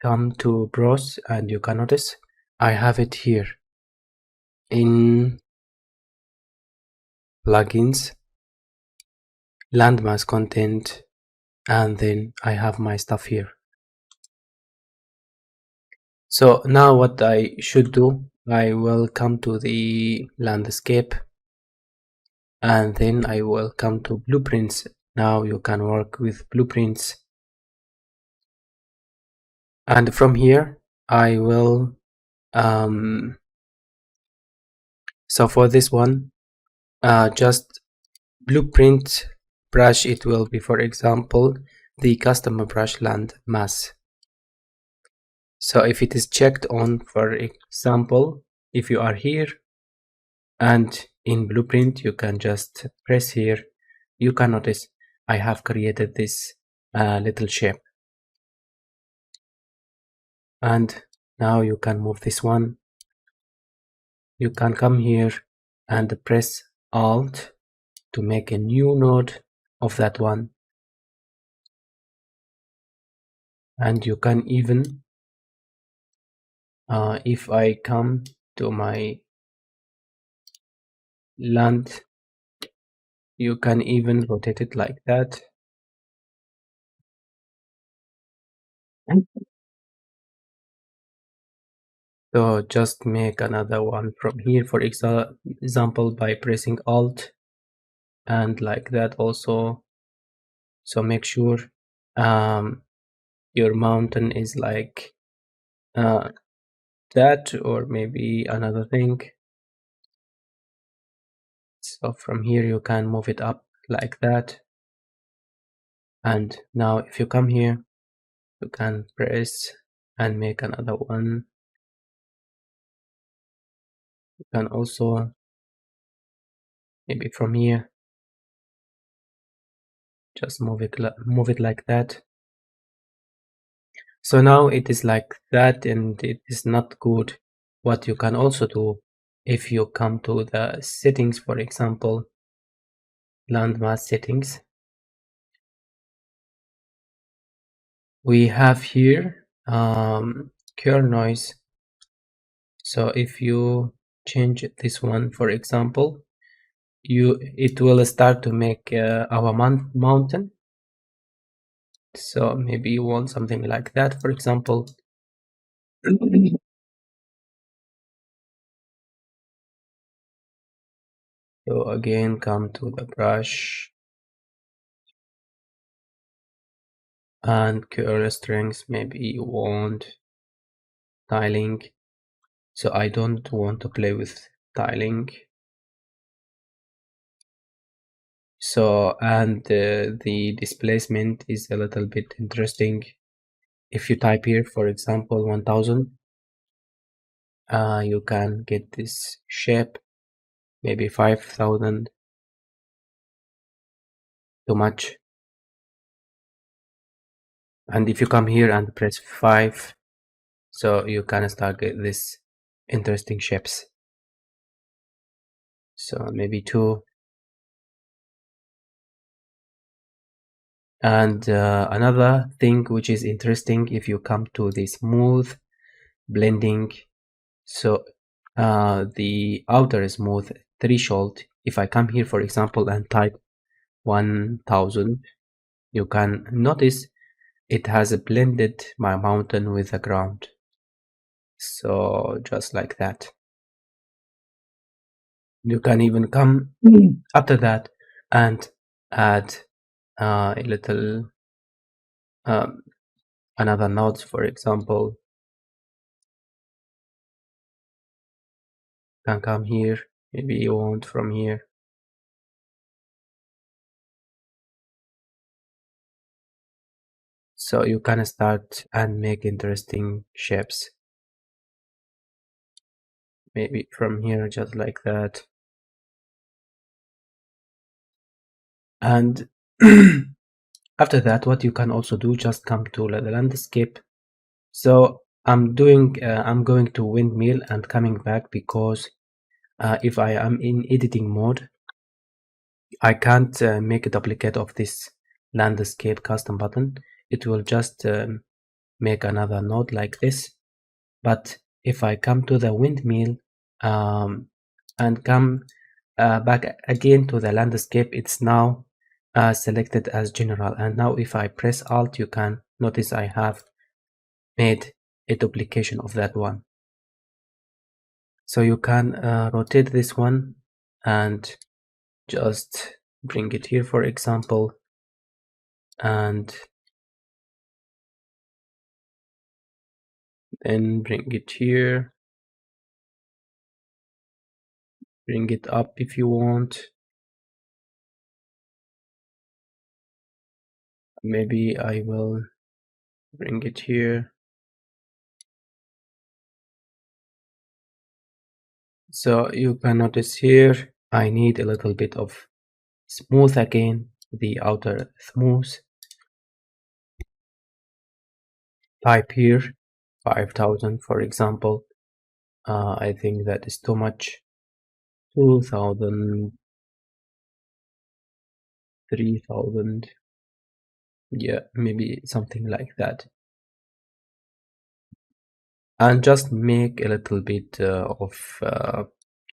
come to browse, and you can notice I have it here in plugins, landmass content, and then I have my stuff here. So now what I should do, I will come to the landscape and then I will come to blueprints. Now you can work with blueprints, and from here I will so for this one, just blueprint brush, it will be for example the customer brush land mass. So if it is checked on, for example, if you are here and in blueprint, you can just press here, you can notice I have created this little shape, and now you can move this one. You can come here and press Alt to make a new node of that one, and you can even if I come to my land, you can even rotate it like that. So just make another one from here, for example, by pressing Alt and like that also. So make sure your mountain is like that, or maybe another thing. So from here you can move it up like that. And now if you come here, you can press and make another one. You can also maybe from here just move it like that. So now it is like that, and it is not good. What you can also do, if you come to the settings, for example, landmass settings, we have here kernel noise So if you change this one, for example, it will start to make our mountain. So maybe you want something like that, for example. So again, come to the brush and curl strings. Maybe you want tiling. So I don't want to play with tiling. So, and the displacement is a little bit interesting. If you type here, for example, 1000, you can get this shape. Maybe 5000, too much. And if you come here and press 5, so you can start get this interesting shapes. So maybe 2. And another thing which is interesting, if you come to the smooth blending, so the outer smooth threshold, if I come here, for example, and type 1000, you can notice it has blended my mountain with the ground. So just like that. You can even come after that and add a little another node, for example. Can come here, maybe you want from here. So you can start and make interesting shapes. Maybe from here, just like that. And after that, what you can also do, just come to the landscape. So I'm going to windmill and coming back, because if I am in editing mode, I can't make a duplicate of this landscape custom button. It will just make another node like this. But if I come to the windmill and come back again to the landscape, it's now selected as general. And now if I press Alt, you can notice I have made a duplication of that one. So you can rotate this one and just bring it here, for example, and then bring it here, bring it up if you want. Maybe I will bring it here. So you can notice here I need a little bit of smooth again, the outer smooth. Type here 5000, for example. I think that is too much. 2000, 3000, yeah, maybe something like that. And just make a little bit of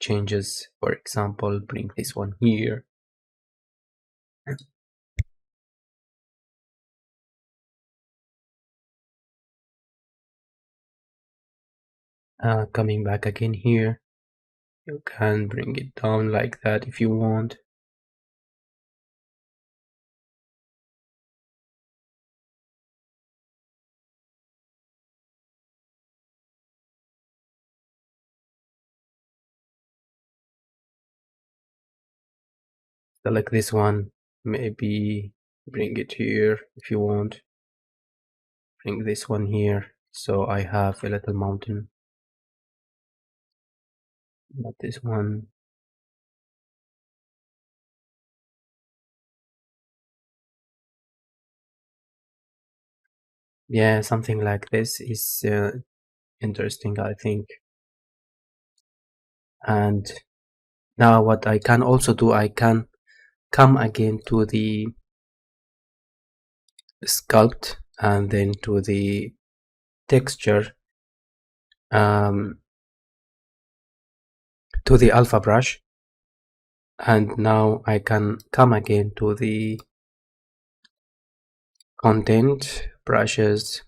changes. For example, bring this one here. Coming back again here, you can bring it down like that if you want. Select this one, maybe bring it here if you want. Bring this one here, so I have a little mountain. Not this one. Yeah, something like this is interesting, I think. And now what I can also do, I can come again to the sculpt and then to the texture, to the alpha brush, and now I can come again to the content brushes.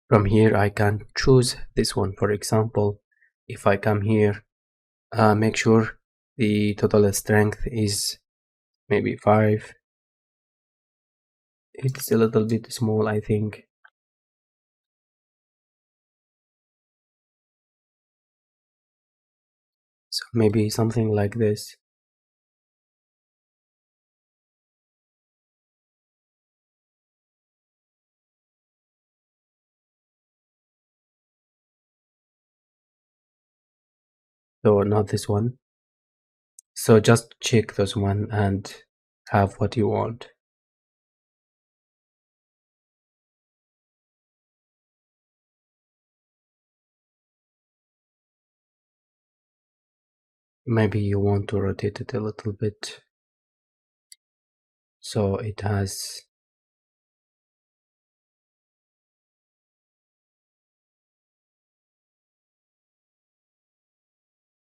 From here I can choose this one. For example, if I come here, make sure the total strength is maybe 5. It's a little bit small, I think. So maybe something like this. So not this one. So just check this one and have what you want. Maybe you want to rotate it a little bit so it has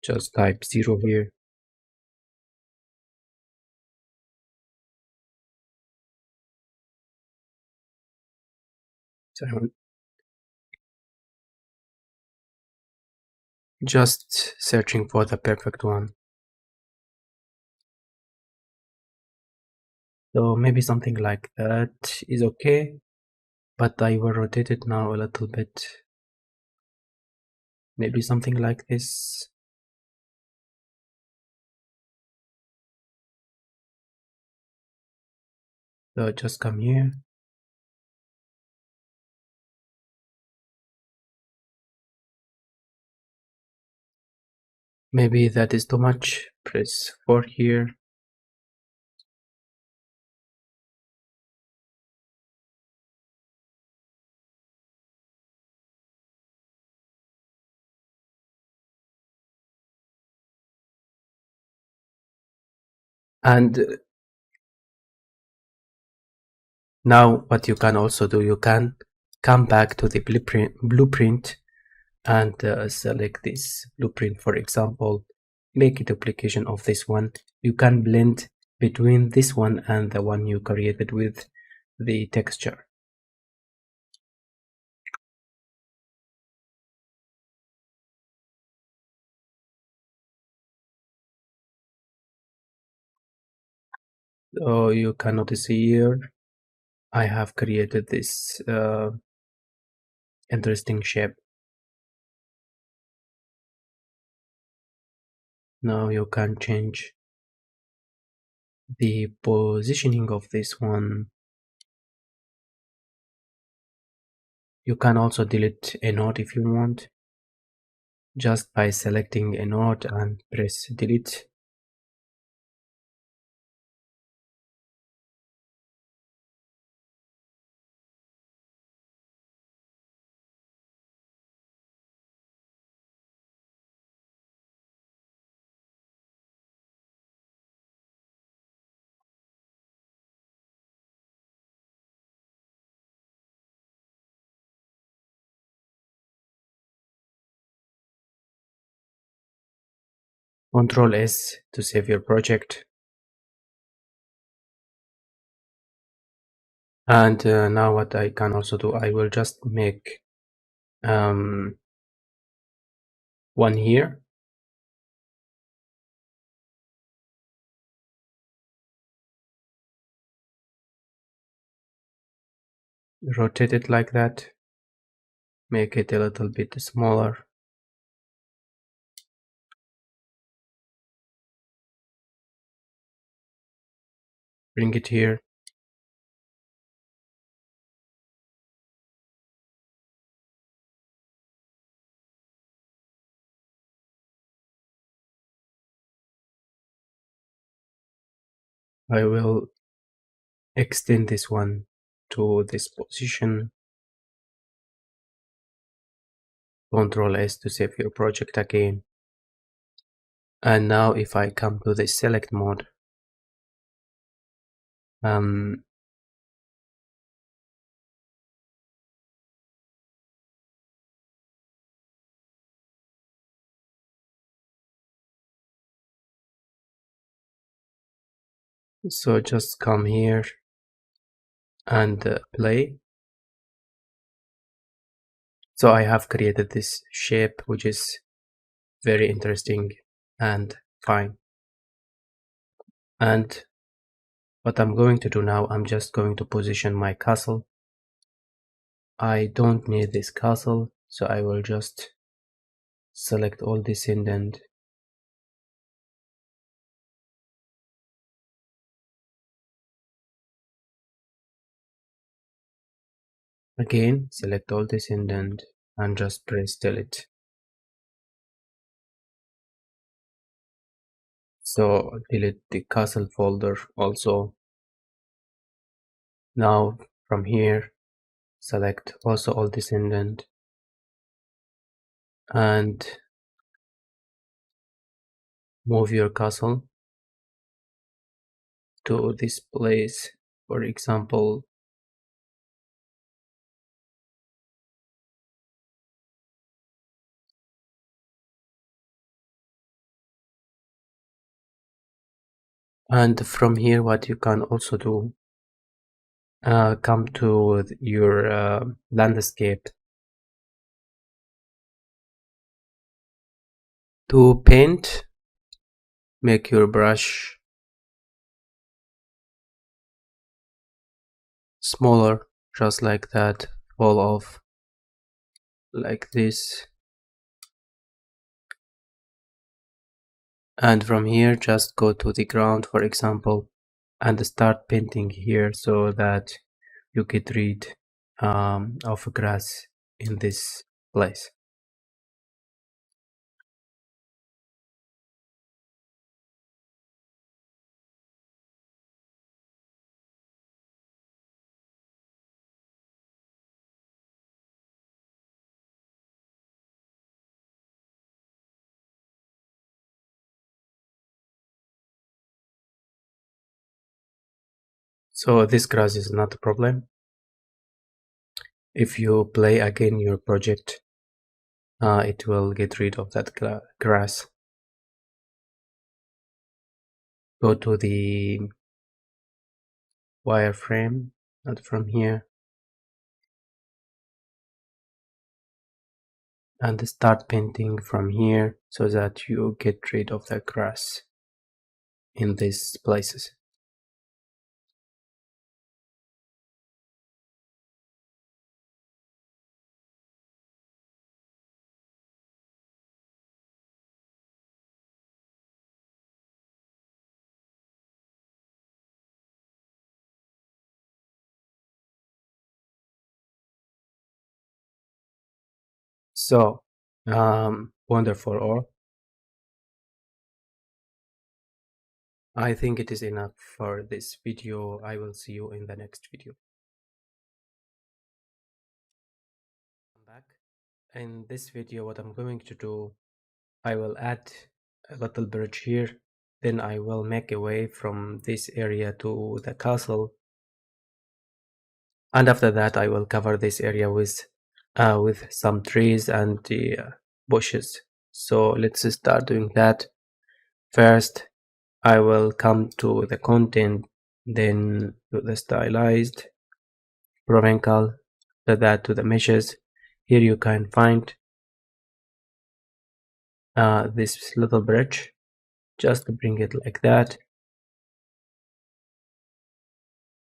just type 0 here. So I'm just searching for the perfect one. So maybe something like that is okay, but I will rotate it now a little bit. Maybe something like this. So just come here. Maybe that is too much. Press 4 here. And now what you can also do, you can come back to the blueprint and select this blueprint. For example, make a duplication of this one. You can blend between this one and the one you created with the texture. So you can notice here I have created this interesting shape. Now you can change the positioning of this one. You can also delete a node if you want, just by selecting a node and press delete. Ctrl S to save your project. And now what I can also do, I will just make one here. Rotate it like that. Make it a little bit smaller. Bring it here. I will extend this one to this position. Ctrl S to save your project again. And now if I come to the select mode, So just come here and play. So I have created this shape, which is very interesting and fine. And what I'm going to do now, I'm just going to position my castle. I don't need this castle, so I will just select all this indent. Again, select all this indent and just press delete. So delete the castle folder also. Now from here, select also all this indent and move your castle to this place, for example. And from here, what you can also do, come to your landscape to paint, make your brush smaller, just like that, fall off like this. And from here, just go to the ground, for example, and start painting here so that you get rid of grass in this place. So this grass is not a problem. If you play again your project, it will get rid of that grass. Go to the wireframe, and from here, and start painting from here so that you get rid of the grass in these places. So, wonderful all. I think it is enough for this video. I will see you in the next video. I'm back. In this video, what I'm going to do, I will add a little bridge here. Then I will make a way from this area to the castle. And after that, I will cover this area with some trees and the bushes. So let's start doing that. First, I will come to the content, then to the stylized, provincial, after that to the meshes. Here you can find this little bridge. Just bring it like that,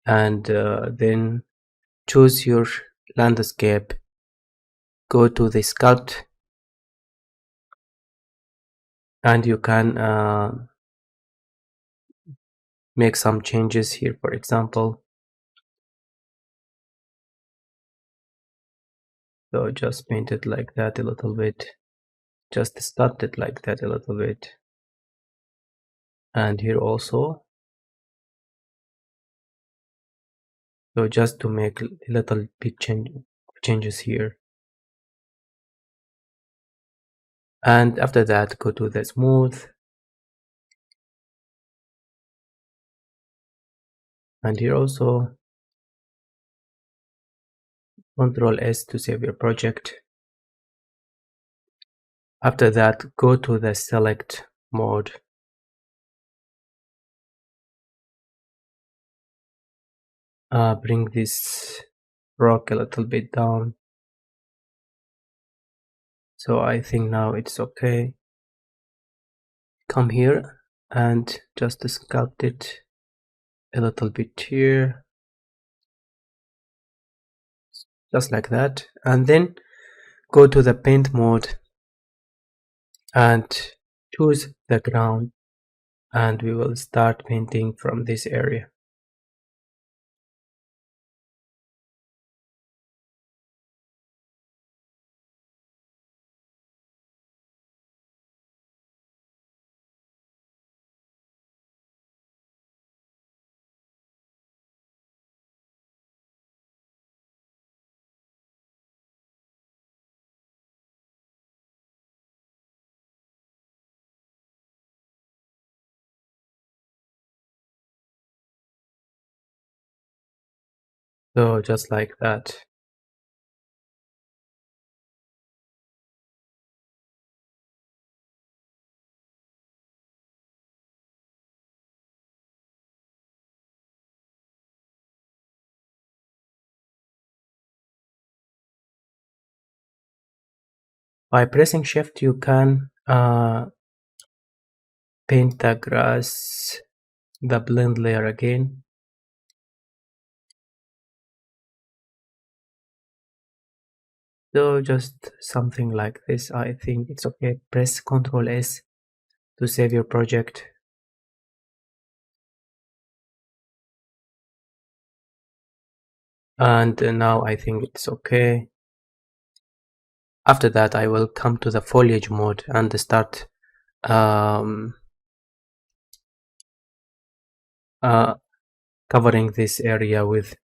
and then choose your landscape. Go to the sculpt, and you can make some changes here, for example. So just paint it like that a little bit, just sculpt it like that a little bit, and here also. So just to make a little bit changes here, and after that go to the smooth, and here also Ctrl S to save your project. After that, go to the select mode bring this rock a little bit down. So I think now it's okay. Come here and just sculpt it a little bit here, just like that, and then go to the paint mode and choose the ground, and we will start painting from this area. So just like that. By pressing shift you can paint the grass, the blend layer again. So just something like this, I think it's okay. Press Ctrl S to save your project. And now I think it's okay. After that I will come to the foliage mode and start covering this area with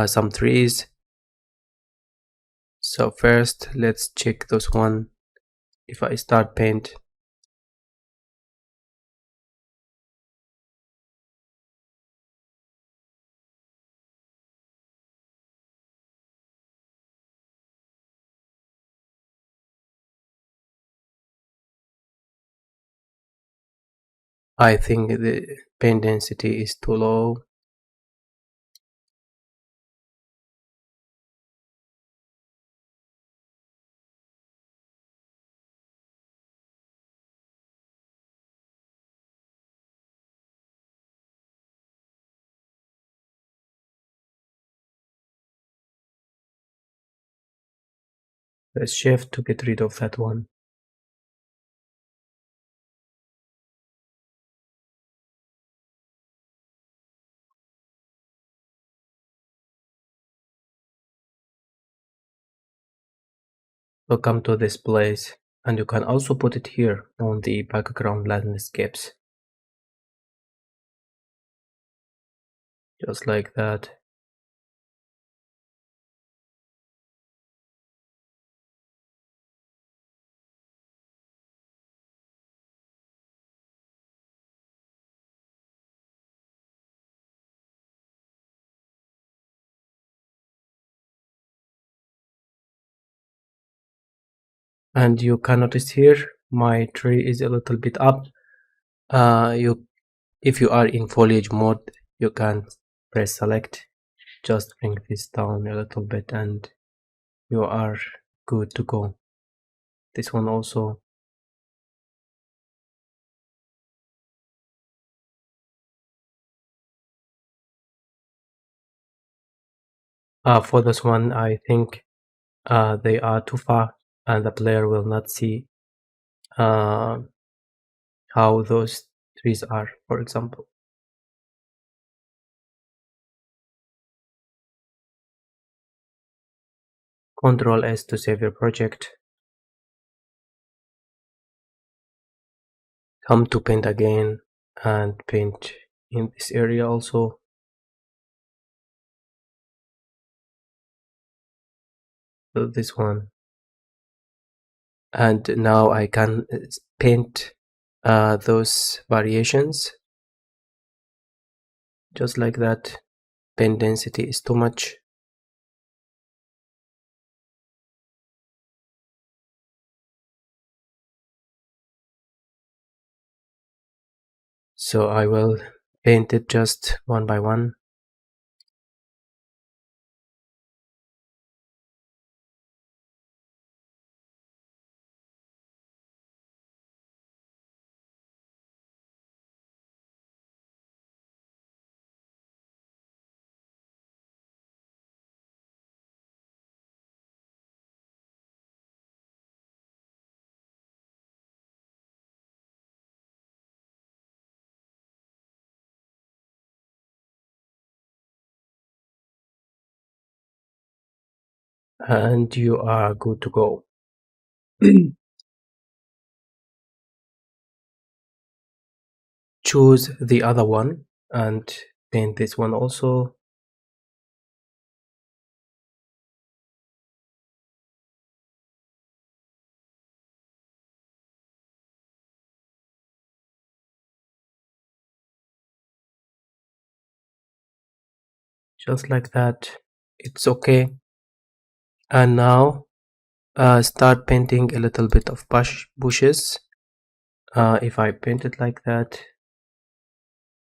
some trees. So first let's check this one. If I start paint, I think the paint density is too low. Press shift to get rid of that one. So come to this place, and you can also put it here on the background landscapes, just like that. And you can notice here my tree is a little bit up. If you are in foliage mode, you can press select, just bring this down a little bit, and you are good to go. This one also. For this one, I think they are too far, and the player will not see uh, how those trees are, for example. Ctrl S to save your project. Come to paint again and paint in this area also. So this one. And now I can paint those variations just like that. Paint density is too much. So I will paint it just one by one. and you are good to go. Choose the other one and paint this one also. Just like that. It's okay. And now start painting a little bit of bushes. If I paint it like that,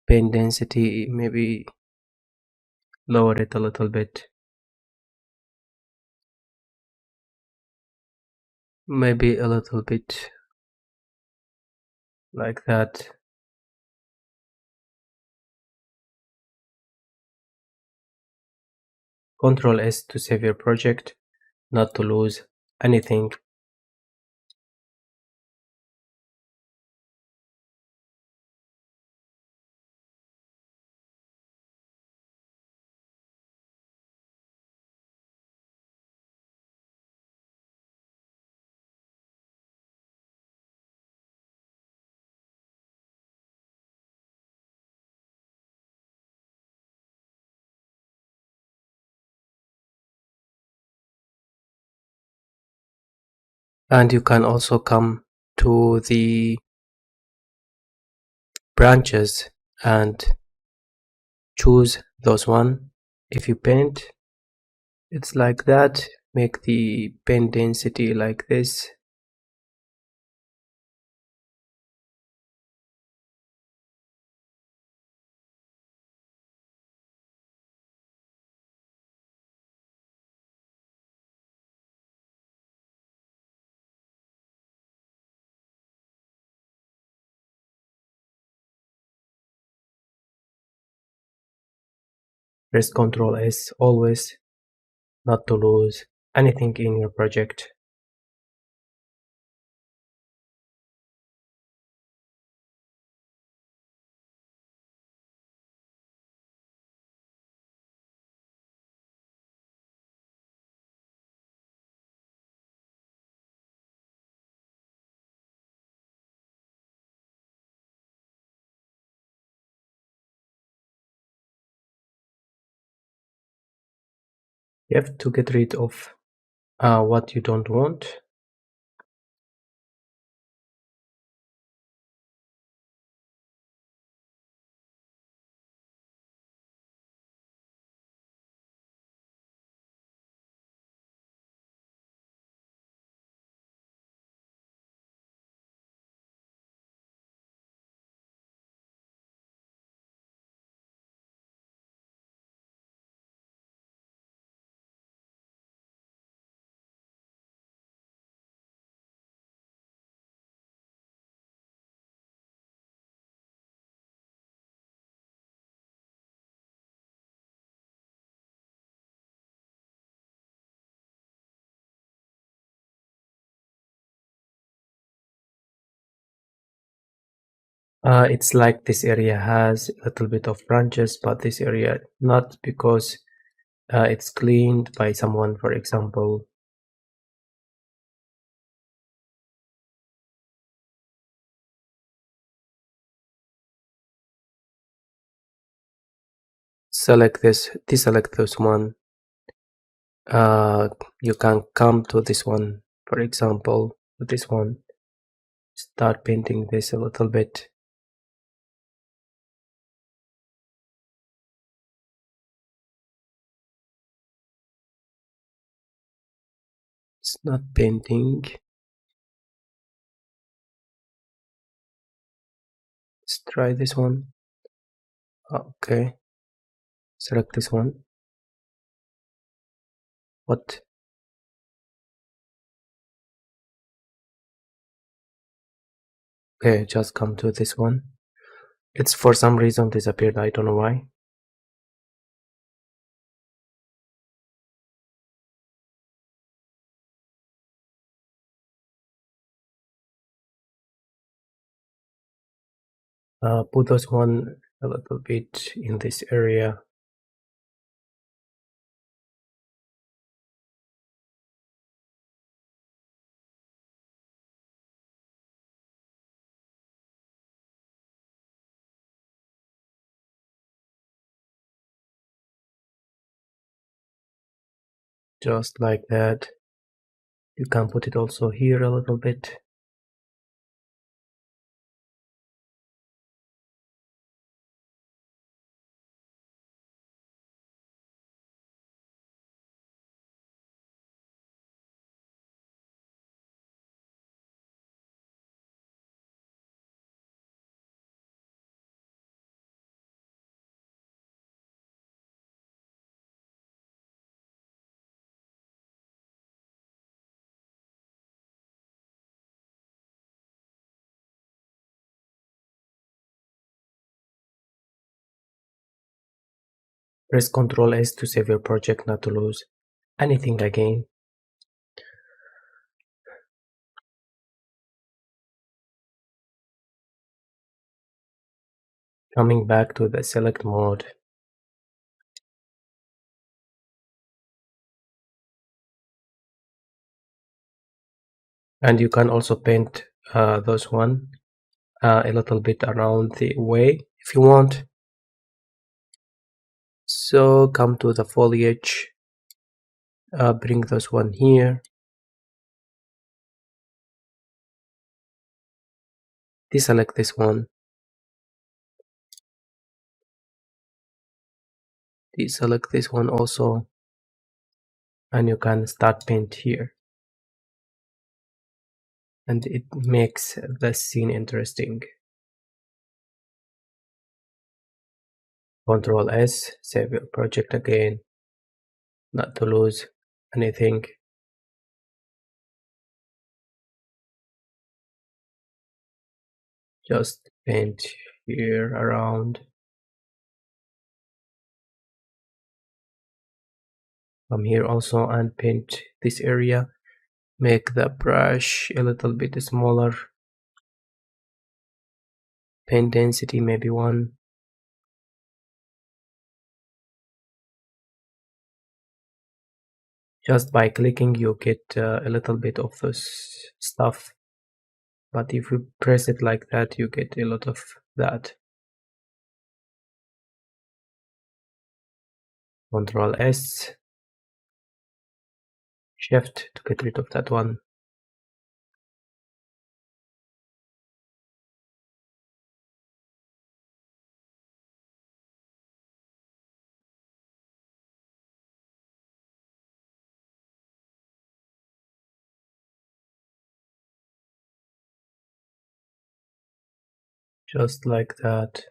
paint density, maybe lower it a little bit, maybe a little bit like that. Control S to save your project, not to lose anything. And you can also come to the branches and choose those one. If you paint, it's like that. Make the paint density like this. Press Ctrl S always, not to lose anything in your project. You have to get rid of what you don't want. It's like this area has a little bit of branches, but this area not, because it's cleaned by someone, for example. Select this, deselect this one. You can come to this one, for example, to this one. Start painting this a little bit. It's not painting. Let's try this one. Okay, select this one. What? Okay, just come to this one. It's for some reason disappeared, I don't know why. Put this one a little bit in this area. just like that. You can put it also here a little bit. Press Ctrl S to save your project, not to lose anything again. Coming back to the select mode. And you can also paint those one a little bit around the way if you want. So come to the foliage, bring this one here, deselect this one, deselect this one also, and you can start paint here, and it makes the scene interesting. Ctrl S, save your project again, not to lose anything. Just paint here around. Come here also and paint this area. Make the brush a little bit smaller. Paint density maybe 1. Just by clicking you get a little bit of this stuff, but if you press it like that you get a lot of that. Ctrl S, Shift to get rid of that one. Just like that.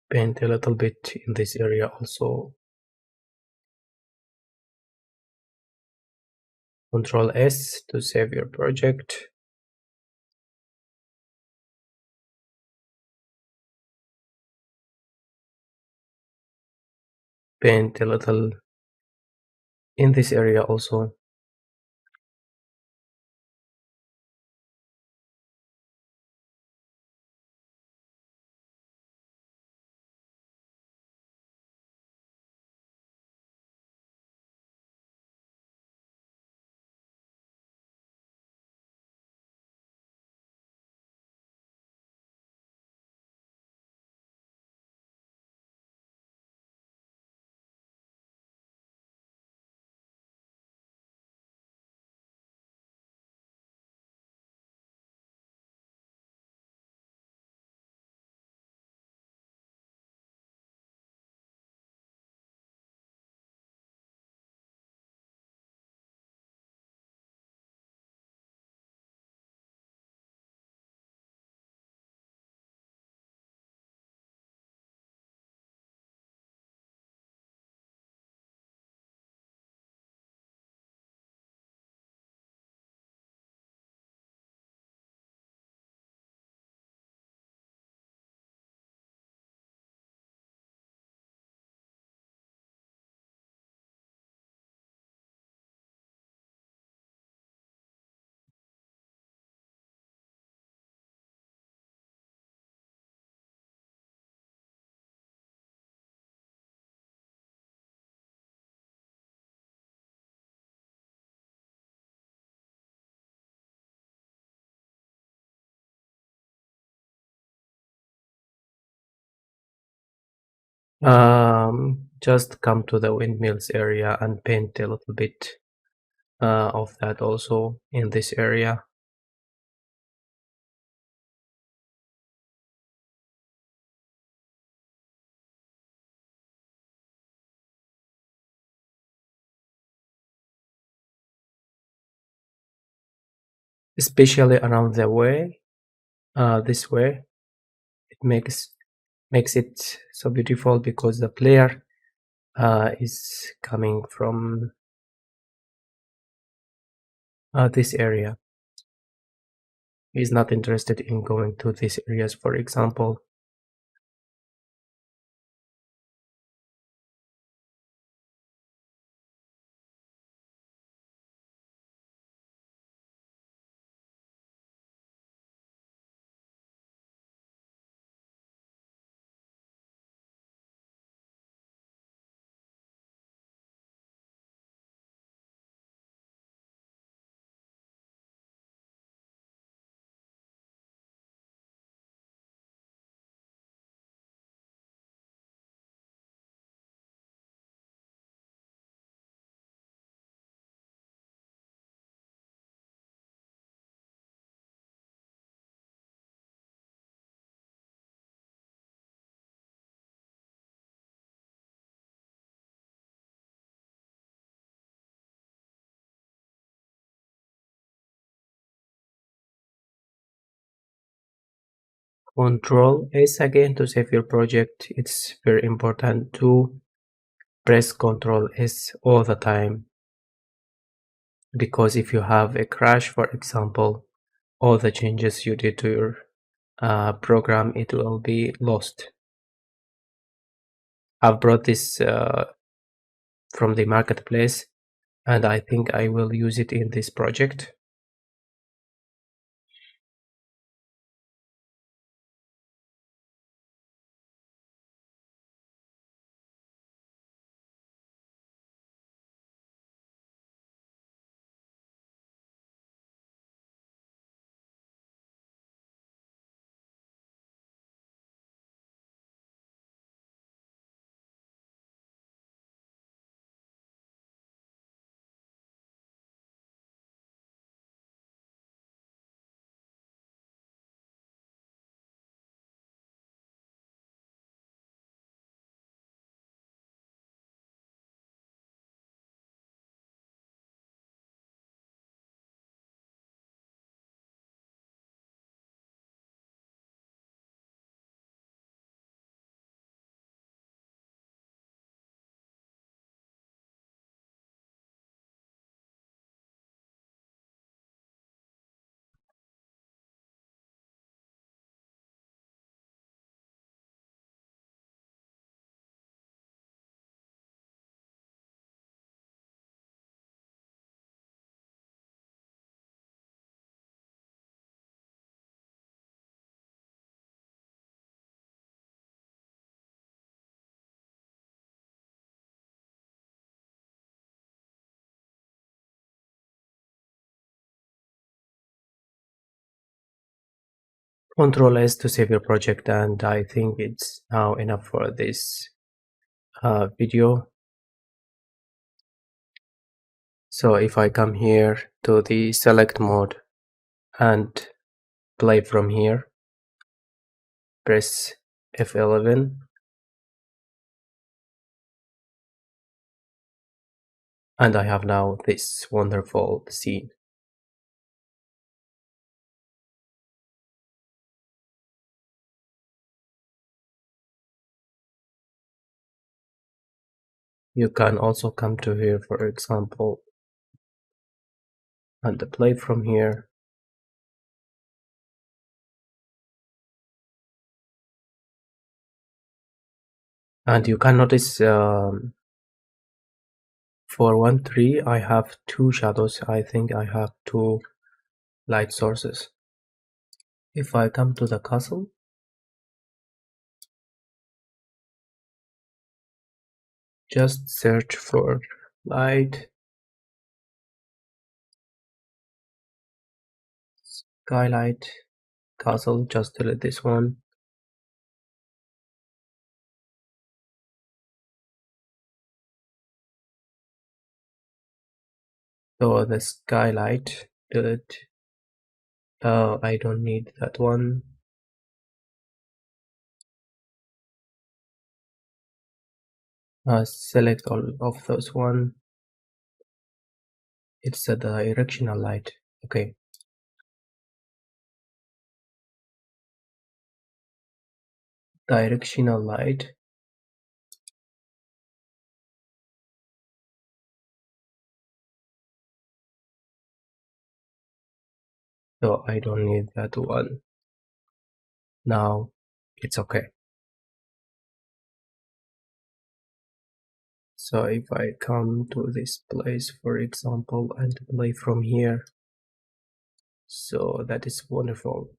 Paint a little bit in this area also. Ctrl S to save your project. Paint a little in this area also. Just come to the windmills area and paint a little bit of that also in this area. Especially around the way, this way, it makes it so beautiful because the player is coming from this area. He's not interested in going to these areas, for example. Control S again to save your project. It's very important to press Control S all the time, because if you have a crash, for example, all the changes you did to your program, it will be lost. I've brought this from the marketplace, and I think I will use it in this project. Control S to save your project, and I think it's now enough for this video. So if I come here to the select mode and play from here, press F11, and I have now this wonderful scene. You can also come to here, for example, and play from here. And you can notice for one tree I have two shadows. I think I have two light sources. If I come to the castle, just search for light, skylight, castle, just delete this one. So the skylight, delete. I don't need that one. Select all of those one. It's a directional light. Okay. Directional light. So I don't need that one. Now it's okay. So if I come to this place, for example, and play from here, so that is wonderful.